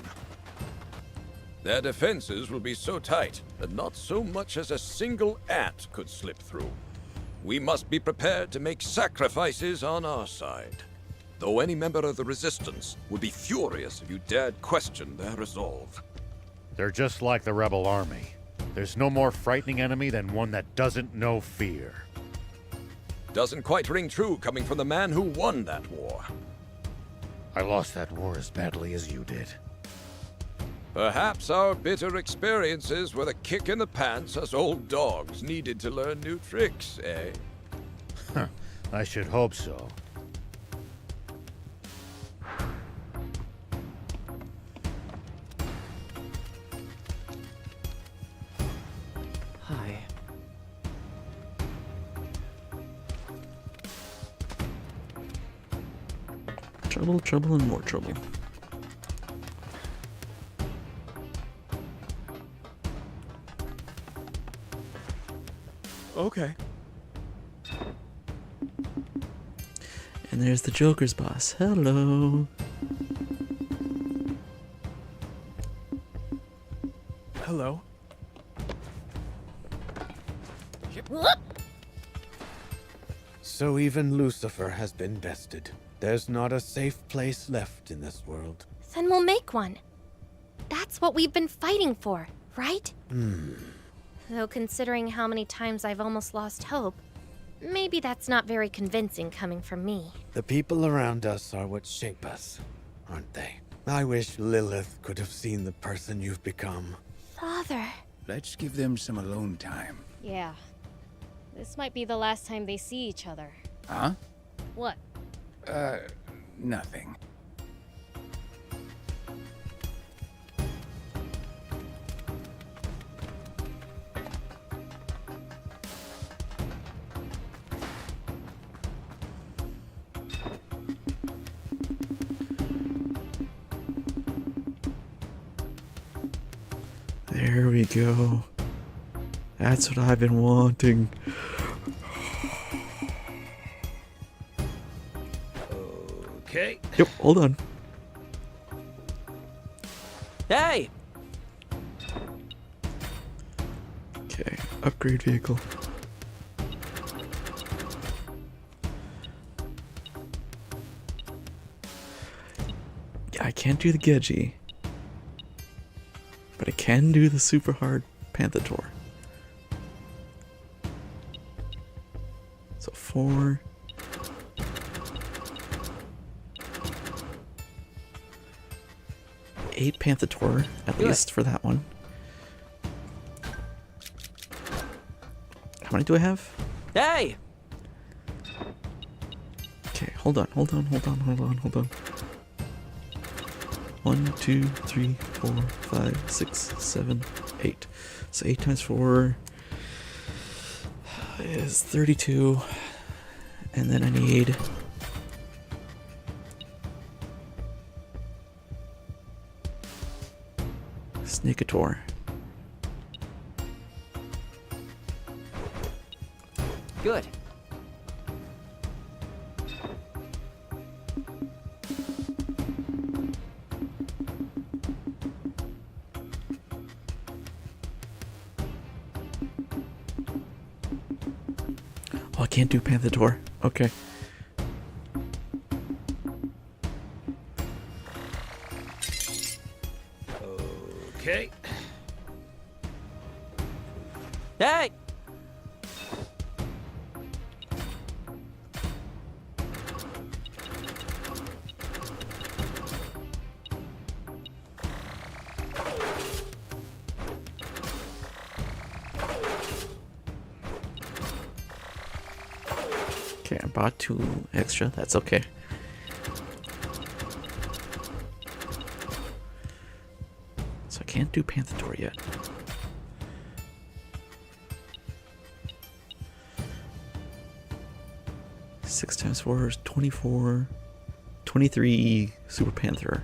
their defenses will be so tight that not so much as a single ant could slip through. We must be prepared to make sacrifices on our side. Though any member of the Resistance would be furious if you dared question their resolve. They're just like the rebel army. There's no more frightening enemy than one that doesn't know fear. Doesn't quite ring true coming from the man who won that war. I lost that war as badly as you did. Perhaps our bitter experiences were the kick in the pants us old dogs needed to learn new tricks, eh? Huh, I should hope so. Hi. Trouble, trouble, and more trouble. Okay. And there's the Joker's boss. Hello. Hello. So even Lucifer has been bested. There's not a safe place left in this world. Then we'll make one. That's what we've been fighting for, right? Though considering how many times I've almost lost hope, maybe that's not very convincing coming from me. The people around us are what shape us, aren't they? I wish Lilith could have seen the person you've become. Father. Let's give them some alone time. Yeah. This might be the last time they see each other. Huh? What? Nothing. There we go. That's what I've been wanting. Okay. Yep, hold on. Hey! Okay, upgrade vehicle. Yeah, I can't do the Gedgy, but I can do the super hard Panthator. So 4. Eight Panthator, at least for that one. How many do I have? Hey! Okay, hold on. 1, 2, 3, 4, 5, 6, 7, 8. So 8 times 4 is 32. And then I need... Sneakator. Good. Oh, I can't do Panther. Okay. Okay. Hey! Okay, I bought 2 extra. That's okay. So I can't do Panther yet. Six times 4 is 24. 23 Super Panther.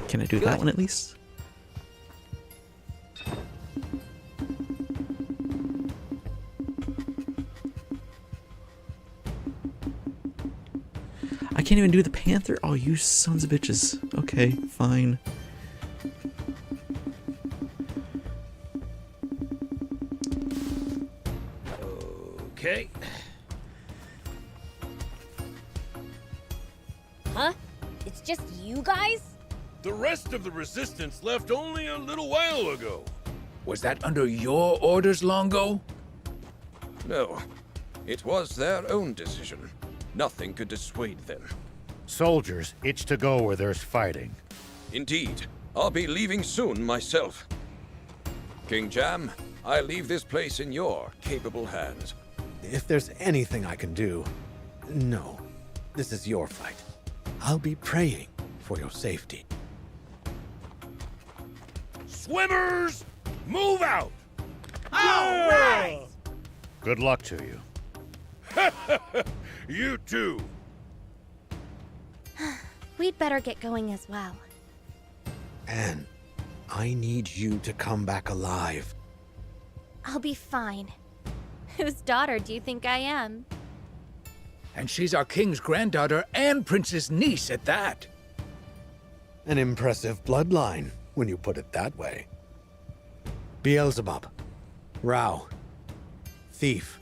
Can I do that one at least? I can't even do the Panther? Oh, you sons of bitches. Okay, fine. Okay. Huh? It's just you guys? The rest of the Resistance left only a little while ago. Was that under your orders, Longo? No. It was their own decision. Nothing could dissuade them. Soldiers itch to go where there's fighting. Indeed. I'll be leaving soon myself. King Jam, I leave this place in your capable hands. If there's anything I can do, no. This is your fight. I'll be praying for your safety. Swimmers, move out! All right! Good luck to you. You too. We'd better get going as well. Anne, I need you to come back alive. I'll be fine. Whose daughter do you think I am? And she's our king's granddaughter and prince's niece at that. An impressive bloodline, when you put it that way. Beelzebub, Rao, Thief,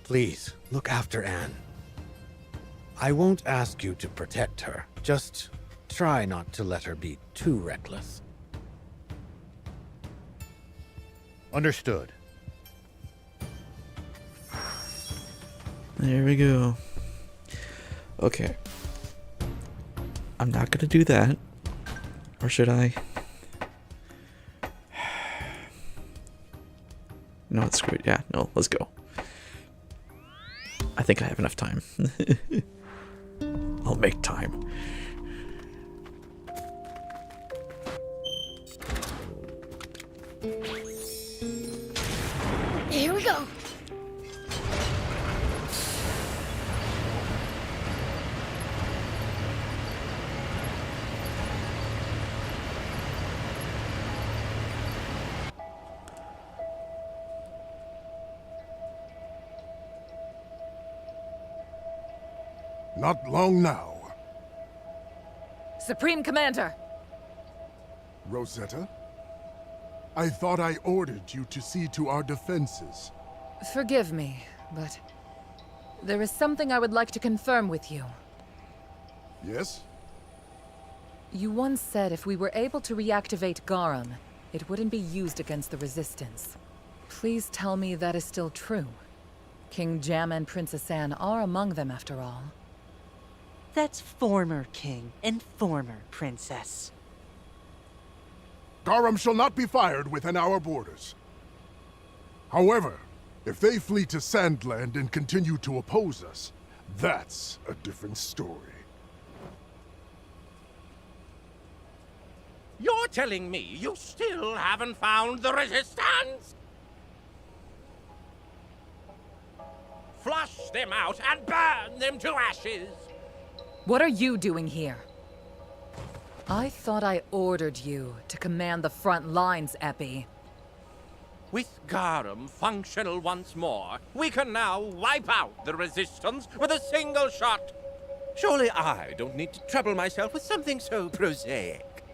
please look after Anne. I won't ask you to protect her. Just try not to let her be too reckless. Understood. There we go. Okay. I'm not gonna do that. Or should I? No, it's screwed. Yeah, no, let's go. I think I have enough time. I'll make time. Here we go. Not long now. Supreme Commander! Rosetta? I thought I ordered you to see to our defenses. Forgive me, but there is something I would like to confirm with you. Yes? You once said if we were able to reactivate Garum, it wouldn't be used against the Resistance. Please tell me that is still true. King Jam and Princess Anne are among them, after all. That's former king and former princess. Garum shall not be fired within our borders. However, if they flee to Sandland and continue to oppose us, that's a different story. You're telling me you still haven't found the Resistance? Flush them out and burn them to ashes! What are you doing here? I thought I ordered you to command the front lines, Epi. With Garum functional once more, we can now wipe out the Resistance with a single shot. Surely I don't need to trouble myself with something so prosaic.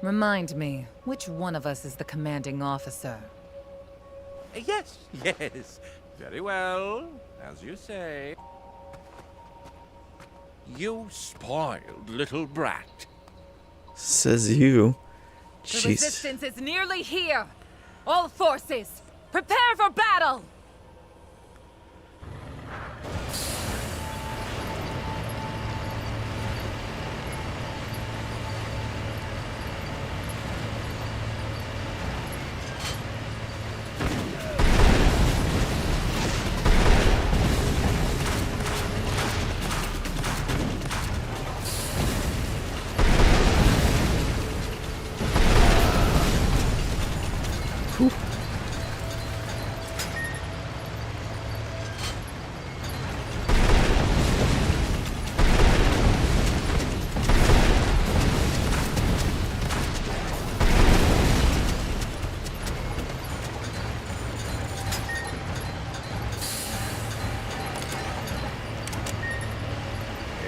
Remind me, which one of us is the commanding officer? Yes, yes. Very well, as you say. You spoiled little brat. Says you. The Jeez. resistance is nearly here! All forces, prepare for battle!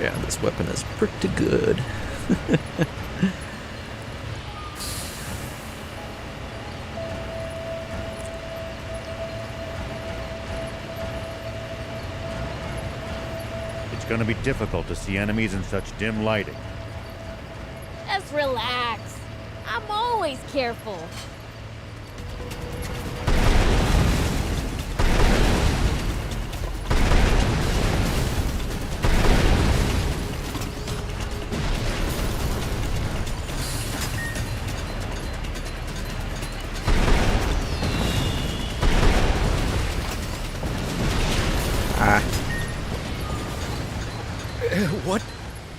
Yeah, this weapon is pretty good. It's going to be difficult to see enemies in such dim lighting. Just relax. I'm always careful.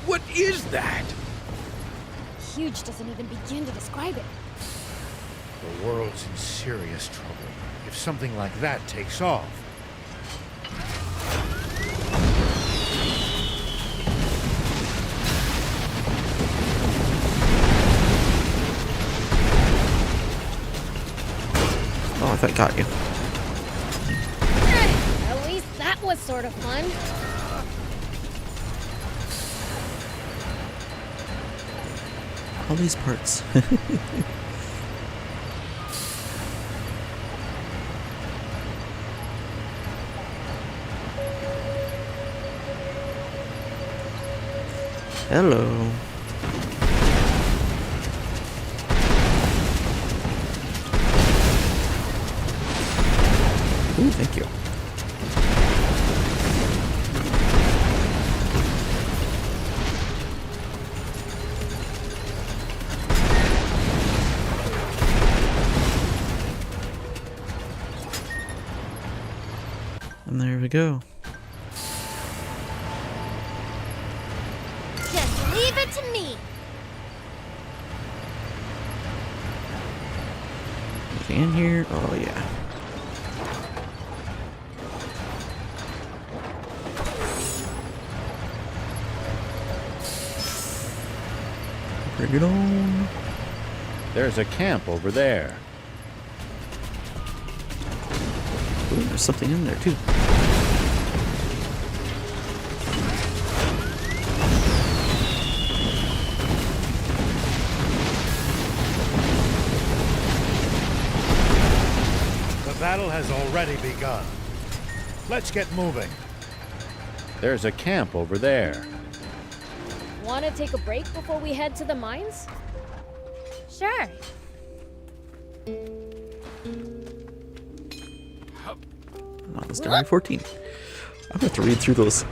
What is that? Huge doesn't even begin to describe it. The world's in serious trouble if something like that takes off. Oh, I thought it got you. At least that was sort of fun. All these parts. Hello. Ooh, thank you. And there we go. Just leave it to me. Anything in here? Oh, yeah. Bring it on. There's a camp over there. Ooh, there's something in there, too. The battle has already begun. Let's get moving. There's a camp over there. Want to take a break before we head to the mines? Sure. Miles Diary 14. I'm going to have to read through those.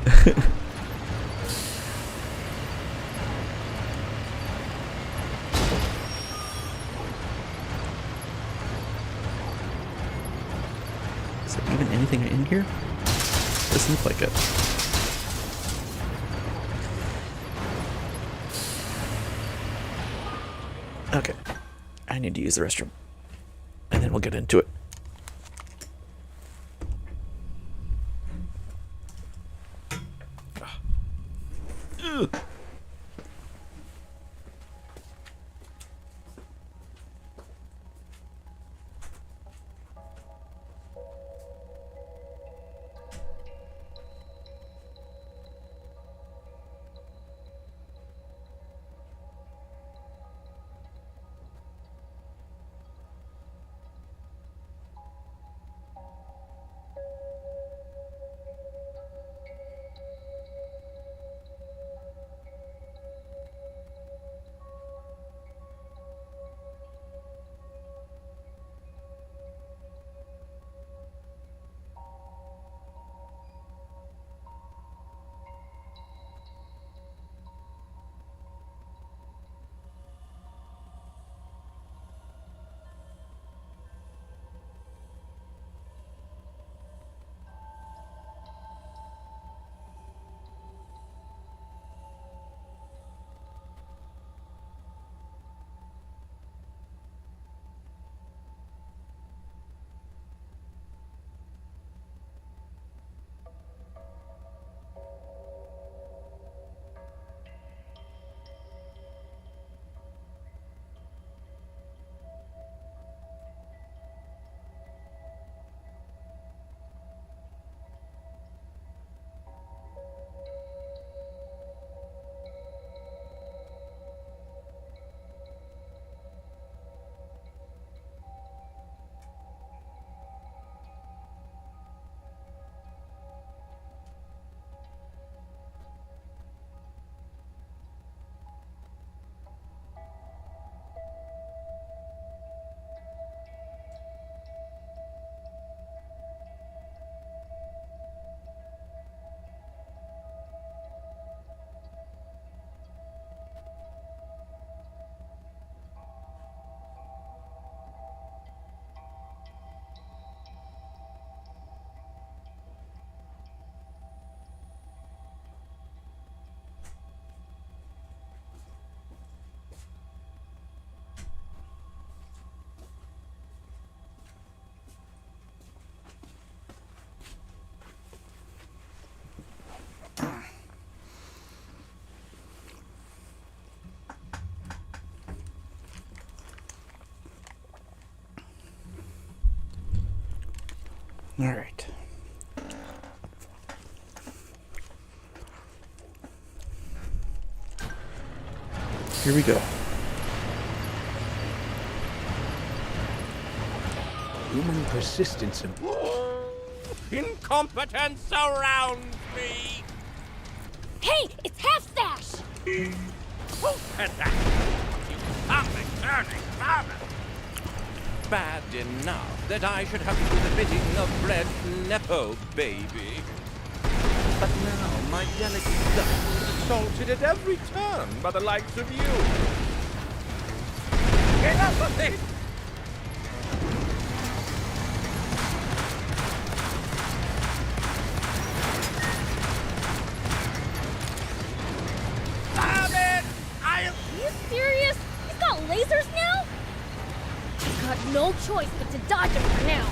Is there even anything in here? Doesn't look like it. Okay. I need to use the restroom. And then we'll get into it. Ugh. All right. Here we go. Human persistence and incompetence surrounds me. Hey, it's Half Stash! Who said that? You something turning father. Bad enough that I should have to do the bidding of Bread's Nepo baby. But now my delicate duck is assaulted at every turn by the likes of you. Enough of this! Are you serious? He's got lasers now? He's got no choice but to dodge him for now.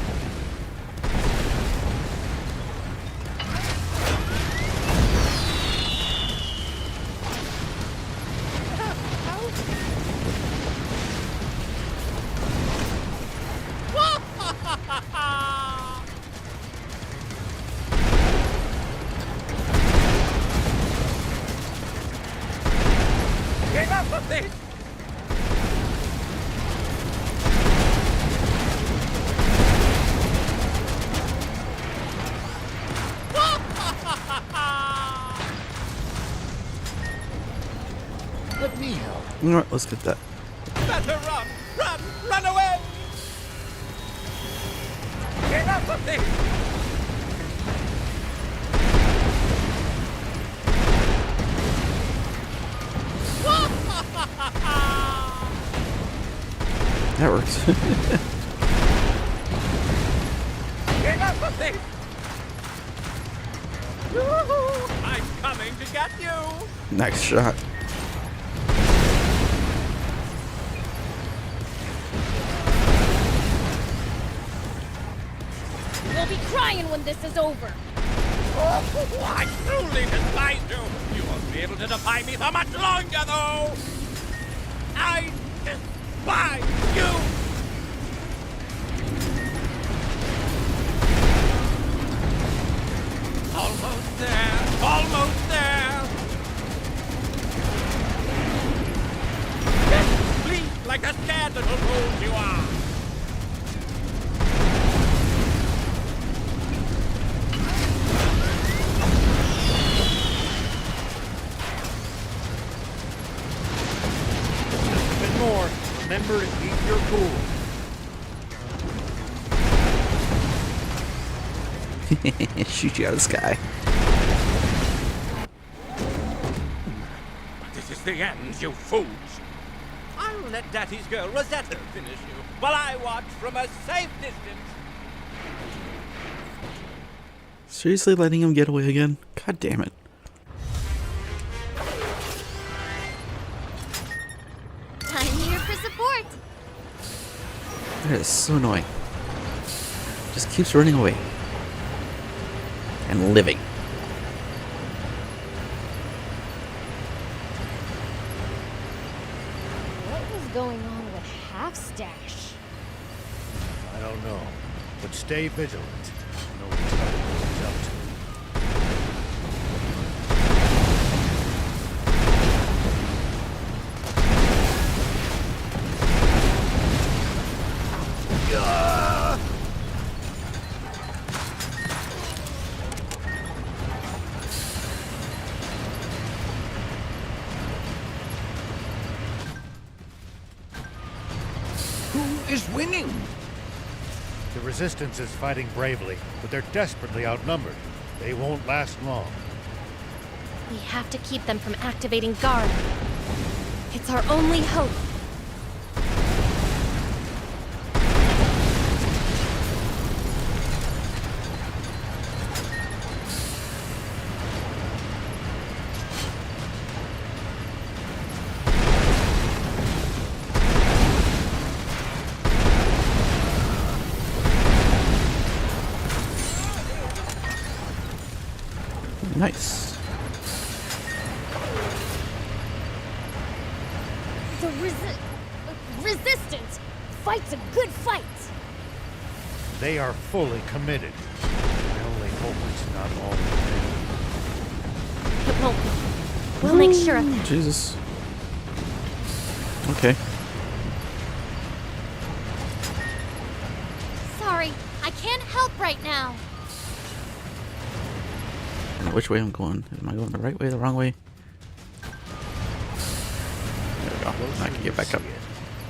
Enough of this! Let me help. All right, let's get that. Better run! Run! Run away! Enough of this! That works. Enough of this! Woo-hoo! I'm coming to get you! Nice shot. You'll be crying when this is over. Oh, I truly despise you! You won't be able to defy me for much longer, though! I despise you! Almost there! Almost there! Just bleed like a scared little fool you are! More. Remember to keep your cool. Shoot you out of the sky. This is the end, you fools! I'll let Daddy's girl Rosetta finish you, while I watch from a safe distance. Seriously letting him get away again? God damn it. I'm here for support. That is so annoying. Just keeps running away. And living. What was going on with Half Stash? I don't know, but stay vigilant. No trouble is up to. Who is winning? The Resistance is fighting bravely, but they're desperately outnumbered. They won't last long. We have to keep them from activating Guard. It's our only hope. Nice. The Resistance fights a good fight. They are fully committed. I only hope it's not all in vain. It won't be. We'll make sure of that. Jesus. Okay. Sorry, I can't help right now. I don't know which way I'm going. Am I going the right way, the wrong way? There we go. I can get back up.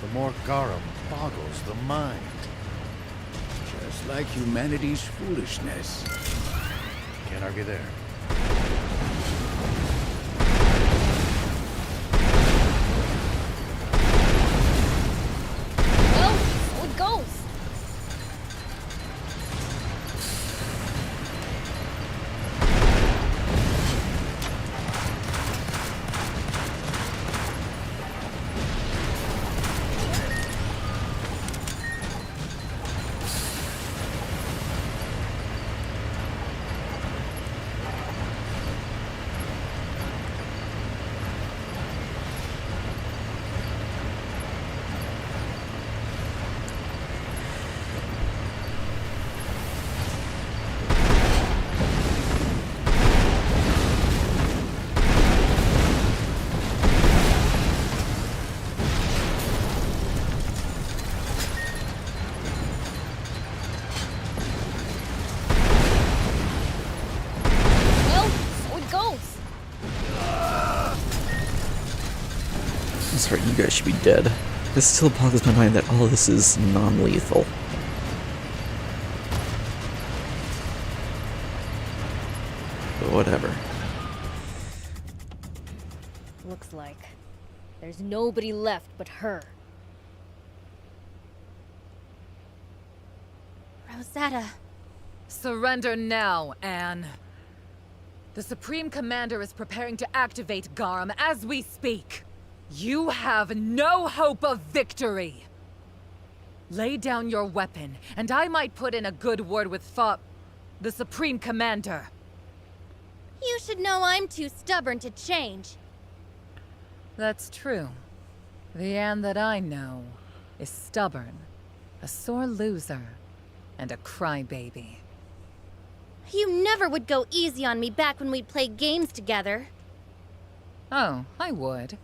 The more Garum boggles the mind. Just like humanity's foolishness. Can't argue there. Well, so it goes. That's right, you guys should be dead. This still boggles my mind that all of this is non-lethal. But whatever. Looks like there's nobody left but her. Rosetta. Surrender now, Anne. The Supreme Commander is preparing to activate Garum as we speak. You have no hope of victory. Lay down your weapon, and I might put in a good word with the Supreme Commander. You should know I'm too stubborn to change. That's true. The Anne that I know is stubborn, a sore loser, and a crybaby. You never would go easy on me back when we'd play games together. Oh, I would.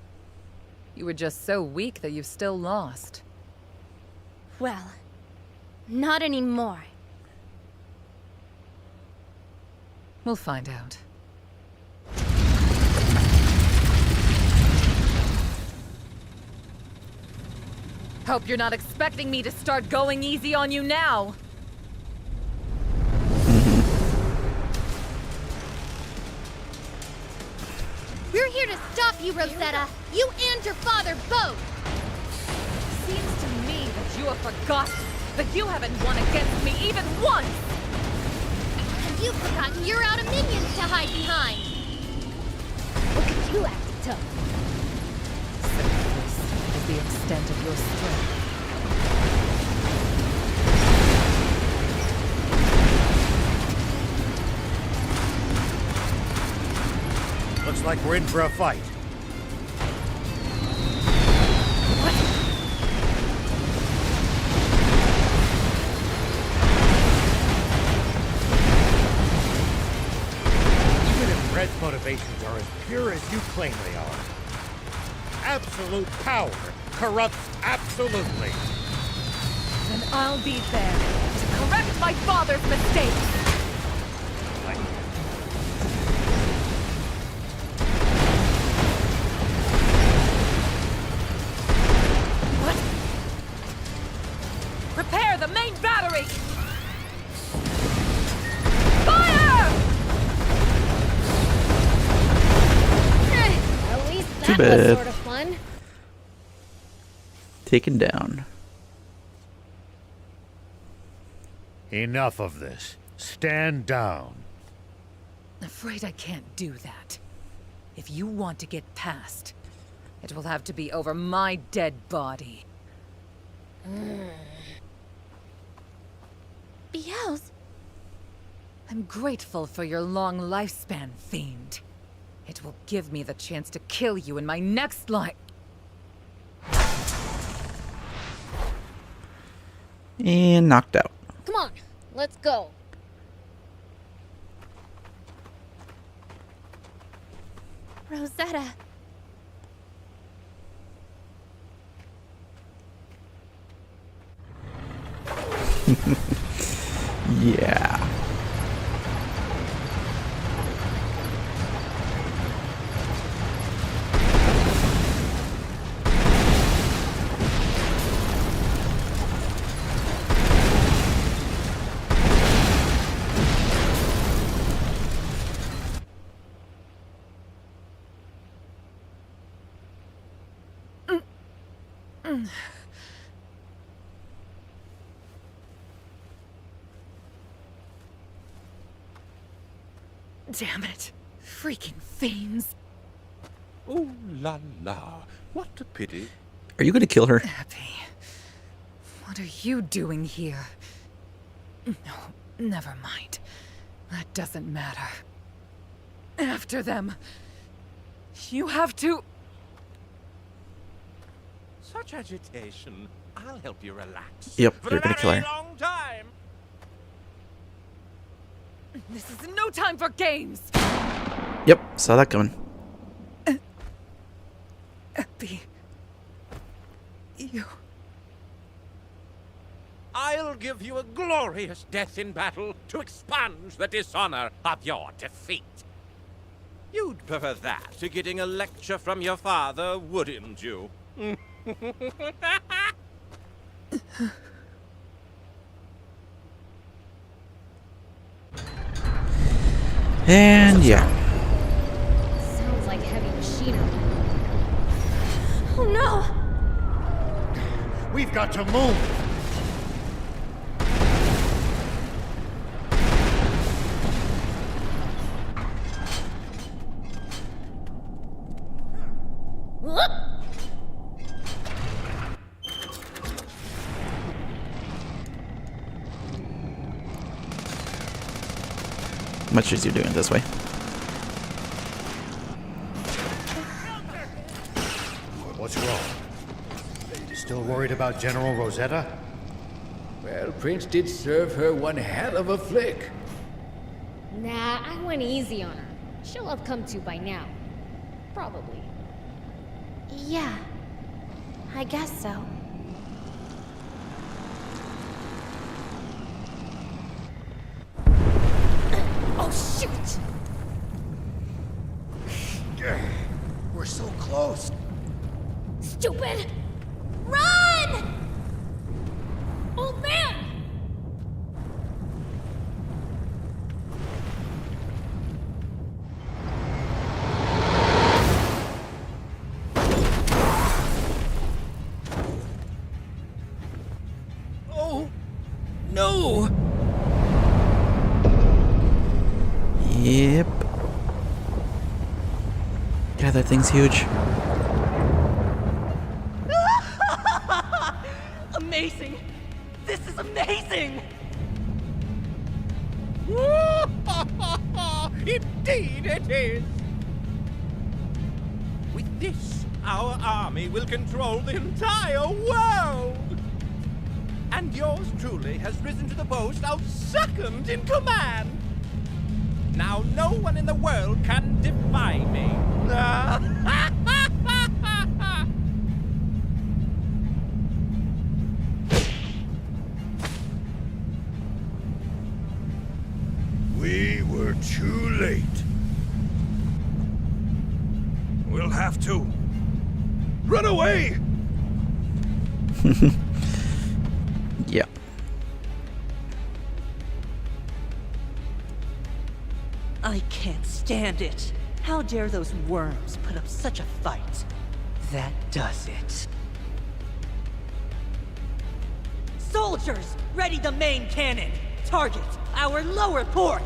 You were just so weak that you still lost. Well, not anymore. We'll find out. Hope you're not expecting me to start going easy on you now. We're here to stop you, Rosetta. You and your father both. Seems to me that you have forgotten that you haven't won against me even once. And you've forgotten you're out of minions to hide behind. Look at you acting tough. So this is the extent of your strength. Looks like we're in for a fight. Even if Red's motivations are as pure as you claim they are, absolute power corrupts absolutely. Then I'll be there to correct my father's mistakes. Prepare the main battery! Fire! At least Too that was bad. sort of fun. Taken down. Enough of this. Stand down. Afraid I can't do that. If you want to get past, it will have to be over my dead body. Beelze? I'm grateful for your long lifespan, Fiend. It will give me the chance to kill you in my next life. And knocked out. Come on, let's go. Rosetta. Yeah. Damn it. Freaking fiends. Ooh la la. What a pity. Are you gonna kill her? Abby, what are you doing here? No, never mind. That doesn't matter. After them. You have to... Such agitation. I'll help you relax. Yep, For you're a gonna kill very her. long time. This is no time for games! Yep, saw that coming. Abby... You... I'll give you a glorious death in battle to expunge the dishonor of your defeat. You'd prefer that to getting a lecture from your father, wouldn't you? And yeah. Sounds like heavy machinery. Oh no! We've got to move! Whoop! Much easier doing it this way. What's wrong? Still worried about General Rosetta? Well, Prince did serve her one hell of a flick. Nah, I went easy on her. She'll have come to by now. Probably. Yeah. I guess so. Oh, shoot! We're so close. Stupid! Run! Old man! Oh, no! Yep. Yeah, that thing's huge. Amazing! This is amazing! Indeed it is! With this, our army will control the entire world! And yours truly has risen to the post of second in command! Now no one in the world can defy me! We were too late. We'll have to run away! Yeah. I can't stand it. How dare those worms put up such a fight? That does it. Soldiers, ready the main cannon. Target our lower port.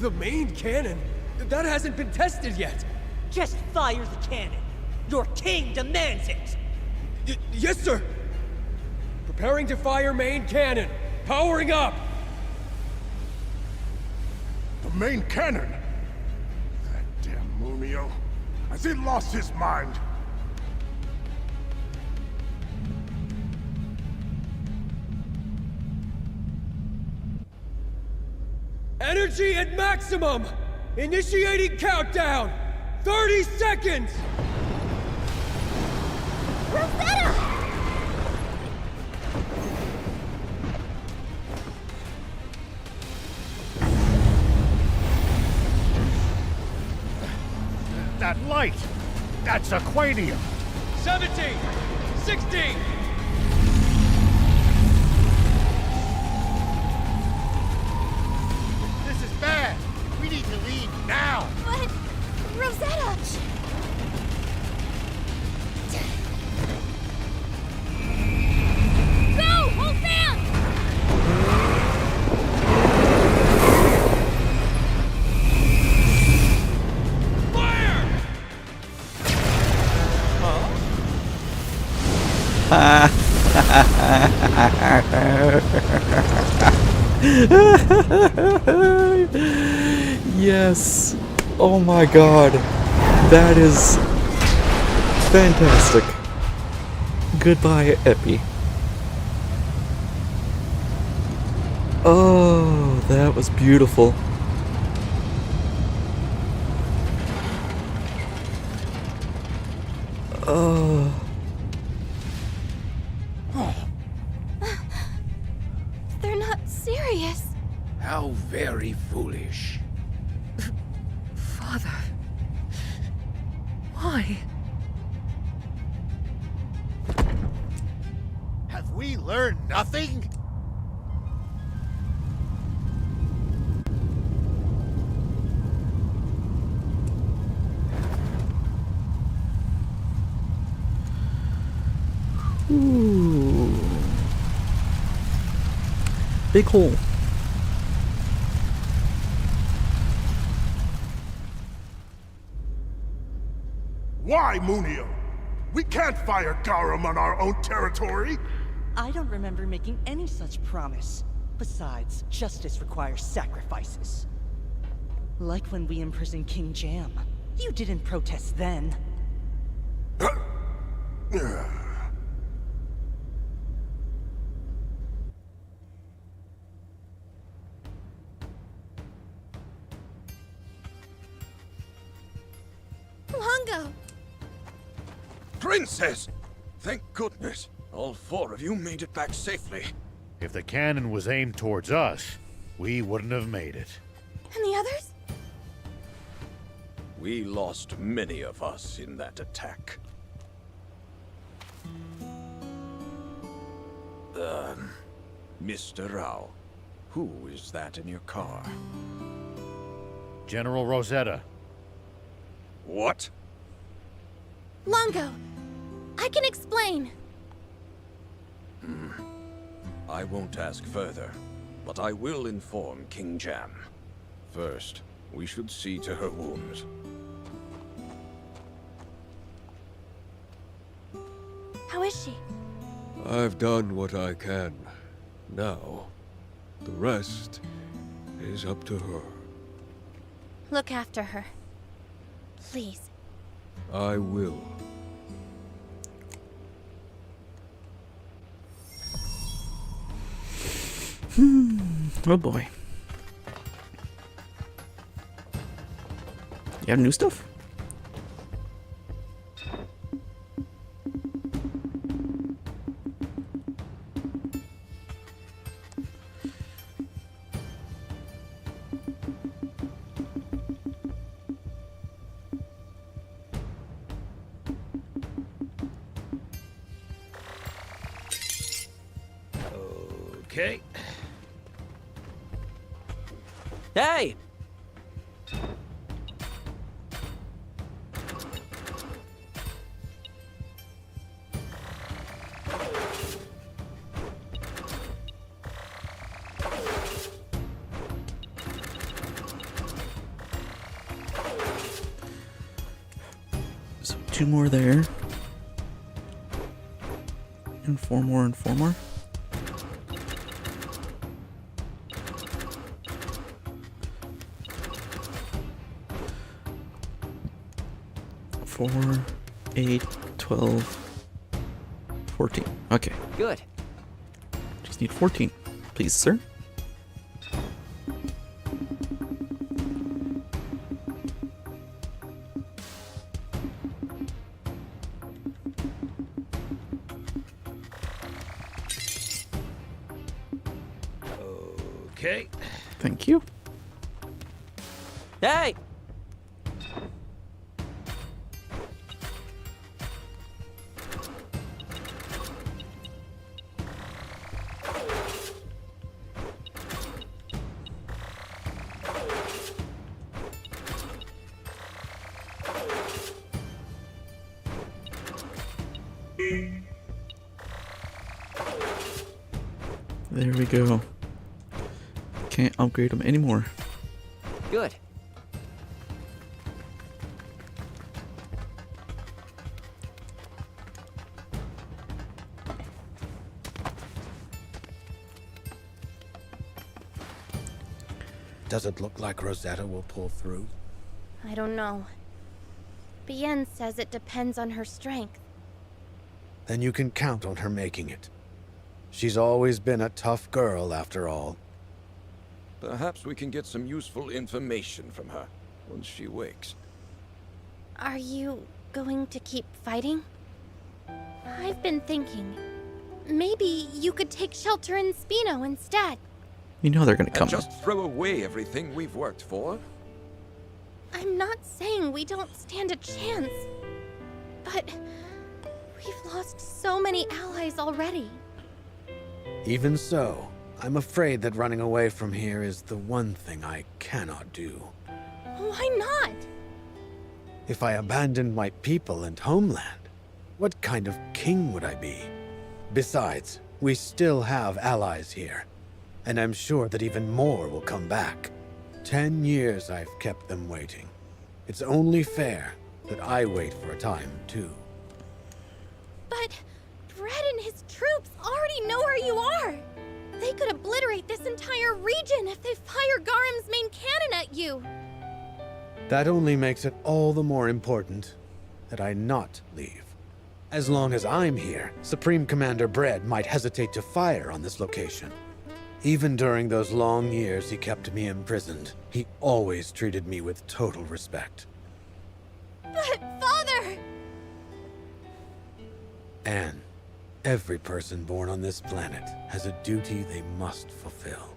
The main cannon? That hasn't been tested yet. Just fire the cannon. Your king demands it. Yes, sir. Preparing to fire main cannon. Powering up. The main cannon? That damn Munio. Has he lost his mind? Energy at maximum! Initiating countdown! 30 seconds! Rosetta! That light! That's Aquanium! 17! 16! This is bad. We need to leave now. But... Rosetta! Go! Hold fast! Yes. Oh my god. That is fantastic. Goodbye, Epi. Oh, that was beautiful. Oh. They're not serious. How very foolish. Father. Why? Have we learned nothing? Ooh. Big hole. Why, Munio? We can't fire Garum on our own territory! I don't remember making any such promise. Besides, justice requires sacrifices. Like when we imprisoned King Jam. You didn't protest then. Longo! Princess! Thank goodness. All four of you made it back safely. If the cannon was aimed towards us, we wouldn't have made it. And the others? We lost many of us in that attack. Mr. Rao, who is that in your car? General Rosetta. What? Longo! I can explain! I won't ask further, but I will inform King Jam. First, we should see to her wounds. How is she? I've done what I can. Now, the rest is up to her. Look after her. Please. I will. Oh boy. You have new stuff? Okay. Hey! So 2 more there. And 4 more and 4 more. Four, 8, 12, 14. Okay. Good. Just need 14. Please, sir. Okay. Thank you. Hey! There we go. Can't upgrade them anymore. Good. Does it look like Rosetta will pull through? I don't know. Bien says it depends on her strength. Then you can count on her making it. She's always been a tough girl, after all. Perhaps we can get some useful information from her once she wakes. Are you going to keep fighting? I've been thinking, maybe you could take shelter in Spino instead. You know they're gonna come. And just throw away everything we've worked for? I'm not saying we don't stand a chance, but we've lost so many allies already. Even so, I'm afraid that running away from here is the one thing I cannot do. Why not? If I abandoned my people and homeland, what kind of king would I be? Besides, we still have allies here, and I'm sure that even more will come back. 10 years I've kept them waiting. It's only fair that I wait for a time, too. But Brett and his troops already know where you are. They could obliterate this entire region if they fire Garam's main cannon at you. That only makes it all the more important that I not leave. As long as I'm here, Supreme Commander Brett might hesitate to fire on this location. Even during those long years he kept me imprisoned, he always treated me with total respect. But, Father! Anne, every person born on this planet has a duty they must fulfill.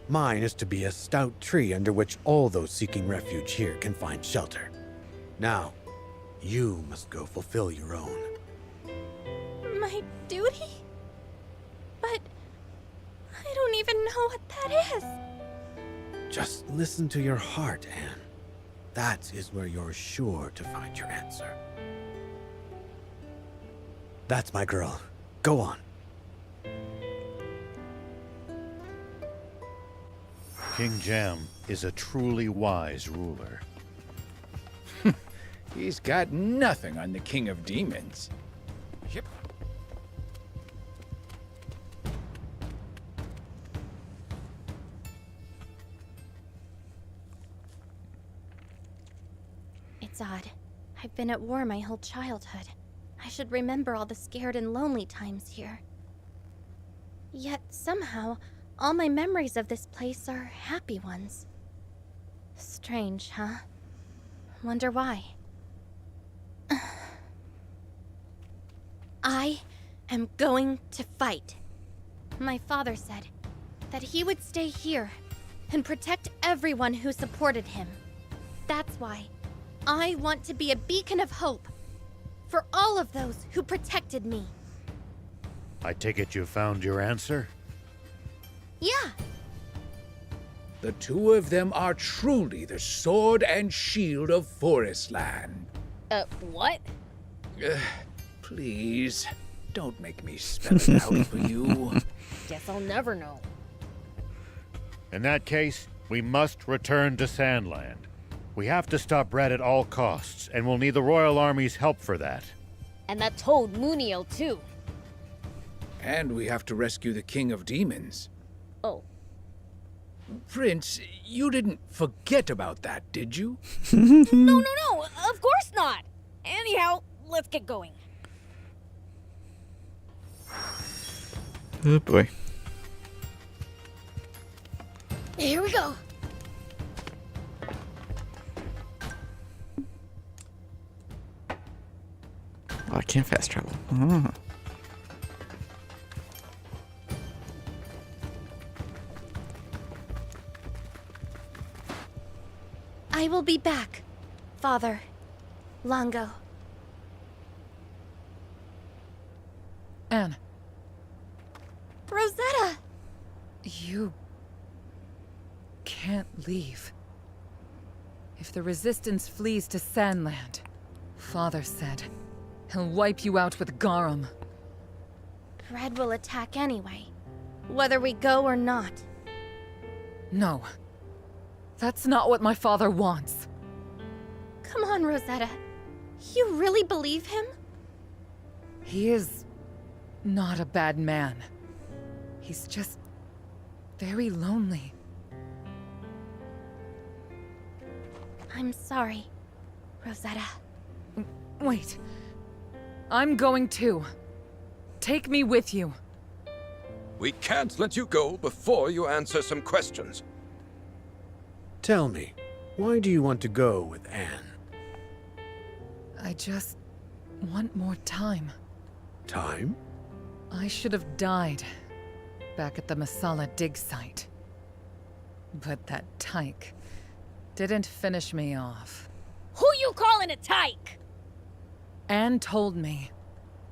Mine is to be a stout tree under which all those seeking refuge here can find shelter. Now, you must go fulfill your own. My duty? But I don't even know what that is. Just listen to your heart, Anne. That is where you're sure to find your answer. That's my girl. Go on. King Jam is a truly wise ruler. He's got nothing on the King of Demons. Yep. It's odd. I've been at war my whole childhood. I should remember all the scared and lonely times here. Yet somehow, all my memories of this place are happy ones. Strange, huh? Wonder why. I am going to fight. My father said that he would stay here and protect everyone who supported him. That's why I want to be a beacon of hope for all of those who protected me. I take it you found your answer? Yeah. The two of them are truly the sword and shield of Forestland. What? Please, don't make me spell it out for you. Guess I'll never know. In that case, we must return to Sandland. We have to stop Red at all costs, and we'll need the Royal Army's help for that. And that toad Muniel, too. And we have to rescue the King of Demons. Oh. Prince, you didn't forget about that, did you? No, of course not. Anyhow, let's get going. Oh boy. Here we go. Oh, I can't fast travel. Ah. I will be back, Father Longo. Anne. Rosetta! You can't leave. If the Resistance flees to Sandland, Father said he'll wipe you out with Garum. Red will attack anyway, whether we go or not. No. That's not what my father wants. Come on, Rosetta. You really believe him? He is not a bad man. He's just very lonely. I'm sorry, Rosetta. Wait. I'm going too. Take me with you. We can't let you go before you answer some questions. Tell me, why do you want to go with Anne? I just want more time. Time? I should have died back at the Masala dig site. But that tyke didn't finish me off. Who you calling a tyke? Anne told me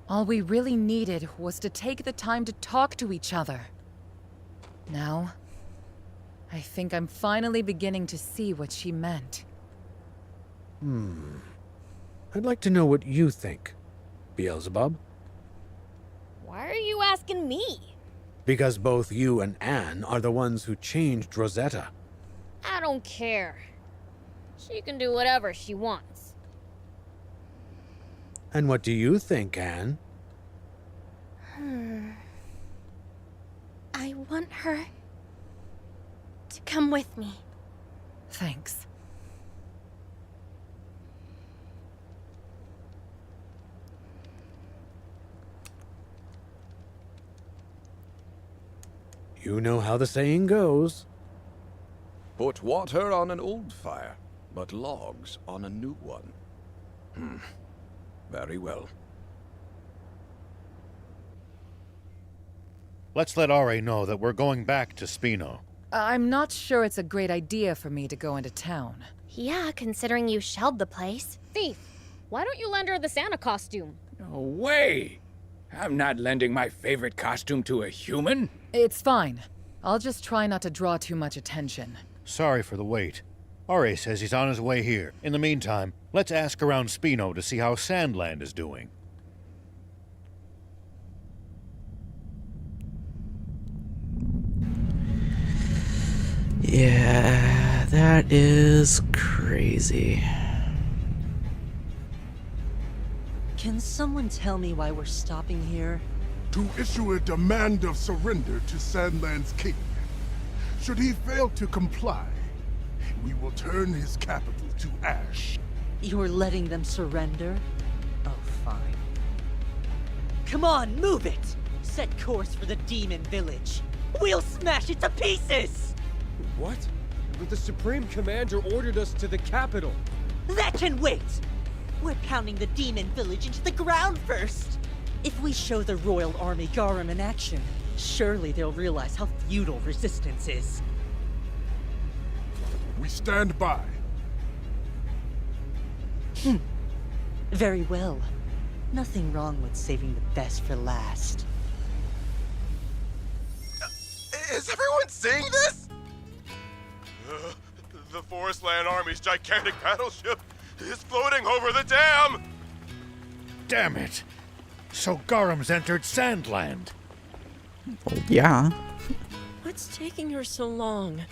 all we really needed was to take the time to talk to each other. Now, I think I'm finally beginning to see what she meant. I'd like to know what you think, Beelzebub. Why are you asking me? Because both you and Anne are the ones who changed Rosetta. I don't care. She can do whatever she wants. And what do you think, Anne? I want her to come with me. Thanks. You know how the saying goes. Put water on an old fire, but logs on a new one. Very well. Let's let Ari know that we're going back to Spino. I'm not sure it's a great idea for me to go into town. Yeah, considering you shelled the place. Thief, why don't you lend her the Santa costume? No way! I'm not lending my favorite costume to a human. It's fine. I'll just try not to draw too much attention. Sorry for the wait. Ari says he's on his way here. In the meantime, let's ask around Spino to see how Sandland is doing. Yeah, that is crazy. Can someone tell me why we're stopping here? To issue a demand of surrender to Sandland's king. Should he fail to comply, we will turn his capital to ash. You're letting them surrender? Oh, fine. Come on, move it! Set course for the demon village. We'll smash it to pieces! What? But the Supreme Commander ordered us to the capital. That can wait! We're pounding the demon village into the ground first! If we show the Royal Army Garum in action, surely they'll realize how futile resistance is. We stand by. Very well. Nothing wrong with saving the best for last. Is everyone seeing this? The Forestland Army's gigantic battleship is floating over the dam! Damn it! So Garum's entered Sandland. Well, yeah. What's taking her so long?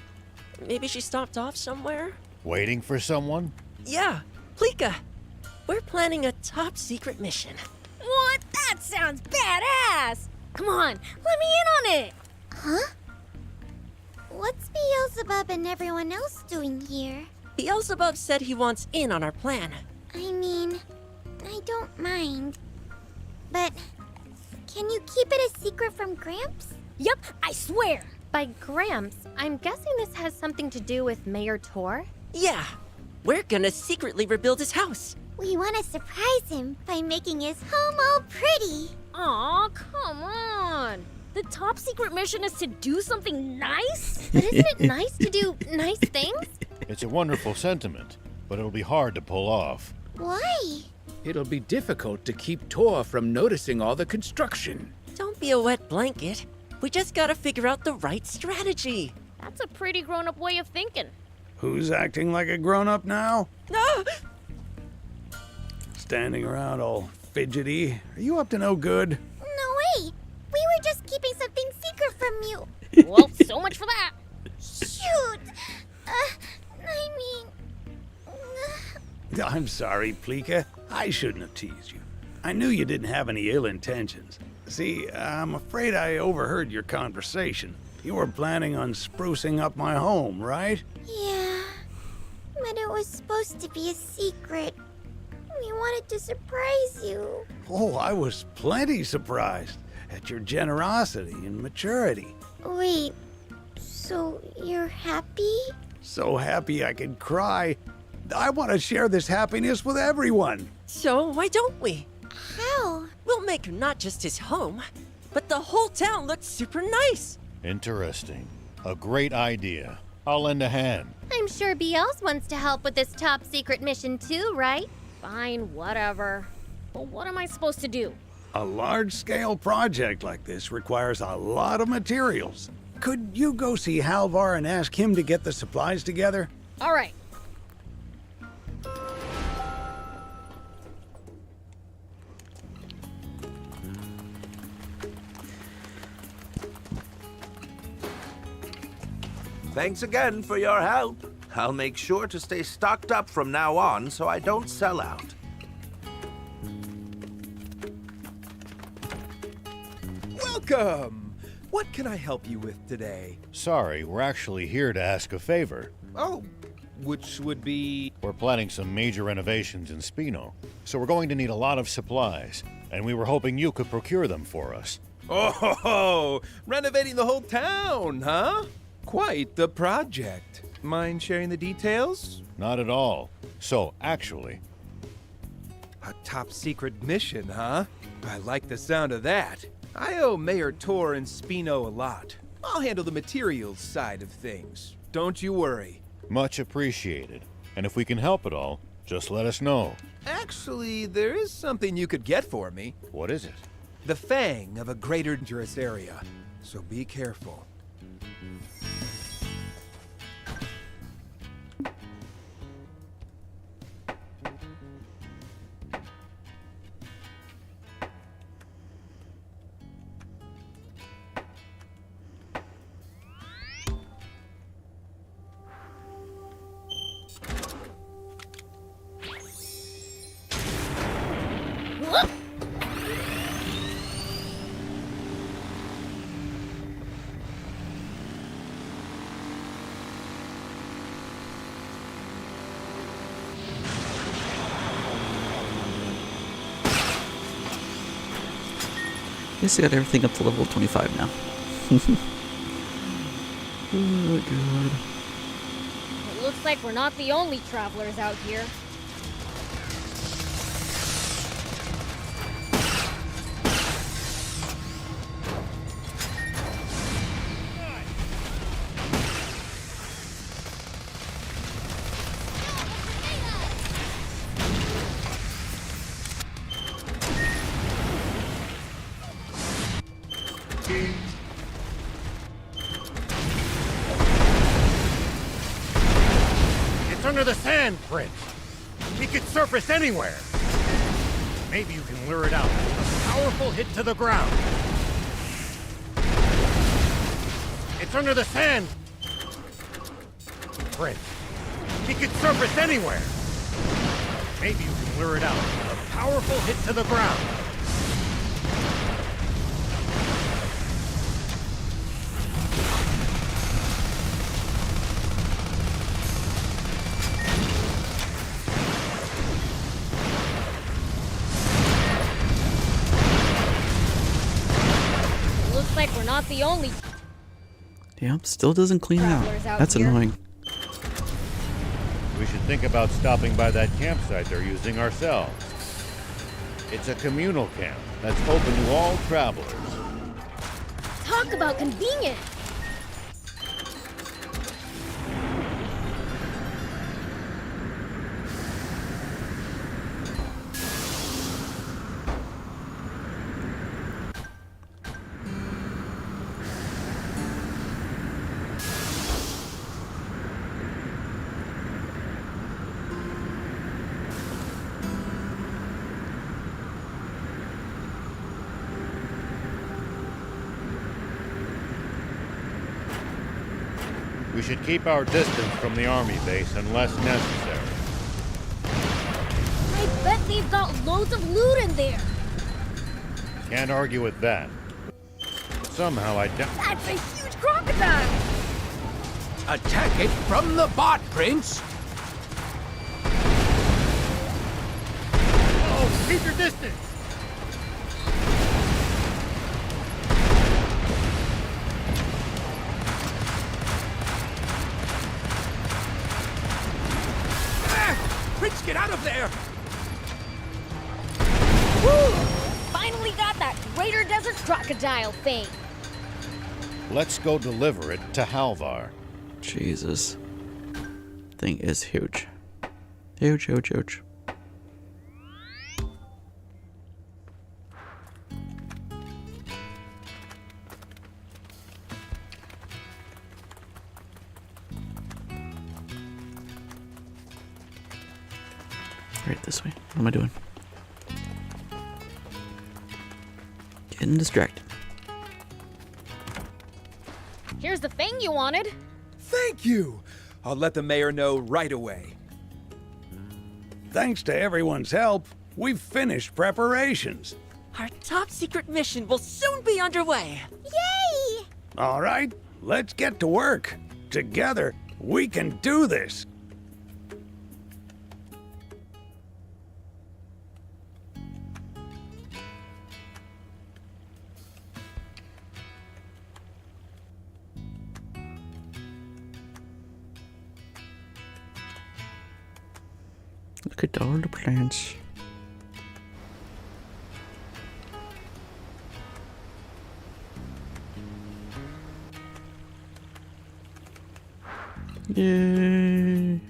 Maybe she stopped off somewhere? Waiting for someone? Yeah, Plika. We're planning a top-secret mission. What? That sounds badass! Come on, let me in on it! Huh? What's Beelzebub and everyone else doing here? Beelzebub said he wants in on our plan. I mean, I don't mind. But can you keep it a secret from Gramps? Yep, I swear! By Gramps, I'm guessing this has something to do with Mayor Tor? Yeah, we're gonna secretly rebuild his house. We want to surprise him by making his home all pretty. Aw, come on! The top secret mission is to do something nice? But isn't it nice to do nice things? It's a wonderful sentiment, but it'll be hard to pull off. Why? It'll be difficult to keep Tor from noticing all the construction. Don't be a wet blanket. We just gotta figure out the right strategy. That's a pretty grown-up way of thinking. Who's acting like a grown-up now? No! Standing around all fidgety. Are you up to no good? No way! We were just keeping something secret from you. Well, so much for that. Shoot! I mean... I'm sorry, Plika. I shouldn't have teased you. I knew you didn't have any ill intentions. See, I'm afraid I overheard your conversation. You were planning on sprucing up my home, right? Yeah, but it was supposed to be a secret. We wanted to surprise you. Oh, I was plenty surprised at your generosity and maturity. Wait, so you're happy? So happy I could cry. I want to share this happiness with everyone. So why don't we? How? We'll make not just his home, but the whole town look super nice. Interesting. A great idea. I'll lend a hand. I'm sure BLs wants to help with this top secret mission too, right? Fine, whatever. But what am I supposed to do? A large-scale project like this requires a lot of materials. Could you go see Halvar and ask him to get the supplies together? All right. Thanks again for your help. I'll make sure to stay stocked up from now on so I don't sell out. Welcome! What can I help you with today? Sorry, we're actually here to ask a favor. Oh, which would be... We're planning some major renovations in Spino, so we're going to need a lot of supplies, and we were hoping you could procure them for us. Oh, renovating the whole town, huh? Quite the project. Mind sharing the details? Not at all. So, actually... A top secret mission, huh? I like the sound of that. I owe Mayor Tor and Spino a lot. I'll handle the materials side of things. Don't you worry. Much appreciated. And if we can help at all, just let us know. Actually, there is something you could get for me. What is it? The fang of a greater dangerous area. So be careful. Guess I got everything up to level 25 now. Oh god. It looks like we're not the only travelers out here. It's under the sand, Prince. He could surface anywhere. Maybe you can lure it out with a powerful hit to the ground. It's under the sand, Prince. He could surface anywhere. Maybe you can lure it out with a powerful hit to the ground. Looks like we're not the only Yep, still doesn't clean out. travelers out That's here. annoying. We should think about stopping by that campsite they're using ourselves. It's a communal camp that's open to all travelers. Talk about convenient! We should keep our distance from the army base unless necessary. I bet they've got loads of loot in there! Can't argue with that. Somehow I doubt. That's a huge crocodile! Attack it from the bot, Prince! Oh, keep your distance! Prince, get out of there! Woo! Finally got that greater desert crocodile thing! Let's go deliver it to Halvar. Jesus. Thing is huge. Huge, huge, huge. Right this way. What am I doing? Getting distracted. Here's the thing you wanted. Thank you! I'll let the mayor know right away. Thanks to everyone's help, we've finished preparations. Our top secret mission will soon be underway. Yay! All right, let's get to work. Together, we can do this. Look at all the plants. Yay!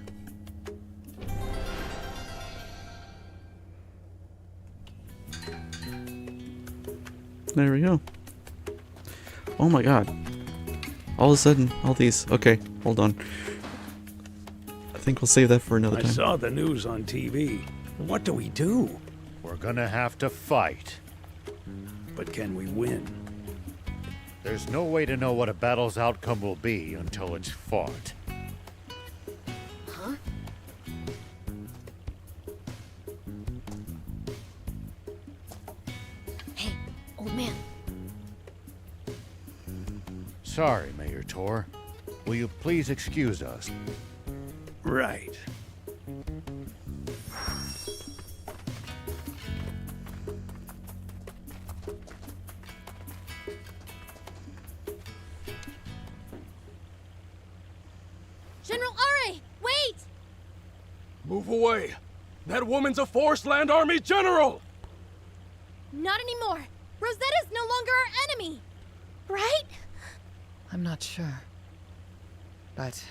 There we go. Oh my god. All of a sudden, all these. Okay, hold on. I think we'll save that for another I time. saw the news on TV. What do we do? We're gonna have to fight. But can we win? There's no way to know what a battle's outcome will be until it's fought. Huh? Hey, old man. Sorry, Mayor Tor. Will you please excuse us? Right. General Are, wait! Move away! That woman's a Forest Land Army general! Not anymore. Rosetta's no longer our enemy. Right? I'm not sure. But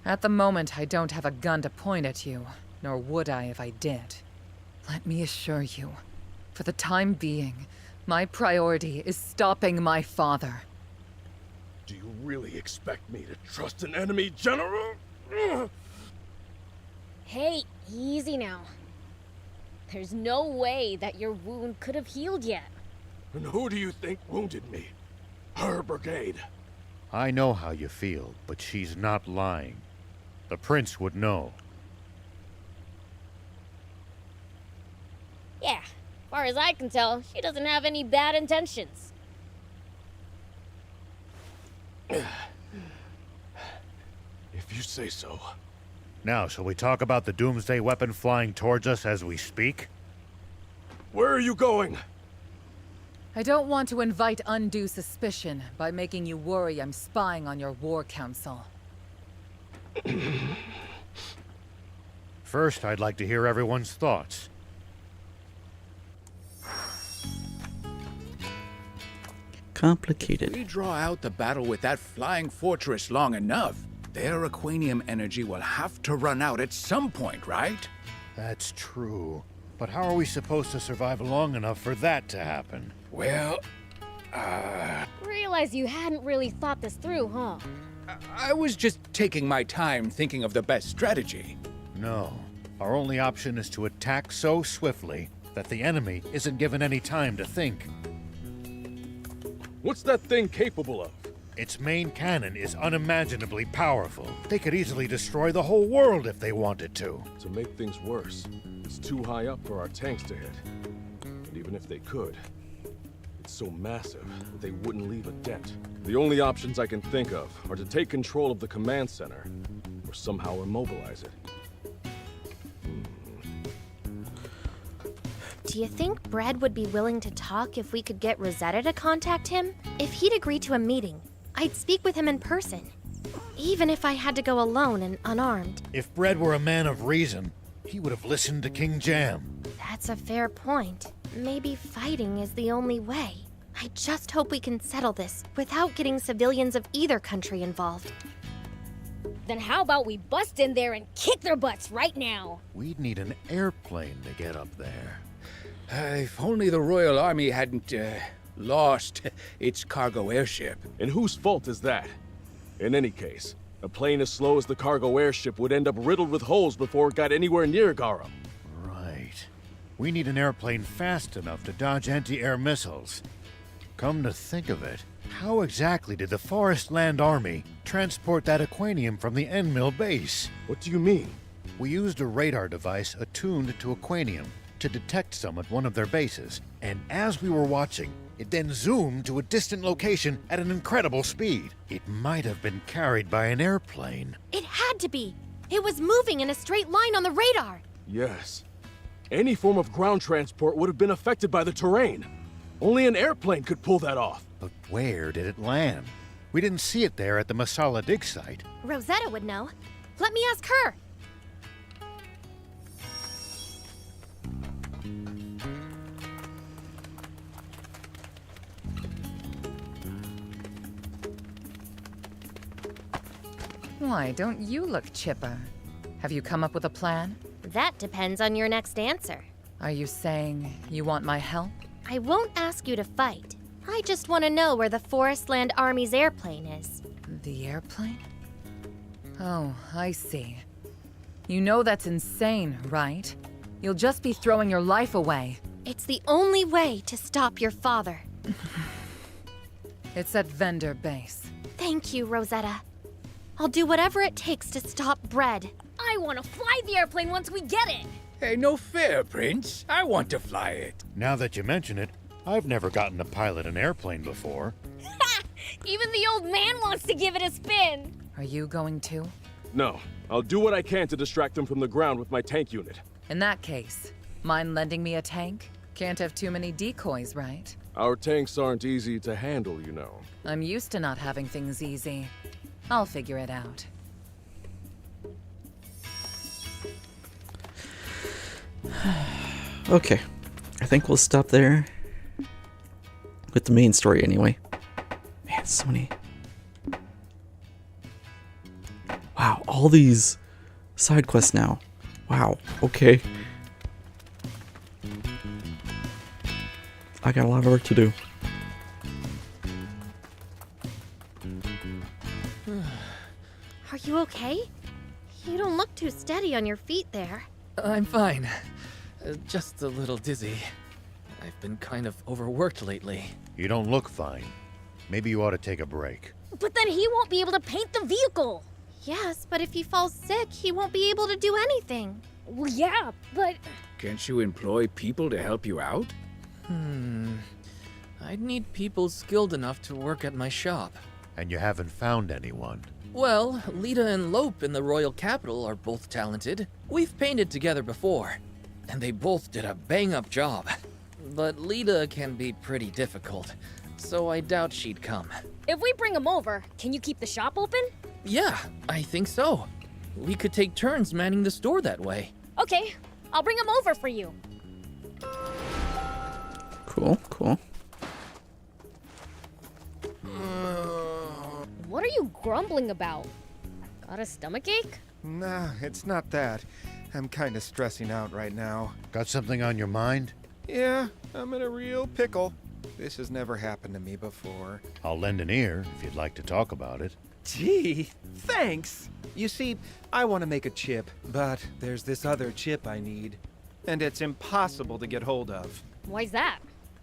at the moment, I don't have a gun to point at you, nor would I if I did. Let me assure you, for the time being, my priority is stopping my father. Do you really expect me to trust an enemy general? Hey, easy now. There's no way that your wound could have healed yet. And who do you think wounded me? Her brigade. I know how you feel, but she's not lying. The prince would know. Yeah, far as I can tell, she doesn't have any bad intentions. If you say so. Now, shall we talk about the doomsday weapon flying towards us as we speak? Where are you going? I don't want to invite undue suspicion by making you worry I'm spying on your war council. First, I'd like to hear everyone's thoughts. complicated. We draw out the battle with that flying fortress long enough, their Aquanium energy will have to run out at some point, right? That's true. But how are we supposed to survive long enough for that to happen? Well, Realize you hadn't really thought this through, huh? I was just taking my time thinking of the best strategy. No. Our only option is to attack so swiftly that the enemy isn't given any time to think. What's that thing capable of? Its main cannon is unimaginably powerful. They could easily destroy the whole world if they wanted to. To make things worse, it's too high up for our tanks to hit. And even if they could, it's so massive that they wouldn't leave a dent. The only options I can think of are to take control of the command center, or somehow immobilize it. Do you think Bread would be willing to talk if we could get Rosetta to contact him? If he'd agree to a meeting, I'd speak with him in person. Even if I had to go alone and unarmed. If Bread were a man of reason, he would have listened to King Jam. That's a fair point. Maybe fighting is the only way. I just hope we can settle this without getting civilians of either country involved. Then how about we bust in there and kick their butts right now? We'd need an airplane to get up there. If only the Royal Army hadn't, lost its cargo airship. And whose fault is that? In any case, a plane as slow as the cargo airship would end up riddled with holes before it got anywhere near Garum. Right. We need an airplane fast enough to dodge anti-air missiles. Come to think of it, how exactly did the Forest Land Army transport that Aquanium from the Endmill base? What do you mean? We used a radar device attuned to Aquanium to detect some at one of their bases, and as we were watching, it then zoomed to a distant location at an incredible speed. It might have been carried by an airplane. It had to be! It was moving in a straight line on the radar! Yes. Any form of ground transport would have been affected by the terrain. Only an airplane could pull that off. But where did it land? We didn't see it there at the Masala dig site. Rosetta would know. Let me ask her. Why, don't you look chipper? Have you come up with a plan? That depends on your next answer. Are you saying you want my help? I won't ask you to fight. I just want to know where the Forest Land Army's airplane is. The airplane? Oh, I see. You know that's insane, right? You'll just be throwing your life away. It's the only way to stop your father. It's at Vendor Base. Thank you, Rosetta. I'll do whatever it takes to stop Bread. I want to fly the airplane once we get it! Hey, no fair, Prince. I want to fly it. Now that you mention it, I've never gotten to pilot an airplane before. Ha! Even the old man wants to give it a spin! Are you going to? No. I'll do what I can to distract them from the ground with my tank unit. In that case, mind lending me a tank? Can't have too many decoys, right? Our tanks aren't easy to handle, you know. I'm used to not having things easy. I'll figure it out. Okay. I think we'll stop there. With the main story, anyway. Man, so many. Wow, all these side quests now. Wow, okay. I got a lot of work to do. Are you okay? You don't look too steady on your feet there. I'm fine. Just a little dizzy. I've been kind of overworked lately. You don't look fine. Maybe you ought to take a break. But then he won't be able to paint the vehicle! Yes, but if he falls sick, he won't be able to do anything. Well, yeah, but... Can't you employ people to help you out? I'd need people skilled enough to work at my shop. And you haven't found anyone. Well, Lita and Lope in the Royal Capital are both talented. We've painted together before, and they both did a bang-up job. But Lita can be pretty difficult, so I doubt she'd come. If we bring him over, can you keep the shop open? Yeah, I think so. We could take turns manning the store that way. Okay, I'll bring him over for you. Cool, cool. What are you grumbling about? Got a stomachache? Nah, it's not that. I'm kinda stressing out right now. Got something on your mind? Yeah, I'm in a real pickle. This has never happened to me before. I'll lend an ear if you'd like to talk about it. Gee, thanks! You see, I want to make a chip, but there's this other chip I need. And it's impossible to get hold of. Why's that?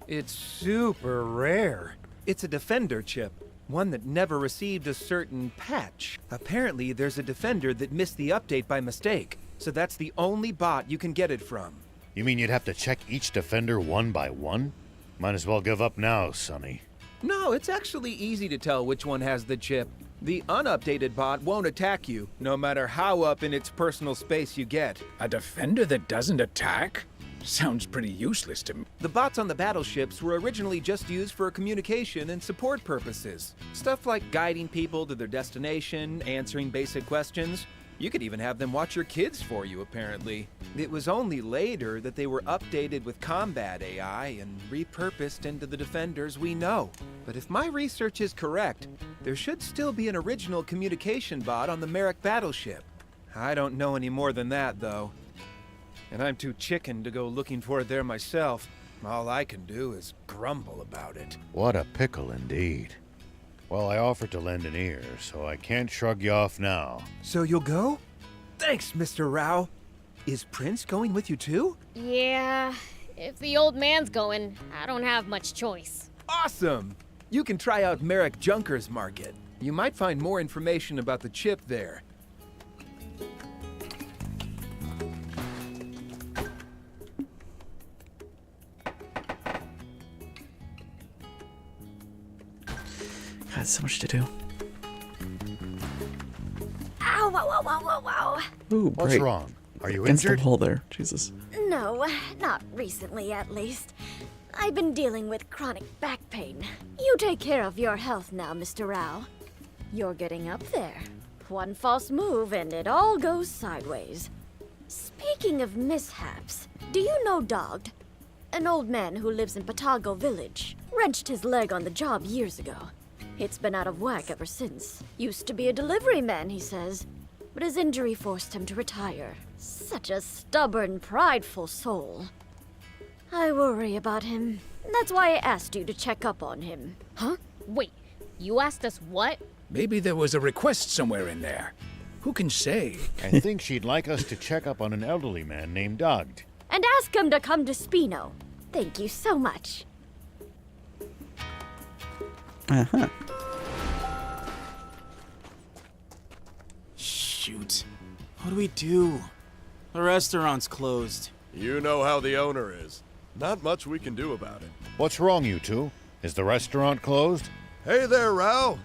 It's super rare. It's a Defender chip, one that never received a certain patch. Apparently, there's a Defender that missed the update by mistake, so that's the only bot you can get it from. You mean you'd have to check each Defender one by one? Might as well give up now, Sonny. No, it's actually easy to tell which one has the chip. The unupdated bot won't attack you, no matter how up in its personal space you get. A defender that doesn't attack? Sounds pretty useless to me. The bots on the battleships were originally just used for communication and support purposes. Stuff like guiding people to their destination, answering basic questions. You could even have them watch your kids for you, apparently. It was only later that they were updated with combat AI and repurposed into the defenders we know. But if my research is correct, there should still be an original communication bot on the Merrick battleship. I don't know any more than that, though. And I'm too chicken to go looking for it there myself. All I can do is grumble about it. What a pickle indeed. Well, I offered to lend an ear, so I can't shrug you off now. So you'll go? Thanks, Mr. Rao. Is Prince going with you too? Yeah, if the old man's going, I don't have much choice. Awesome! You can try out Merrick Junker's Market. You might find more information about the chip there. God, so much to do. Ow, wow, wow, wow, wow, wow. Ooh, What's great. wrong? Are you Against injured? the wall there. Jesus. No, not recently at least. I've been dealing with chronic back pain. You take care of your health now, Mr. Rao. You're getting up there. One false move and it all goes sideways. Speaking of mishaps, do you know Dogged? An old man who lives in Patago village. Wrenched his leg on the job years ago. It's been out of whack ever since. Used to be a delivery man, he says. But his injury forced him to retire. Such a stubborn, prideful soul. I worry about him. That's why I asked you to check up on him. Huh? Wait, you asked us what? Maybe there was a request somewhere in there. Who can say? I think she'd like us to check up on an elderly man named Dogged. And ask him to come to Spino. Thank you so much. Uh-huh. Shoot. What do we do? The restaurant's closed. You know how the owner is. Not much we can do about it. What's wrong, you two? Is the restaurant closed? Hey there, Rao.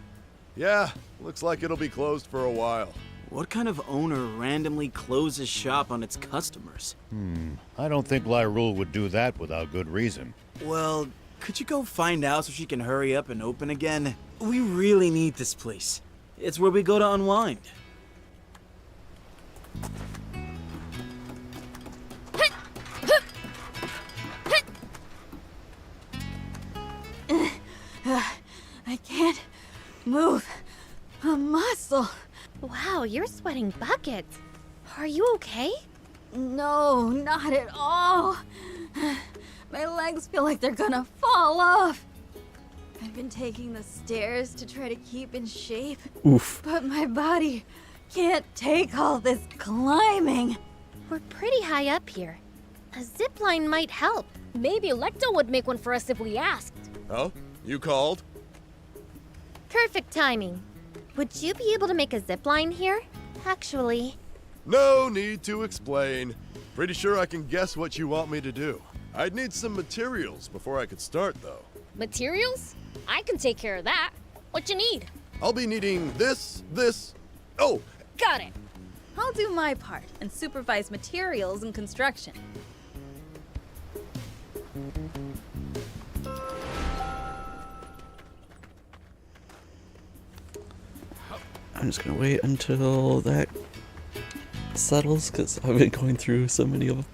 Yeah, looks like it'll be closed for a while. What kind of owner randomly closes shop on its customers? I don't think Lyrule would do that without good reason. Well, could you go find out so she can hurry up and open again? We really need this place. It's where we go to unwind. I can't move a muscle. Wow, you're sweating buckets. Are you okay? No, not at all. My legs feel like they're gonna fall off. I've been taking the stairs to try to keep in shape. Oof. But my body can't take all this climbing. We're pretty high up here. A zip line might help. Maybe Lecto would make one for us if we asked. Oh? You called? Perfect timing. Would you be able to make a zip line here? Actually, No need to explain. Pretty sure I can guess what you want me to do. I'd need some materials before I could start, though. Materials? I can take care of that. What you need? I'll be needing this. Oh! Got it. I'll do my part and supervise materials and construction. I'm just gonna wait until that settles, because I've been going through so many of them.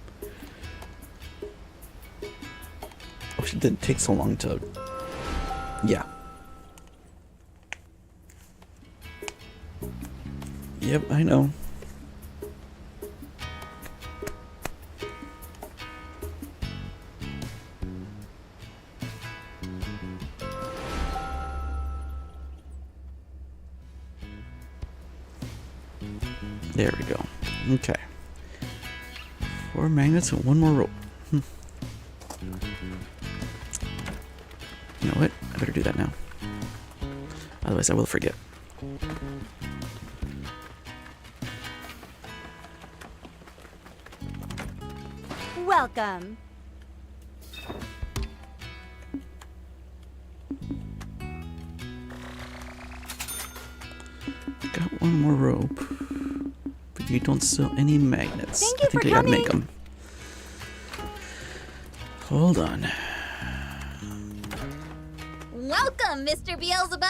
I wish it didn't take so long to... Yeah. Yep, I know. There we go. Okay. 4 magnets and 1 more rope. You know what? I better do that now. Otherwise I will forget. Welcome. Got 1 more rope. But you don't sell any magnets. Thank you I think for I gotta coming. make them. Hold on. Welcome, Mr. Beelzebub.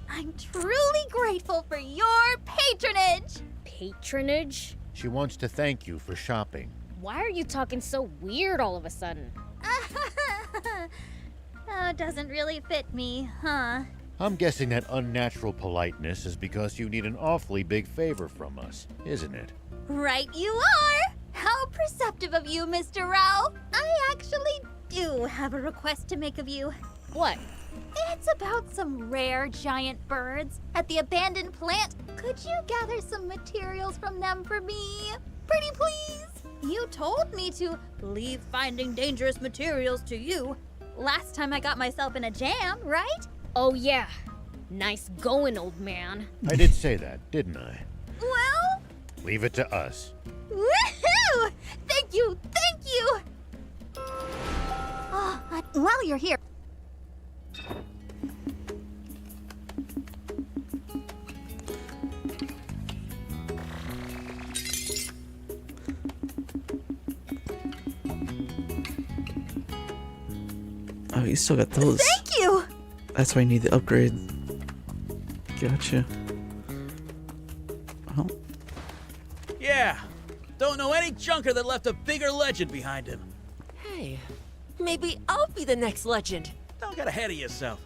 I'm truly grateful for your patronage. Patronage? She wants to thank you for shopping. Why are you talking so weird all of a sudden? Oh, doesn't really fit me, huh? I'm guessing that unnatural politeness is because you need an awfully big favor from us, isn't it? Right you are! How perceptive of you, Mr. Rao. I actually do have a request to make of you. What? It's about some rare giant birds at the abandoned plant. Could you gather some materials from them for me? Pretty please? You told me to leave finding dangerous materials to you. Last time I got myself in a jam, right? Oh yeah. Nice going, old man. I did say that, didn't I? Well, Leave it to us. woohoo! Thank you, thank you! Oh, while you're here, Oh, you still got those. thank you! That's why I need the upgrade. Gotcha. Oh, Yeah. Don't know any junker that left a bigger legend behind him. Hey, maybe I'll be the next legend. Don't get ahead of yourself.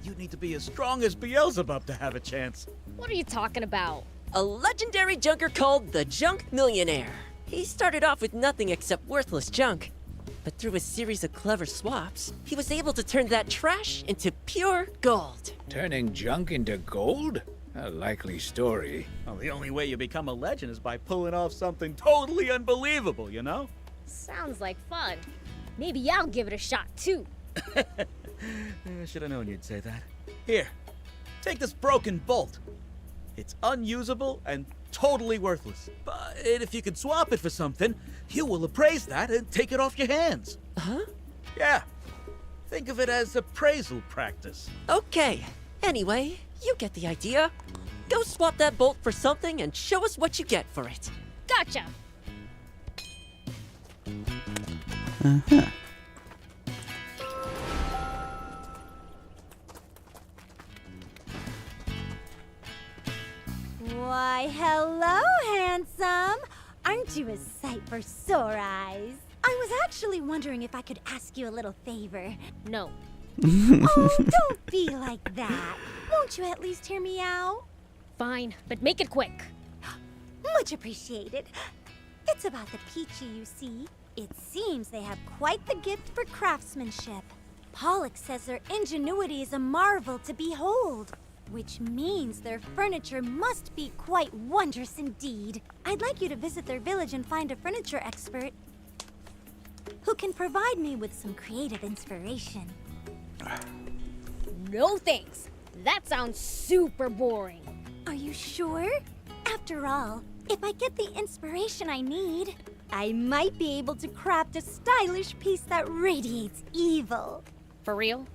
You need to be as strong as Beelzebub to have a chance. What are you talking about? A legendary junker called the Junk Millionaire. He started off with nothing except worthless junk. But through a series of clever swaps, he was able to turn that trash into pure gold. Turning junk into gold? A likely story. Well, the only way you become a legend is by pulling off something totally unbelievable, you know? Sounds like fun. Maybe I'll give it a shot too. I should have known you'd say that. Here, take this broken bolt. It's unusable and totally worthless. But if you could swap it for something, you will appraise that and take it off your hands. Huh? Yeah. Think of it as appraisal practice. Okay. Anyway, you get the idea. Go swap that bolt for something and show us what you get for it. Gotcha. uh-huh. Why, hello, handsome. Aren't you a sight for sore eyes? I was actually wondering if I could ask you a little favor. No. Oh, don't be like that. Won't you at least hear me out? Fine, but make it quick. Much appreciated. It's about the Peachy, you see. It seems they have quite the gift for craftsmanship. Pollock says their ingenuity is a marvel to behold, which means their furniture must be quite wondrous indeed. I'd like you to visit their village and find a furniture expert who can provide me with some creative inspiration. No thanks. That sounds super boring. Are you sure? After all, if I get the inspiration I need, I might be able to craft a stylish piece that radiates evil. For real?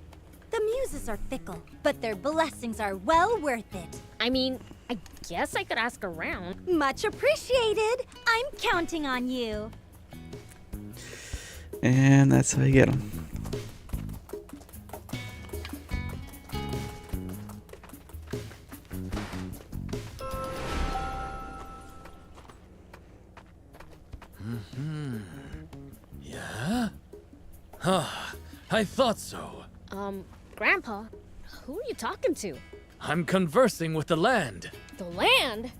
The muses are fickle, but their blessings are well worth it. I mean, I guess I could ask around. Much appreciated. I'm counting on you. And that's how you get them. Yeah? Huh. I thought so. Grandpa, who are you talking to? I'm conversing with the land. The land?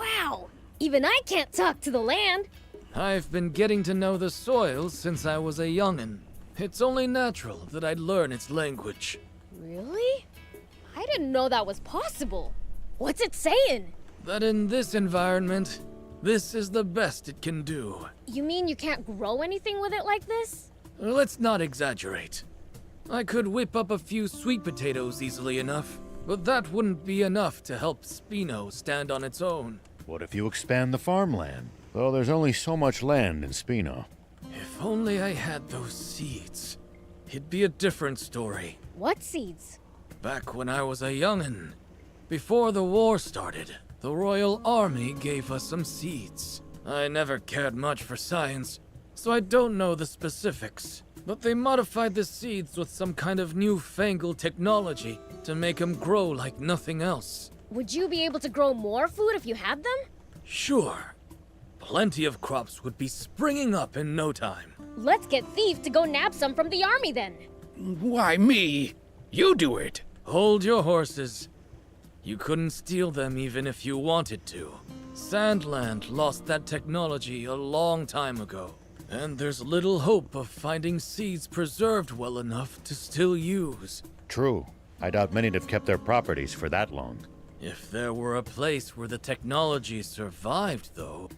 Wow! Even I can't talk to the land! I've been getting to know the soil since I was a youngin'. It's only natural that I'd learn its language. Really? I didn't know that was possible. What's it saying? That in this environment, this is the best it can do. You mean you can't grow anything with it like this? Let's not exaggerate. I could whip up a few sweet potatoes easily enough, but that wouldn't be enough to help Spino stand on its own. What if you expand the farmland? Well, there's only so much land in Spino. If only I had those seeds, it'd be a different story. What seeds? Back when I was a youngin', before the war started, the Royal Army gave us some seeds. I never cared much for science, so I don't know the specifics. But they modified the seeds with some kind of newfangled technology to make them grow like nothing else. Would you be able to grow more food if you had them? Sure. Plenty of crops would be springing up in no time. Let's get Thief to go nab some from the army then. Why me? You do it. Hold your horses. You couldn't steal them even if you wanted to. Sandland lost that technology a long time ago. And there's little hope of finding seeds preserved well enough to still use. True. I doubt many'd have kept their properties for that long. If there were a place where the technology survived, though...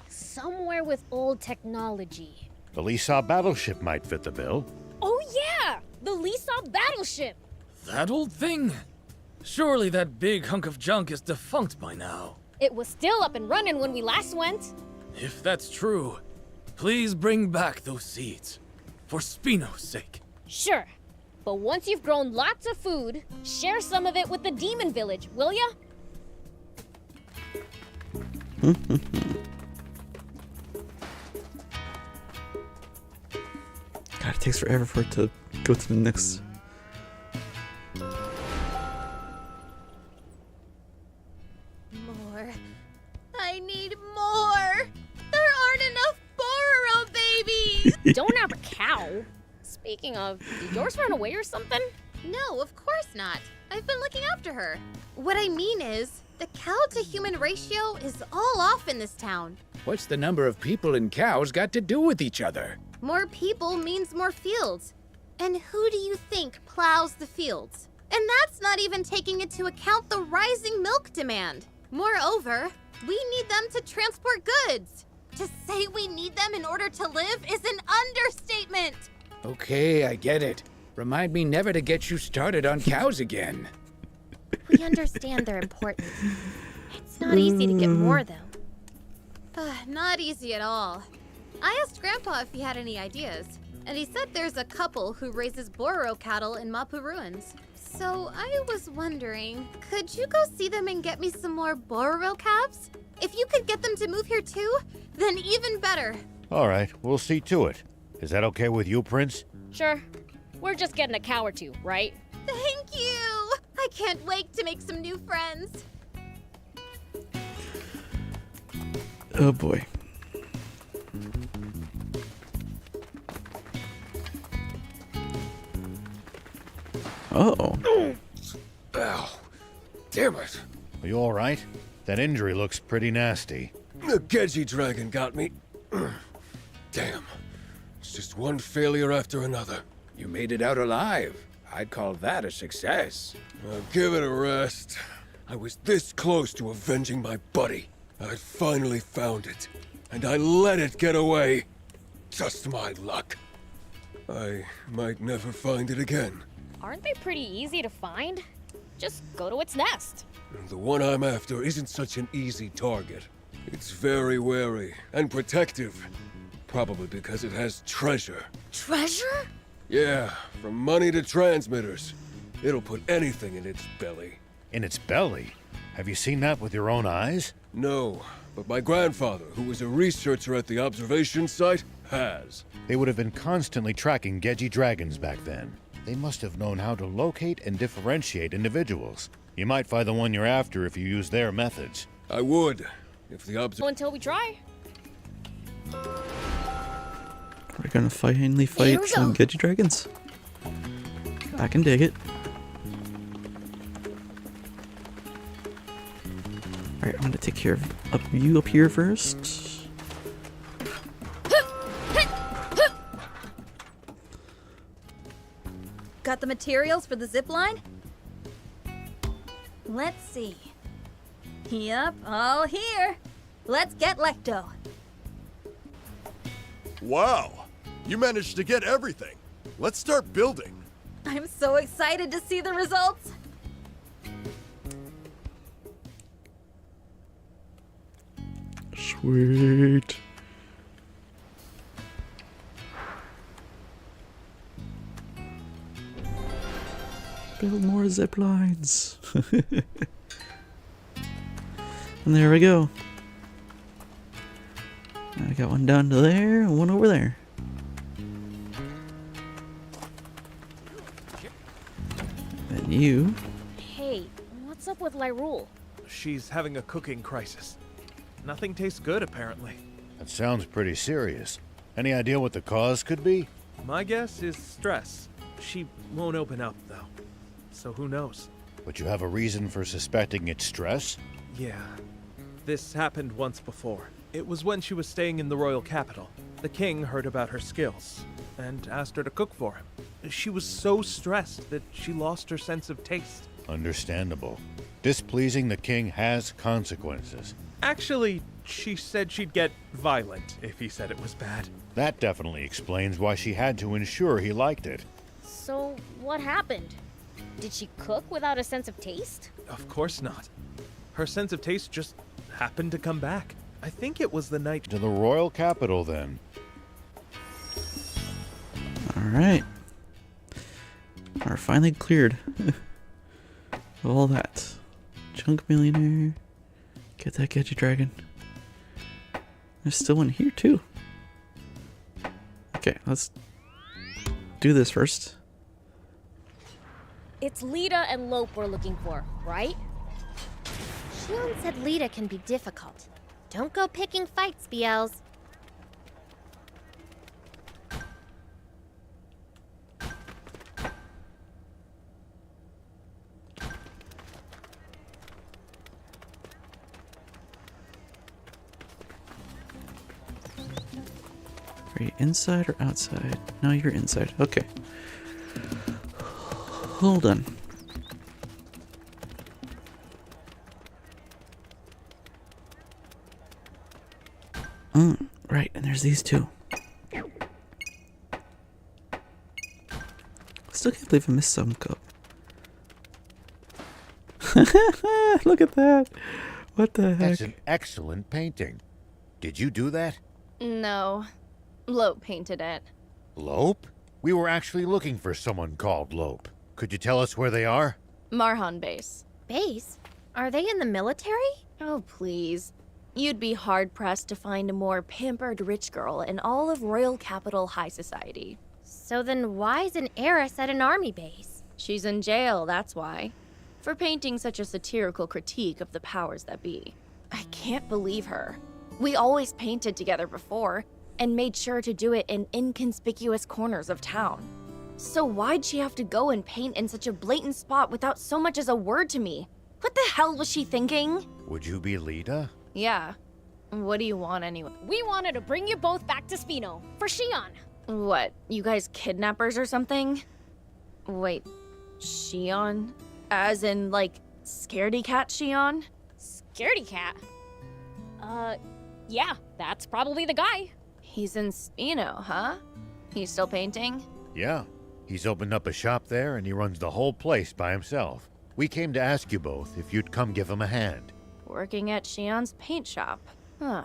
Somewhere with old technology. The Lisa battleship might fit the bill. Oh yeah! The Lisa battleship! That old thing? Surely that big hunk of junk is defunct by now. It was still up and running when we last went. If that's true, please bring back those seeds. For Spino's sake. Sure. But once you've grown lots of food, share some of it with the demon village, will ya? God, it takes forever for it to go to the next. More. I need more. There aren't enough Bororo babies. Don't have a cow. Speaking of, did yours run away or something? No, of course not. I've been looking after her. What I mean is, the cow-to-human ratio is all off in this town. What's the number of people and cows got to do with each other? More people means more fields. And who do you think plows the fields? And that's not even taking into account the rising milk demand. Moreover, we need them to transport goods. To say we need them in order to live is an understatement. Okay, I get it. Remind me never to get you started on cows again. We understand their importance. It's not easy to get more, though. Not easy at all. I asked Grandpa if he had any ideas, and he said there's a couple who raises Bororo cattle in Mapu Ruins. So I was wondering, could you go see them and get me some more Bororo calves? If you could get them to move here too, then even better. All right, we'll see to it. Is that okay with you, Prince? Sure. We're just getting a cow or two, right? Thank you! I can't wait to make some new friends. Oh boy. Oh. Ow. Damn it. Are you all right? That injury looks pretty nasty. The Gedgy dragon got me. Damn. It's just one failure after another. You made it out alive. I'd call that a success. Now give it a rest. I was this close to avenging my buddy. I'd finally found it. And I let it get away. Just my luck. I might never find it again. Aren't they pretty easy to find? Just go to its nest. And the one I'm after isn't such an easy target. It's very wary and protective. Probably because it has treasure. Treasure? Yeah, from money to transmitters. It'll put anything in its belly. In its belly? Have you seen that with your own eyes? No, but my grandfather, who was a researcher at the observation site, has. They would have been constantly tracking Gedgy dragons back then. They must have known how to locate and differentiate individuals. You might find the one you're after if you use their methods. I would, if the Until we try. We're gonna finally fight some Gedgy dragons. I can dig it. Alright, I'm gonna take care of you up here first. Got the materials for the zip line? Let's see. Yep, all here. Let's get Lecto. Wow, you managed to get everything. Let's start building. I'm so excited to see the results. Sweet. Build more zip lines. And there we go. I got one down to there and one over there. And you. Hey, what's up with Lyrule? She's having a cooking crisis. Nothing tastes good, apparently. That sounds pretty serious. Any idea what the cause could be? My guess is stress. She won't open up, though. So who knows? But you have a reason for suspecting it's stress? Yeah. This happened once before. It was when she was staying in the royal capital. The king heard about her skills and asked her to cook for him. She was so stressed that she lost her sense of taste. Understandable. Displeasing the king has consequences. Actually, she said she'd get violent if he said it was bad. That definitely explains why she had to ensure he liked it. So, what happened? Did she cook without a sense of taste? Of course not. Her sense of taste just happened to come back. I think it was the night... To the royal capital, then. Alright. We're finally cleared. All that. Junk millionaire. Get that Gadget Dragon. There's still one here, too. Okay, let's do this first. It's Lita and Lope we're looking for, right? Shion said Lita can be difficult. Don't go picking fights, BLs. Are you inside or outside? No, you're inside. Okay. Hold on. Right, and there's these two. Still can't believe I missed some cup. Look at that. What the heck? That's an excellent painting. Did you do that? No. Lope painted it. Lope? We were actually looking for someone called Lope. Could you tell us where they are? Marhan base. Base? Are they in the military? Oh, please. You'd be hard-pressed to find a more pampered rich girl in all of Royal Capital High Society. So then why's an heiress at an army base? She's in jail, that's why. For painting such a satirical critique of the powers that be. I can't believe her. We always painted together before, and made sure to do it in inconspicuous corners of town. So why'd she have to go and paint in such a blatant spot without so much as a word to me? What the hell was she thinking? Would you be Lita? Yeah. What do you want anyway? We wanted to bring you both back to Spino for Shion. What, you guys kidnappers or something? Wait, Shion? As in, like, scaredy cat Shion? Scaredy cat? Yeah, that's probably the guy. He's in Spino, huh? He's still painting? Yeah. He's opened up a shop there and he runs the whole place by himself. We came to ask you both if you'd come give him a hand. Working at Shion's paint shop. Huh.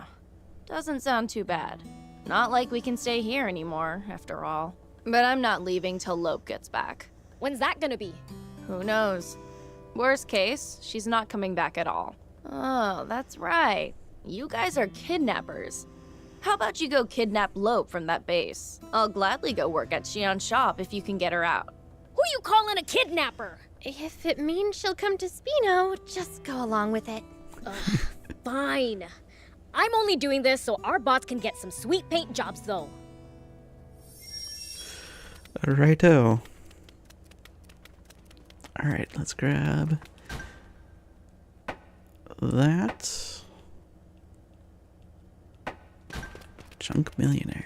Doesn't sound too bad. Not like we can stay here anymore, after all. But I'm not leaving till Lope gets back. When's that gonna be? Who knows? Worst case, she's not coming back at all. Oh, that's right. You guys are kidnappers. How about you go kidnap Lope from that base? I'll gladly go work at Shion's shop if you can get her out. Who you calling a kidnapper? If it means she'll come to Spino, just go along with it. Fine. I'm only doing this so our bots can get some sweet paint jobs, though. Righto. Alright, let's grab that. Junk millionaire.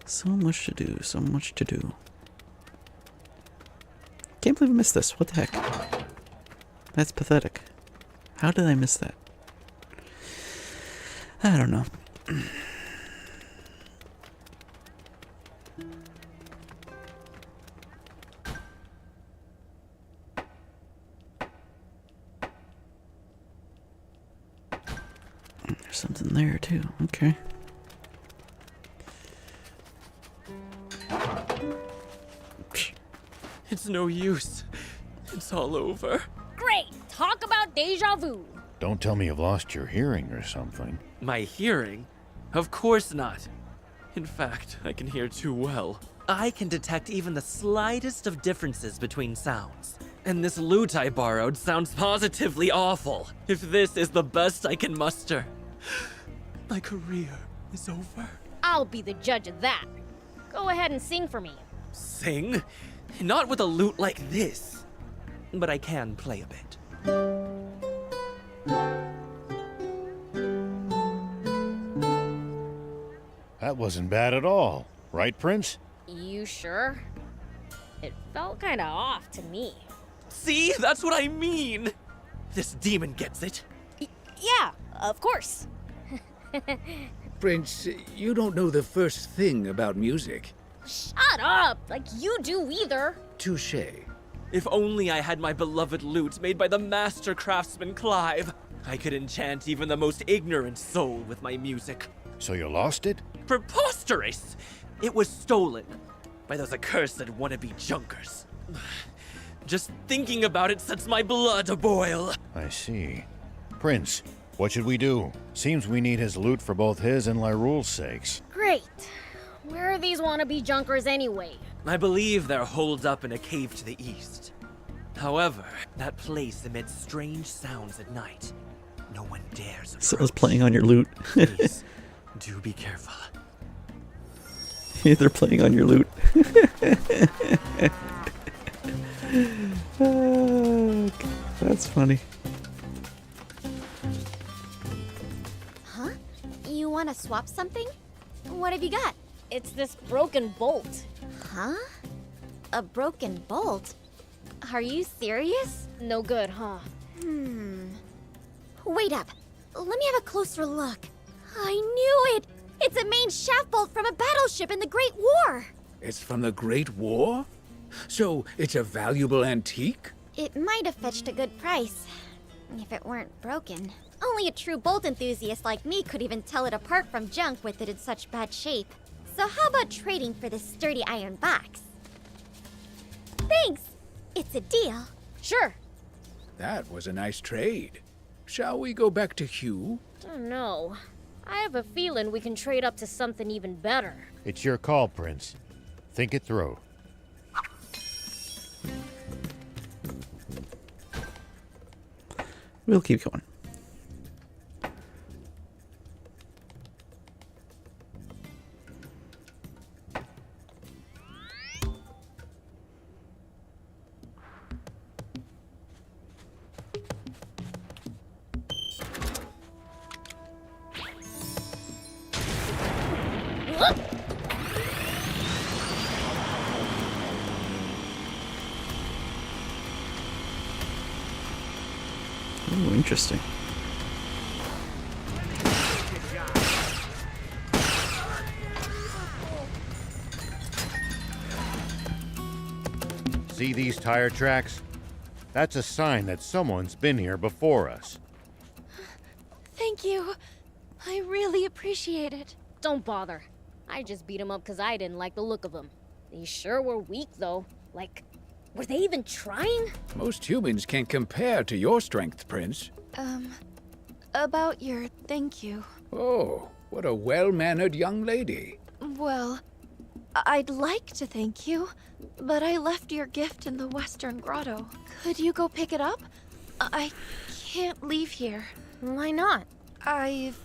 So much to do, so much to do. Can't believe I missed this. What the heck? That's pathetic. How did I miss that? I don't know. There's something there too. Okay. It's no use. It's all over. Great! Talk about deja vu. Don't tell me you've lost your hearing or something. My hearing? Of course not. In fact, I can hear too well. I can detect even the slightest of differences between sounds. And this lute I borrowed sounds positively awful. If this is the best I can muster, my career is over. I'll be the judge of that. Go ahead and sing for me. Sing? Not with a lute like this. But I can play a bit. That wasn't bad at all. Right, Prince? You sure? It felt kinda off to me. See? That's what I mean! This demon gets it. Yeah, of course. Prince, you don't know the first thing about music. Shut up! Like you do either. Touché. If only I had my beloved lute made by the master craftsman Clive. I could enchant even the most ignorant soul with my music. So you lost it? Preposterous! It was stolen by those accursed wannabe junkers. Just thinking about it sets my blood aboil. I see. Prince, what should we do? Seems we need his loot for both his and Lyrule's sakes. Great. Where are these wannabe junkers anyway? I believe they're holed up in a cave to the east. However, that place emits strange sounds at night. No one dares approach. Someone's playing on your lute. Please, do be careful. They're playing on your lute. That's funny. Huh? You want to swap something? What have you got? It's this broken bolt. Huh? A broken bolt? Are you serious? No good, huh? Wait up. Let me have a closer look. I knew it! It's a main shaft bolt from a battleship in the Great War! It's from the Great War? So it's a valuable antique? It might have fetched a good price, if it weren't broken. Only a true bolt enthusiast like me could even tell it apart from junk with it in such bad shape. So how about trading for this sturdy iron box? Thanks! It's a deal. Sure. That was a nice trade. Shall we go back to Hugh? Don't know. I have a feeling we can trade up to something even better. It's your call, Prince. Think it through. We'll keep going. Ooh, interesting. See these tire tracks? That's a sign that someone's been here before us. Thank you. I really appreciate it. Don't bother. I just beat him up because I didn't like the look of him. They sure were weak, though. Like, were they even trying? Most humans can't compare to your strength, Prince. About your thank you. Oh, what a well-mannered young lady. Well, I'd like to thank you, but I left your gift in the Western Grotto. Could you go pick it up? I can't leave here. Why not? I've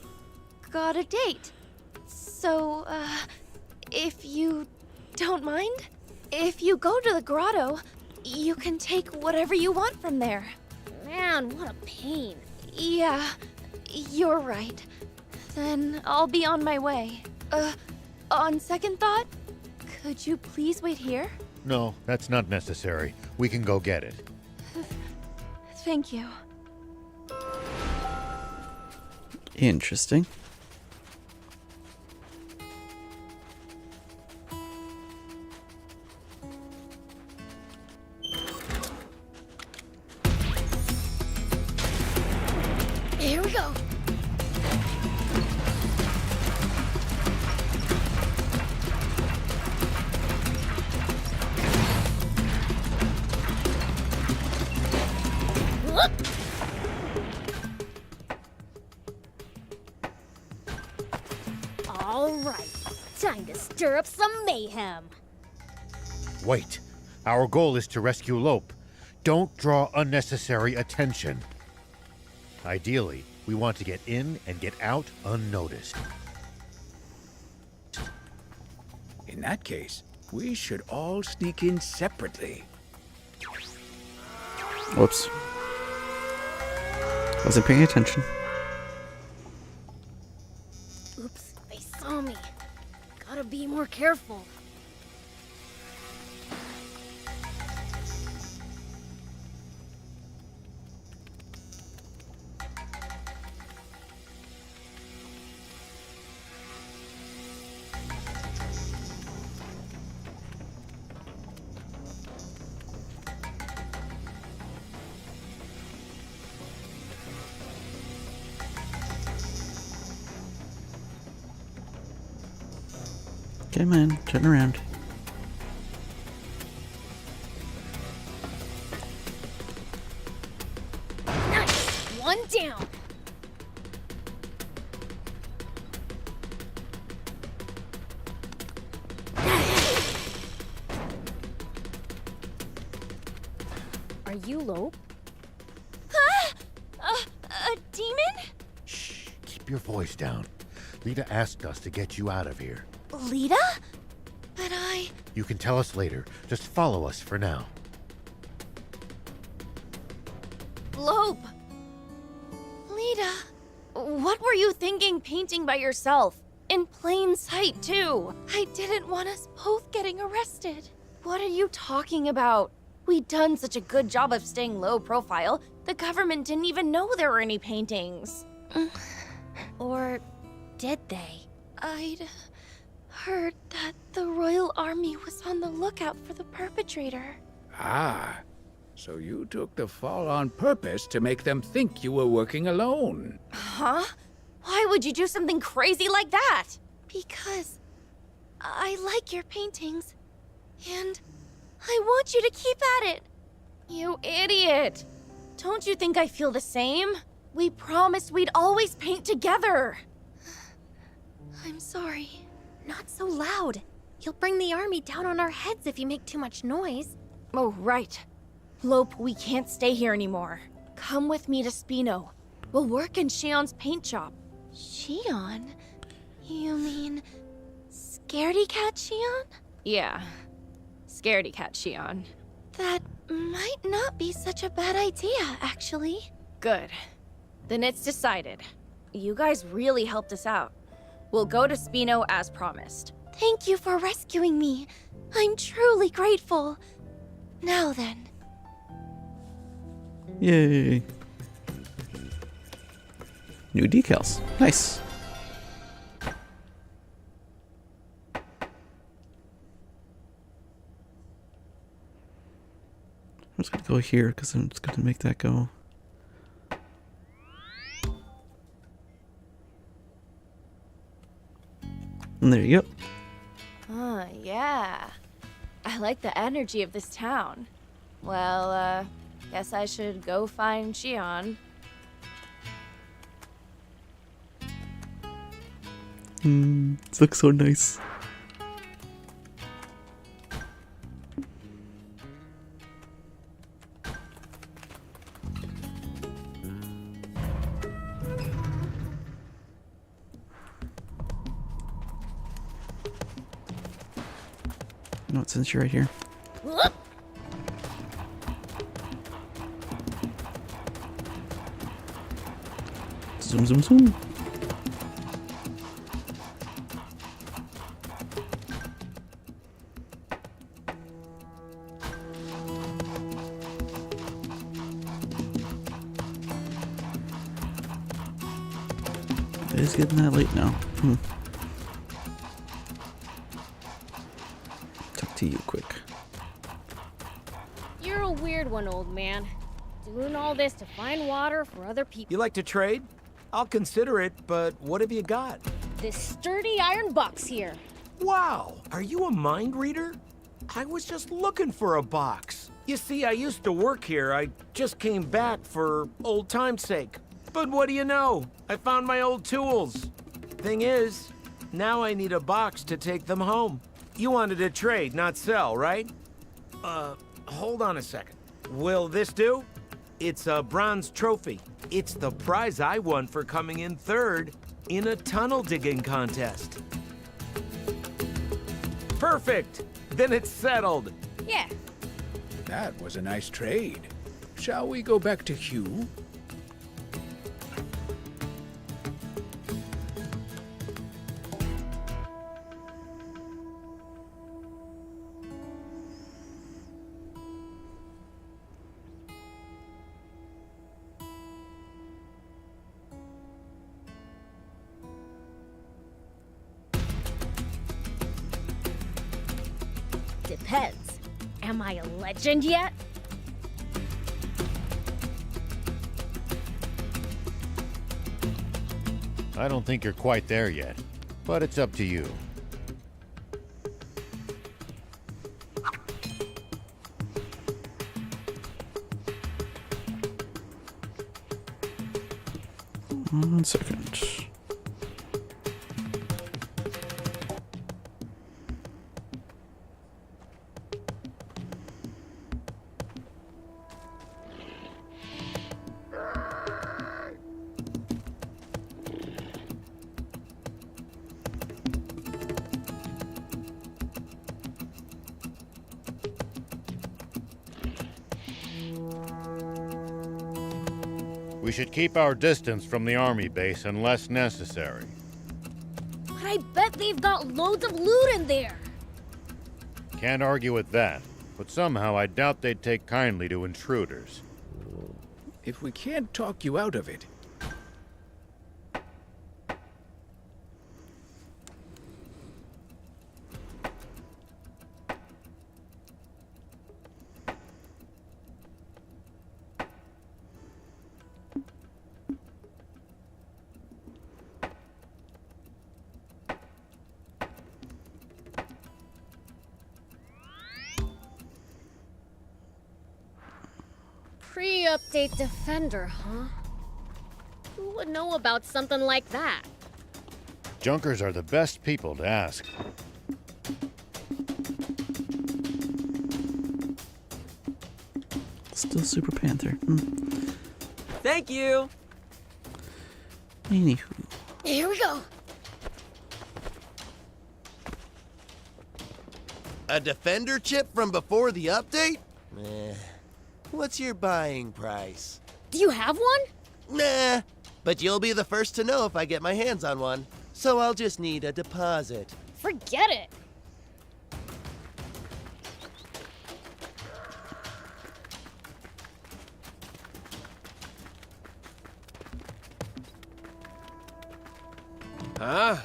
got a date. So, if you don't mind, if you go to the grotto, you can take whatever you want from there. Man, what a pain. Yeah, you're right. Then I'll be on my way. On second thought, could you please wait here? No, that's not necessary. We can go get it. Thank you. Interesting. Here we go. Whoop. All right, time to stir up some mayhem. Wait. Our goal is to rescue Lope. Don't draw unnecessary attention. Ideally, we want to get in and get out unnoticed. In that case, we should all sneak in separately. Whoops. Wasn't paying attention. Oops, they saw me. Gotta be more careful. Okay, man, turn around. Nice! One down. Are you Lope? A demon? Shh, keep your voice down. Lita asked us to get you out of here. Lita? But I... You can tell us later. Just follow us for now. Lope! Lita, what were you thinking painting by yourself? In plain sight, too. I didn't want us both getting arrested. What are you talking about? We'd done such a good job of staying low profile, the government didn't even know there were any paintings. Or did they? I'd heard that the Royal Army was on the lookout for the perpetrator. Ah, so you took the fall on purpose to make them think you were working alone. Huh? Why would you do something crazy like that? Because I like your paintings, and I want you to keep at it. You idiot! Don't you think I feel the same? We promised we'd always paint together. I'm sorry. Not so loud. You'll bring the army down on our heads if you make too much noise. Oh, right. Lope, we can't stay here anymore. Come with me to Spino. We'll work in Shion's paint shop. Shion? You mean... Scaredy Cat Shion? Yeah. Scaredy Cat Shion. That might not be such a bad idea, actually. Good. Then it's decided. You guys really helped us out. We'll go to Spino as promised. Thank you for rescuing me. I'm truly grateful. Now then. Yay. New decals. Nice. I'm just gonna go here because I'm just gonna make that go. And there you go. Yeah. I like the energy of this town. Well, guess I should go find Shion. This looks so nice. You know what, since you're right here. Whoop. Zoom, zoom, zoom. It is getting that late now. Talk to you quick. You're a weird one, old man. Doing all this to find water for other people. You like to trade? I'll consider it, but what have you got? This sturdy iron box here. Wow, are you a mind reader? I was just looking for a box. You see, I used to work here. I just came back for old time's sake. But what do you know? I found my old tools. Thing is, now I need a box to take them home. You wanted to trade, not sell, right? Hold on a second. Will this do? It's a bronze trophy. It's the prize I won for coming in third in a tunnel digging contest. Perfect! Then it's settled. Yeah. That was a nice trade. Shall we go back to Hugh? Depends. Am I a legend yet? I don't think you're quite there yet, but it's up to you. One second. We should keep our distance from the army base unless necessary. But I bet they've got loads of loot in there. Can't argue with that, but somehow I doubt they'd take kindly to intruders. If we can't talk you out of it, Pre-update Defender, huh? Who would know about something like that? Junkers are the best people to ask. Still Super Panther. Thank you! Anywho. Here we go. A Defender chip from before the update? What's your buying price? Do you have one? Nah, but you'll be the first to know if I get my hands on one. So I'll just need a deposit. Forget it. Huh?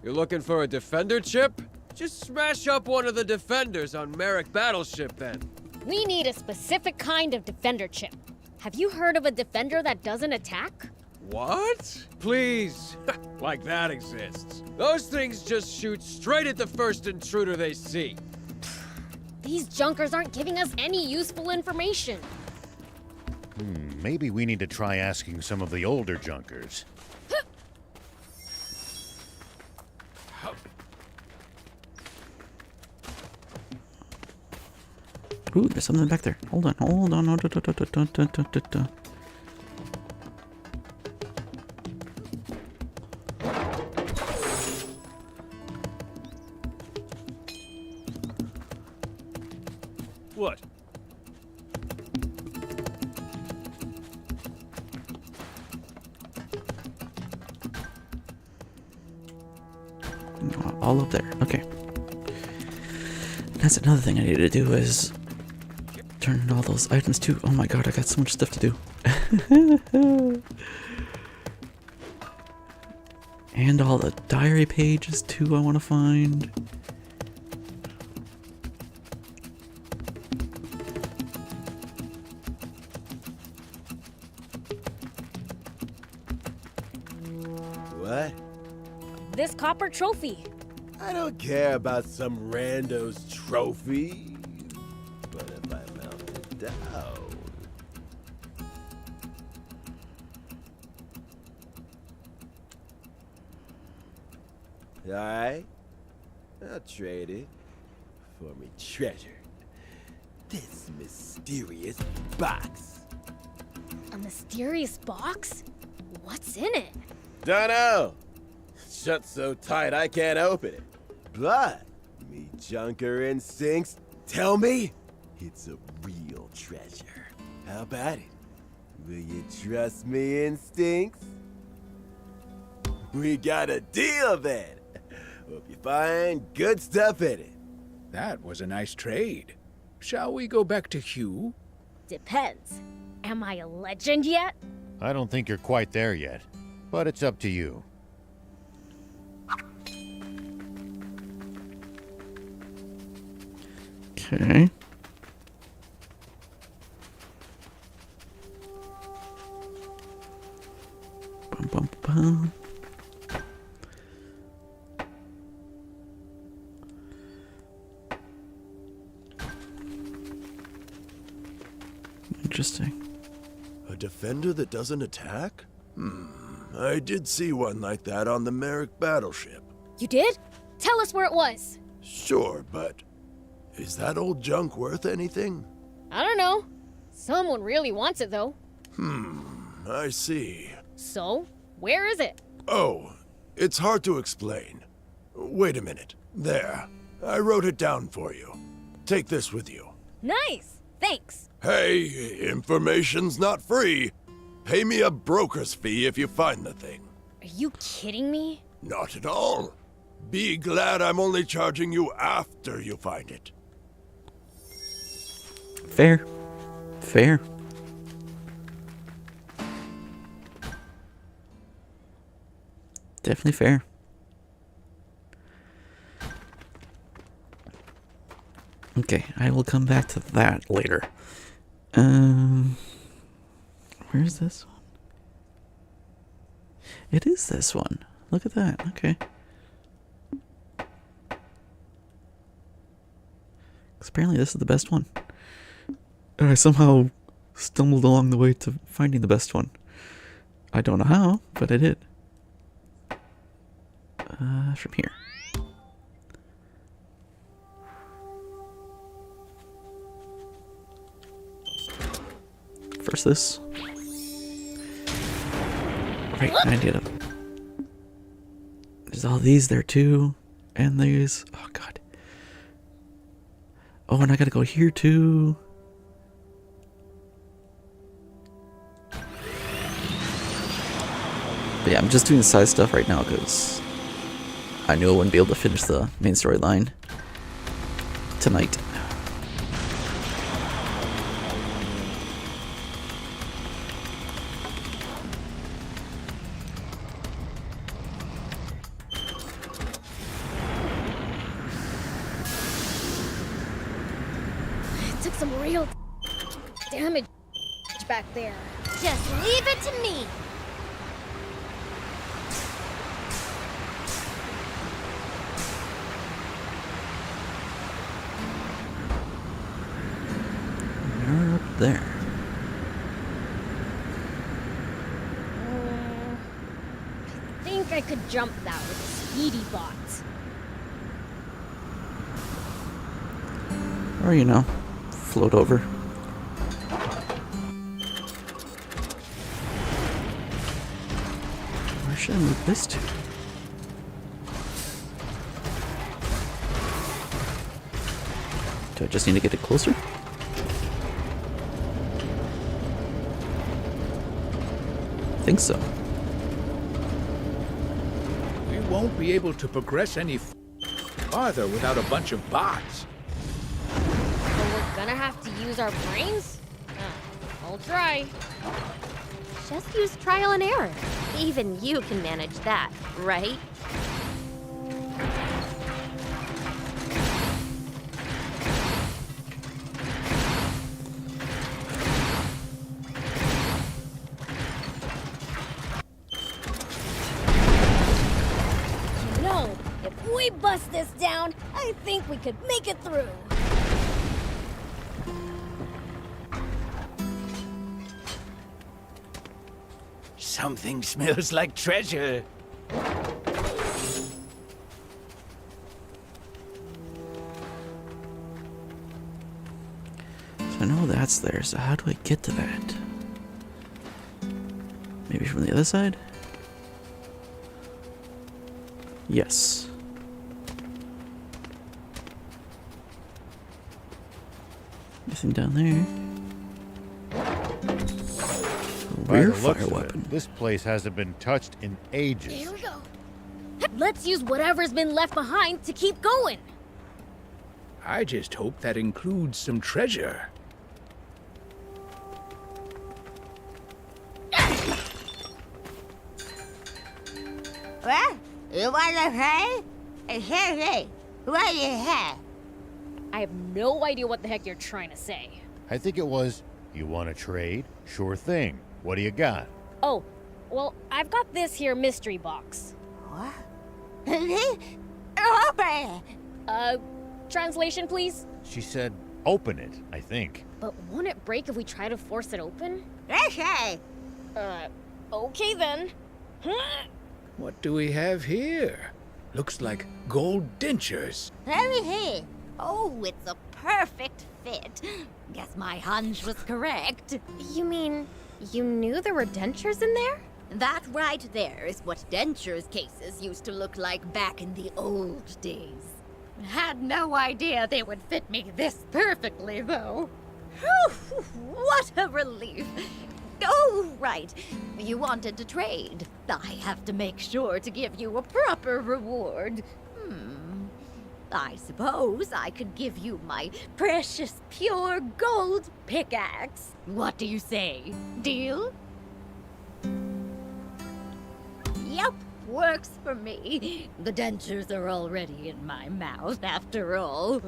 You're looking for a Defender chip? Just smash up one of the Defenders on Merrick Battleship, then. We need a specific kind of Defender chip. Have you heard of a Defender that doesn't attack? What? Please. Like that exists. Those things just shoot straight at the first intruder they see. These junkers aren't giving us any useful information. Maybe we need to try asking some of the older junkers. Ooh, there's something back there. Hold on. What? all up there. Okay. That's another thing I need to do is turn in all those items too. Oh my god, I got so much stuff to do. And all the diary pages too I want to find. What? This copper trophy. I don't care about some rando's trophy. But if I melt it down... Alright. I'll trade it for me treasure. This mysterious box. A mysterious box? What's in it? Dunno. Shut so tight I can't open it. But me junker instincts tell me it's a real treasure. How about it? Will you trust me, instincts? We got a deal then. Hope you find good stuff in it. That was a nice trade. Shall we go back to Hugh? Depends. Am I a legend yet? I don't think you're quite there yet, but it's up to you. Okay. Bum, bum, bum. Interesting. A defender that doesn't attack? I did see one like that on the Merrick battleship. You did? Tell us where it was. Sure, but is that old junk worth anything? I don't know. Someone really wants it, though. I see. So, where is it? Oh, it's hard to explain. Wait a minute. There. I wrote it down for you. Take this with you. Nice. Thanks. Hey, information's not free. Pay me a broker's fee if you find the thing. Are you kidding me? Not at all. Be glad I'm only charging you after you find it. Fair. Fair. Definitely fair. Okay, I will come back to that later. Where's this one? It is this one. Look at that. Okay. 'Cause apparently this is the best one. And I somehow stumbled along the way to finding the best one. I don't know how, but I did. From here. First this. Right, I did it. There's all these there too. And these. Oh god. Oh, and I gotta go here too. But yeah, I'm just doing the side stuff right now because I knew I wouldn't be able to finish the main storyline tonight. It took some real damage back there. Just leave it to me. You're up there. I think I could jump that with a speedy bot. Or, you know, float over. Where should I move this to? Do I just need to get it closer? I think so. We won't be able to progress any farther without a bunch of bots. So we're gonna have to use our brains? I'll try. Just use trial and error. Even you can manage that, right? No, if we bust this down, I think we could make it through. Something smells like treasure. So I know that's there, so how do I get to that? Maybe from the other side? Yes. Anything down there? By Rear the looks fire of weapon. it, this place hasn't been touched in ages. Here we go. Let's use whatever's been left behind to keep going. I just hope that includes some treasure. What? You wanna play? Hey, what do you have? I have no idea what the heck you're trying to say. I think it was, you want to trade? Sure thing. What do you got? Oh, well, I've got this here mystery box. What? Open it! Translation, please? She said, open it, I think. But won't it break if we try to force it open? Okay. Okay then. What do we have here? Looks like gold dentures. Let me see. Oh, it's a perfect fit. Guess my hunch was correct. You mean you knew there were dentures in there? That right there is what dentures cases used to look like back in the old days. Had no idea they would fit me this perfectly, though. Whew, what a relief. Oh, right. You wanted to trade. I have to make sure to give you a proper reward. I suppose I could give you my precious pure gold pickaxe. What do you say? Deal? Yep, works for me. The dentures are already in my mouth, after all.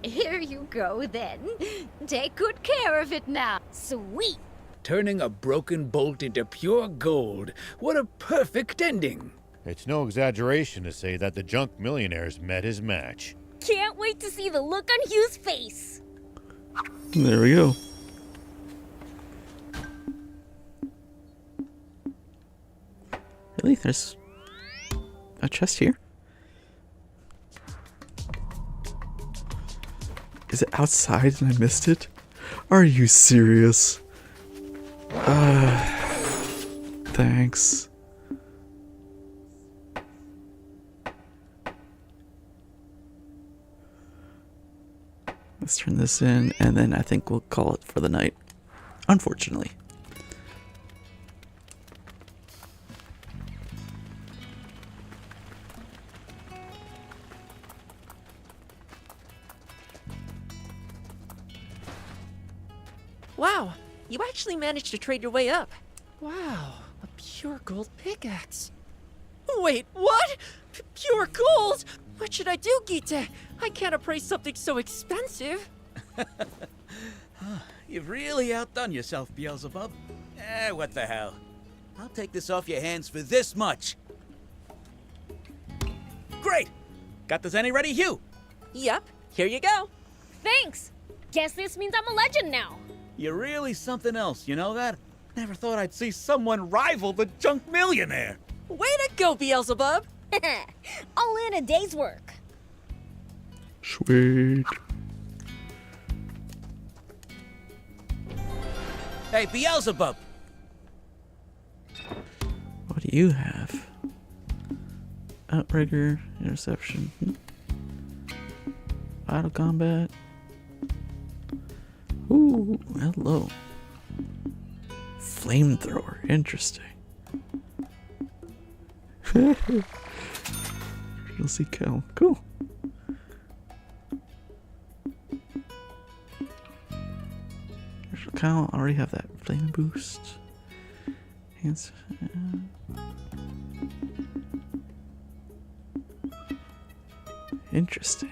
Here you go, then. Take good care of it now. Sweet. Turning a broken bolt into pure gold. What a perfect ending. It's no exaggeration to say that the junk millionaire's met his match. Can't wait to see the look on Hugh's face. There we go. Really? There's a chest here? Is it outside and I missed it? Are you serious? Thanks. Let's turn this in, and then I think we'll call it for the night. Unfortunately. Wow, you actually managed to trade your way up. Wow, a pure gold pickaxe. Wait, what? Pure gold? What should I do, Gita? I can't appraise something so expensive. You've really outdone yourself, Beelzebub. What the hell? I'll take this off your hands for this much. Great! Got the Zenny ready, Hugh? Yep, here you go. Thanks. Guess this means I'm a legend now. You're really something else, you know that? Never thought I'd see someone rival the junk millionaire. Way to go, Beelzebub! All in a day's work. Sweet. Hey, Beelzebub! What do you have? Outrigger, interception. Auto combat. Ooh, hello. Flamethrower, interesting. You'll see kill. Cool. Kyle already have that flame boost. Hands. Interesting.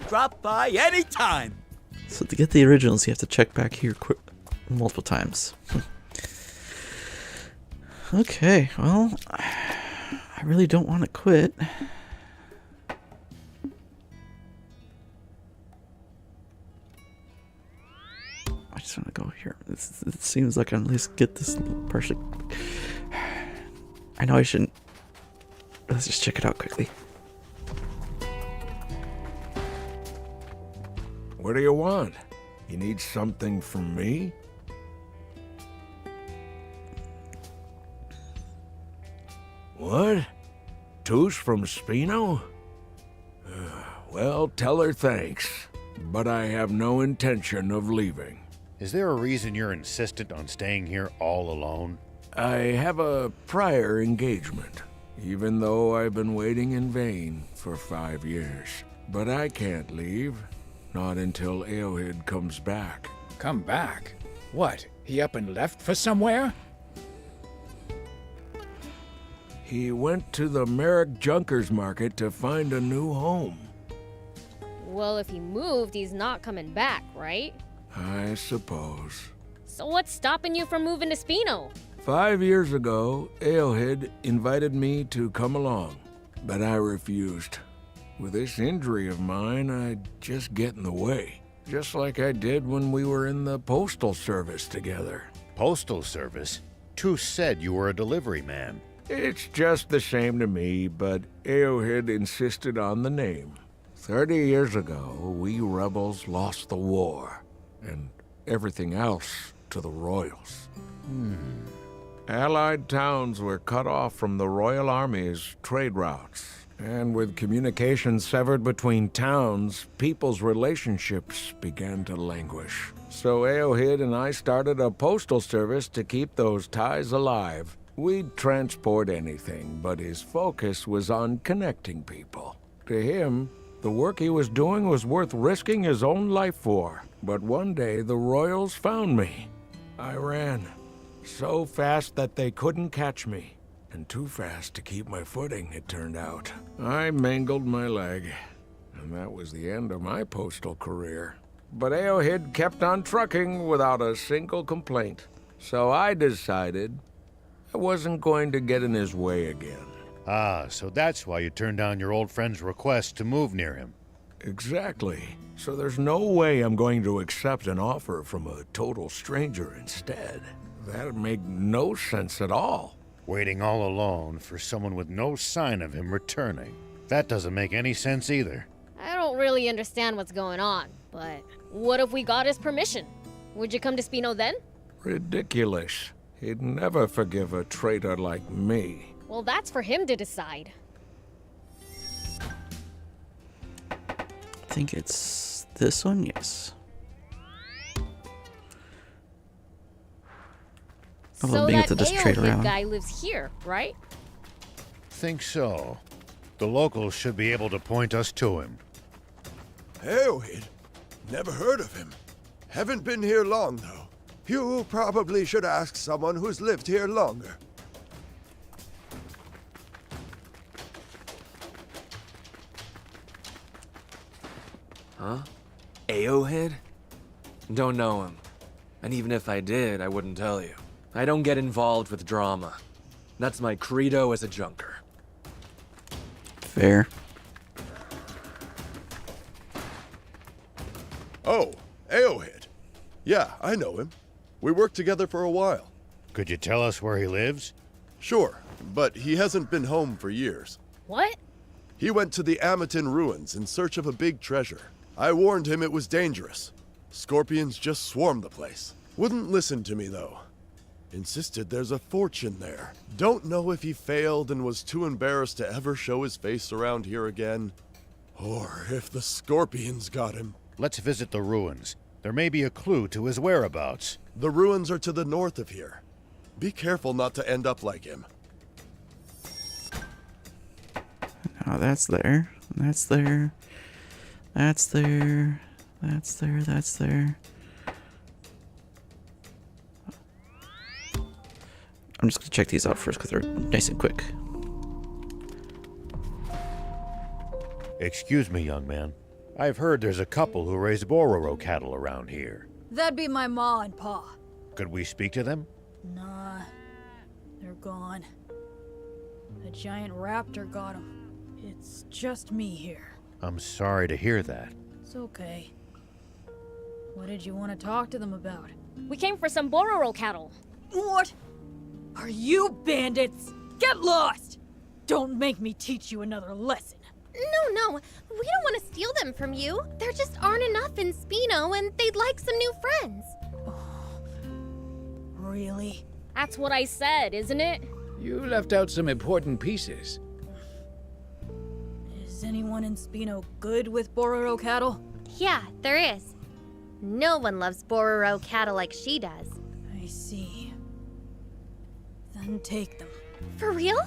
Drop by anytime. So to get the originals, you have to check back here multiple times. Okay, well, I really don't want to quit. I just want to go here. It seems like I can at least get this perfect. I know I shouldn't. Let's just check it out quickly. What do you want? You need something from me? What? Touche from Spino? Well, tell her thanks, but I have no intention of leaving. Is there a reason you're insistent on staying here all alone? I have a prior engagement, even though I've been waiting in vain for 5 years. But I can't leave, not until Eowyd comes back. Come back? What, he up and left for somewhere? He went to the Merrick Junkers Market to find a new home. Well, if he moved, he's not coming back, right? I suppose. So what's stopping you from moving to Spino? 5 years ago, Eowyd invited me to come along, but I refused. With this injury of mine, I'd just get in the way. Just like I did when we were in the Postal Service together. Postal Service? Touche said you were a delivery man. It's just the same to me, but Eowyd insisted on the name. 30 years ago, we rebels lost the war, and everything else to the royals. Allied towns were cut off from the Royal Army's trade routes, and with communications severed between towns, people's relationships began to languish. So Eowyd and I started a postal service to keep those ties alive. We'd transport anything, but his focus was on connecting people. To him, the work he was doing was worth risking his own life for. But one day, the royals found me. I ran. So fast that they couldn't catch me. And too fast to keep my footing, it turned out. I mangled my leg. And that was the end of my postal career. But Eowyd kept on trucking without a single complaint. So I decided I wasn't going to get in his way again. Ah, so that's why you turned down your old friend's request to move near him. Exactly. So there's no way I'm going to accept an offer from a total stranger instead. That'd make no sense at all. Waiting all alone for someone with no sign of him returning. That doesn't make any sense either. I don't really understand what's going on, but what if we got his permission? Would you come to Spino then? Ridiculous. He'd never forgive a traitor like me. Well, that's for him to decide. I think it's this one, yes. So that Eowyd guy lives here, right? Think so. The locals should be able to point us to him. Eowyd? Never heard of him. Haven't been here long, though. You probably should ask someone who's lived here longer. Huh? Eowyd? Don't know him. And even if I did, I wouldn't tell you. I don't get involved with drama. That's my credo as a junker. Fair. Oh, Eowyd. Yeah, I know him. We worked together for a while. Could you tell us where he lives? Sure, but he hasn't been home for years. What? He went to the Amatin ruins in search of a big treasure. I warned him it was dangerous. Scorpions just swarmed the place. Wouldn't listen to me, though. Insisted there's a fortune there. Don't know if he failed and was too embarrassed to ever show his face around here again. Or if the scorpions got him. Let's visit the ruins. There may be a clue to his whereabouts. The ruins are to the north of here. Be careful not to end up like him. Oh, that's there. That's there. That's there. That's there. That's there. I'm just going to check these out first because they're nice and quick. Excuse me, young man. I've heard there's a couple who raise Bororo cattle around here. That'd be my ma and pa. Could we speak to them? Nah, they're gone. A giant raptor got them. It's just me here. I'm sorry to hear that. It's okay. What did you want to talk to them about? We came for some Bororo cattle. What? Are you bandits? Get lost! Don't make me teach you another lesson. No, we don't want to steal them from you. There just aren't enough in Spino, and they'd like some new friends. Really? That's what I said, isn't it? You left out some important pieces. Is anyone in Spino good with Bororo cattle? Yeah, there is. No one loves Bororo cattle like she does. I see. Then take them. For real?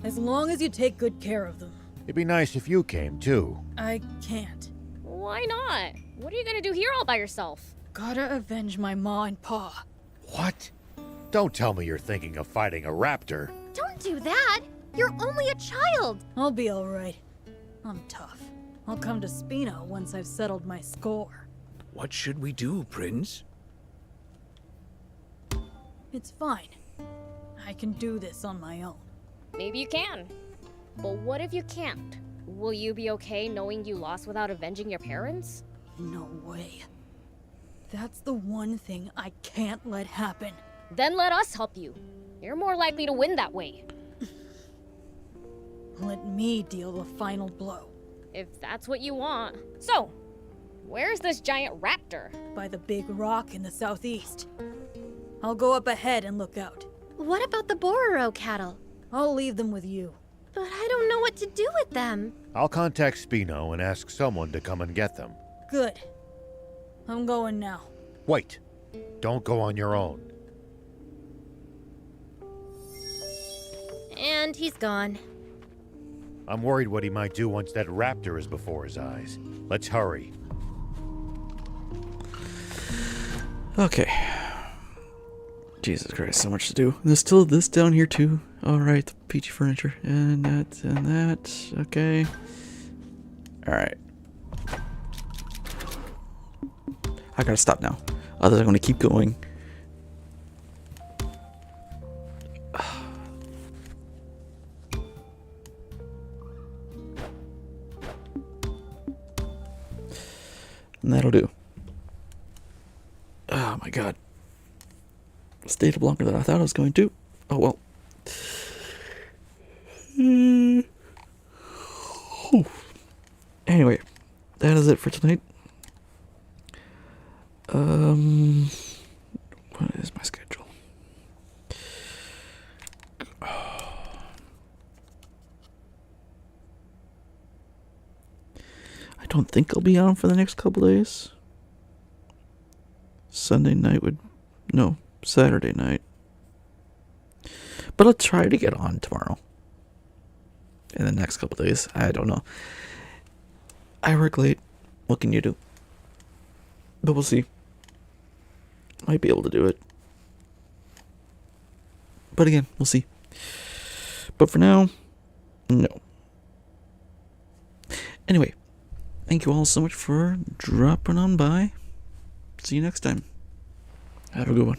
As long as you take good care of them. It'd be nice if you came, too. I can't. Why not? What are you gonna do here all by yourself? Gotta avenge my ma and pa. What? Don't tell me you're thinking of fighting a raptor. Don't do that! You're only a child! I'll be alright. I'm tough. I'll come to Spino once I've settled my score. What should we do, Prince? It's fine. I can do this on my own. Maybe you can. But what if you can't? Will you be okay knowing you lost without avenging your parents? No way. That's the one thing I can't let happen. Then let us help you. You're more likely to win that way. Let me deal the final blow. If that's what you want. So, where's this giant raptor? By the big rock in the southeast. I'll go up ahead and look out. What about the Bororo cattle? I'll leave them with you. But I don't know what to do with them. I'll contact Spino and ask someone to come and get them. Good. I'm going now. Wait. Don't go on your own. And he's gone. I'm worried what he might do once that raptor is before his eyes. Let's hurry. Okay. Jesus Christ, so much to do. There's still this down here too. Alright, the peachy furniture. And that, and that. Okay. Alright. I gotta stop now. Otherwise I'm gonna keep going. And that'll do. Oh my god. Stayed up longer than I thought I was going to. Oh well. Anyway, that is it for tonight. What is my schedule? I don't think I'll be on for the next couple days. Sunday night would... No, Saturday night. But I'll try to get on tomorrow. In the next couple days. I don't know. I work late. What can you do? But we'll see. Might be able to do it. But again, we'll see. But for now, no. Anyway, thank you all so much for dropping on by. See you next time. Have a good one.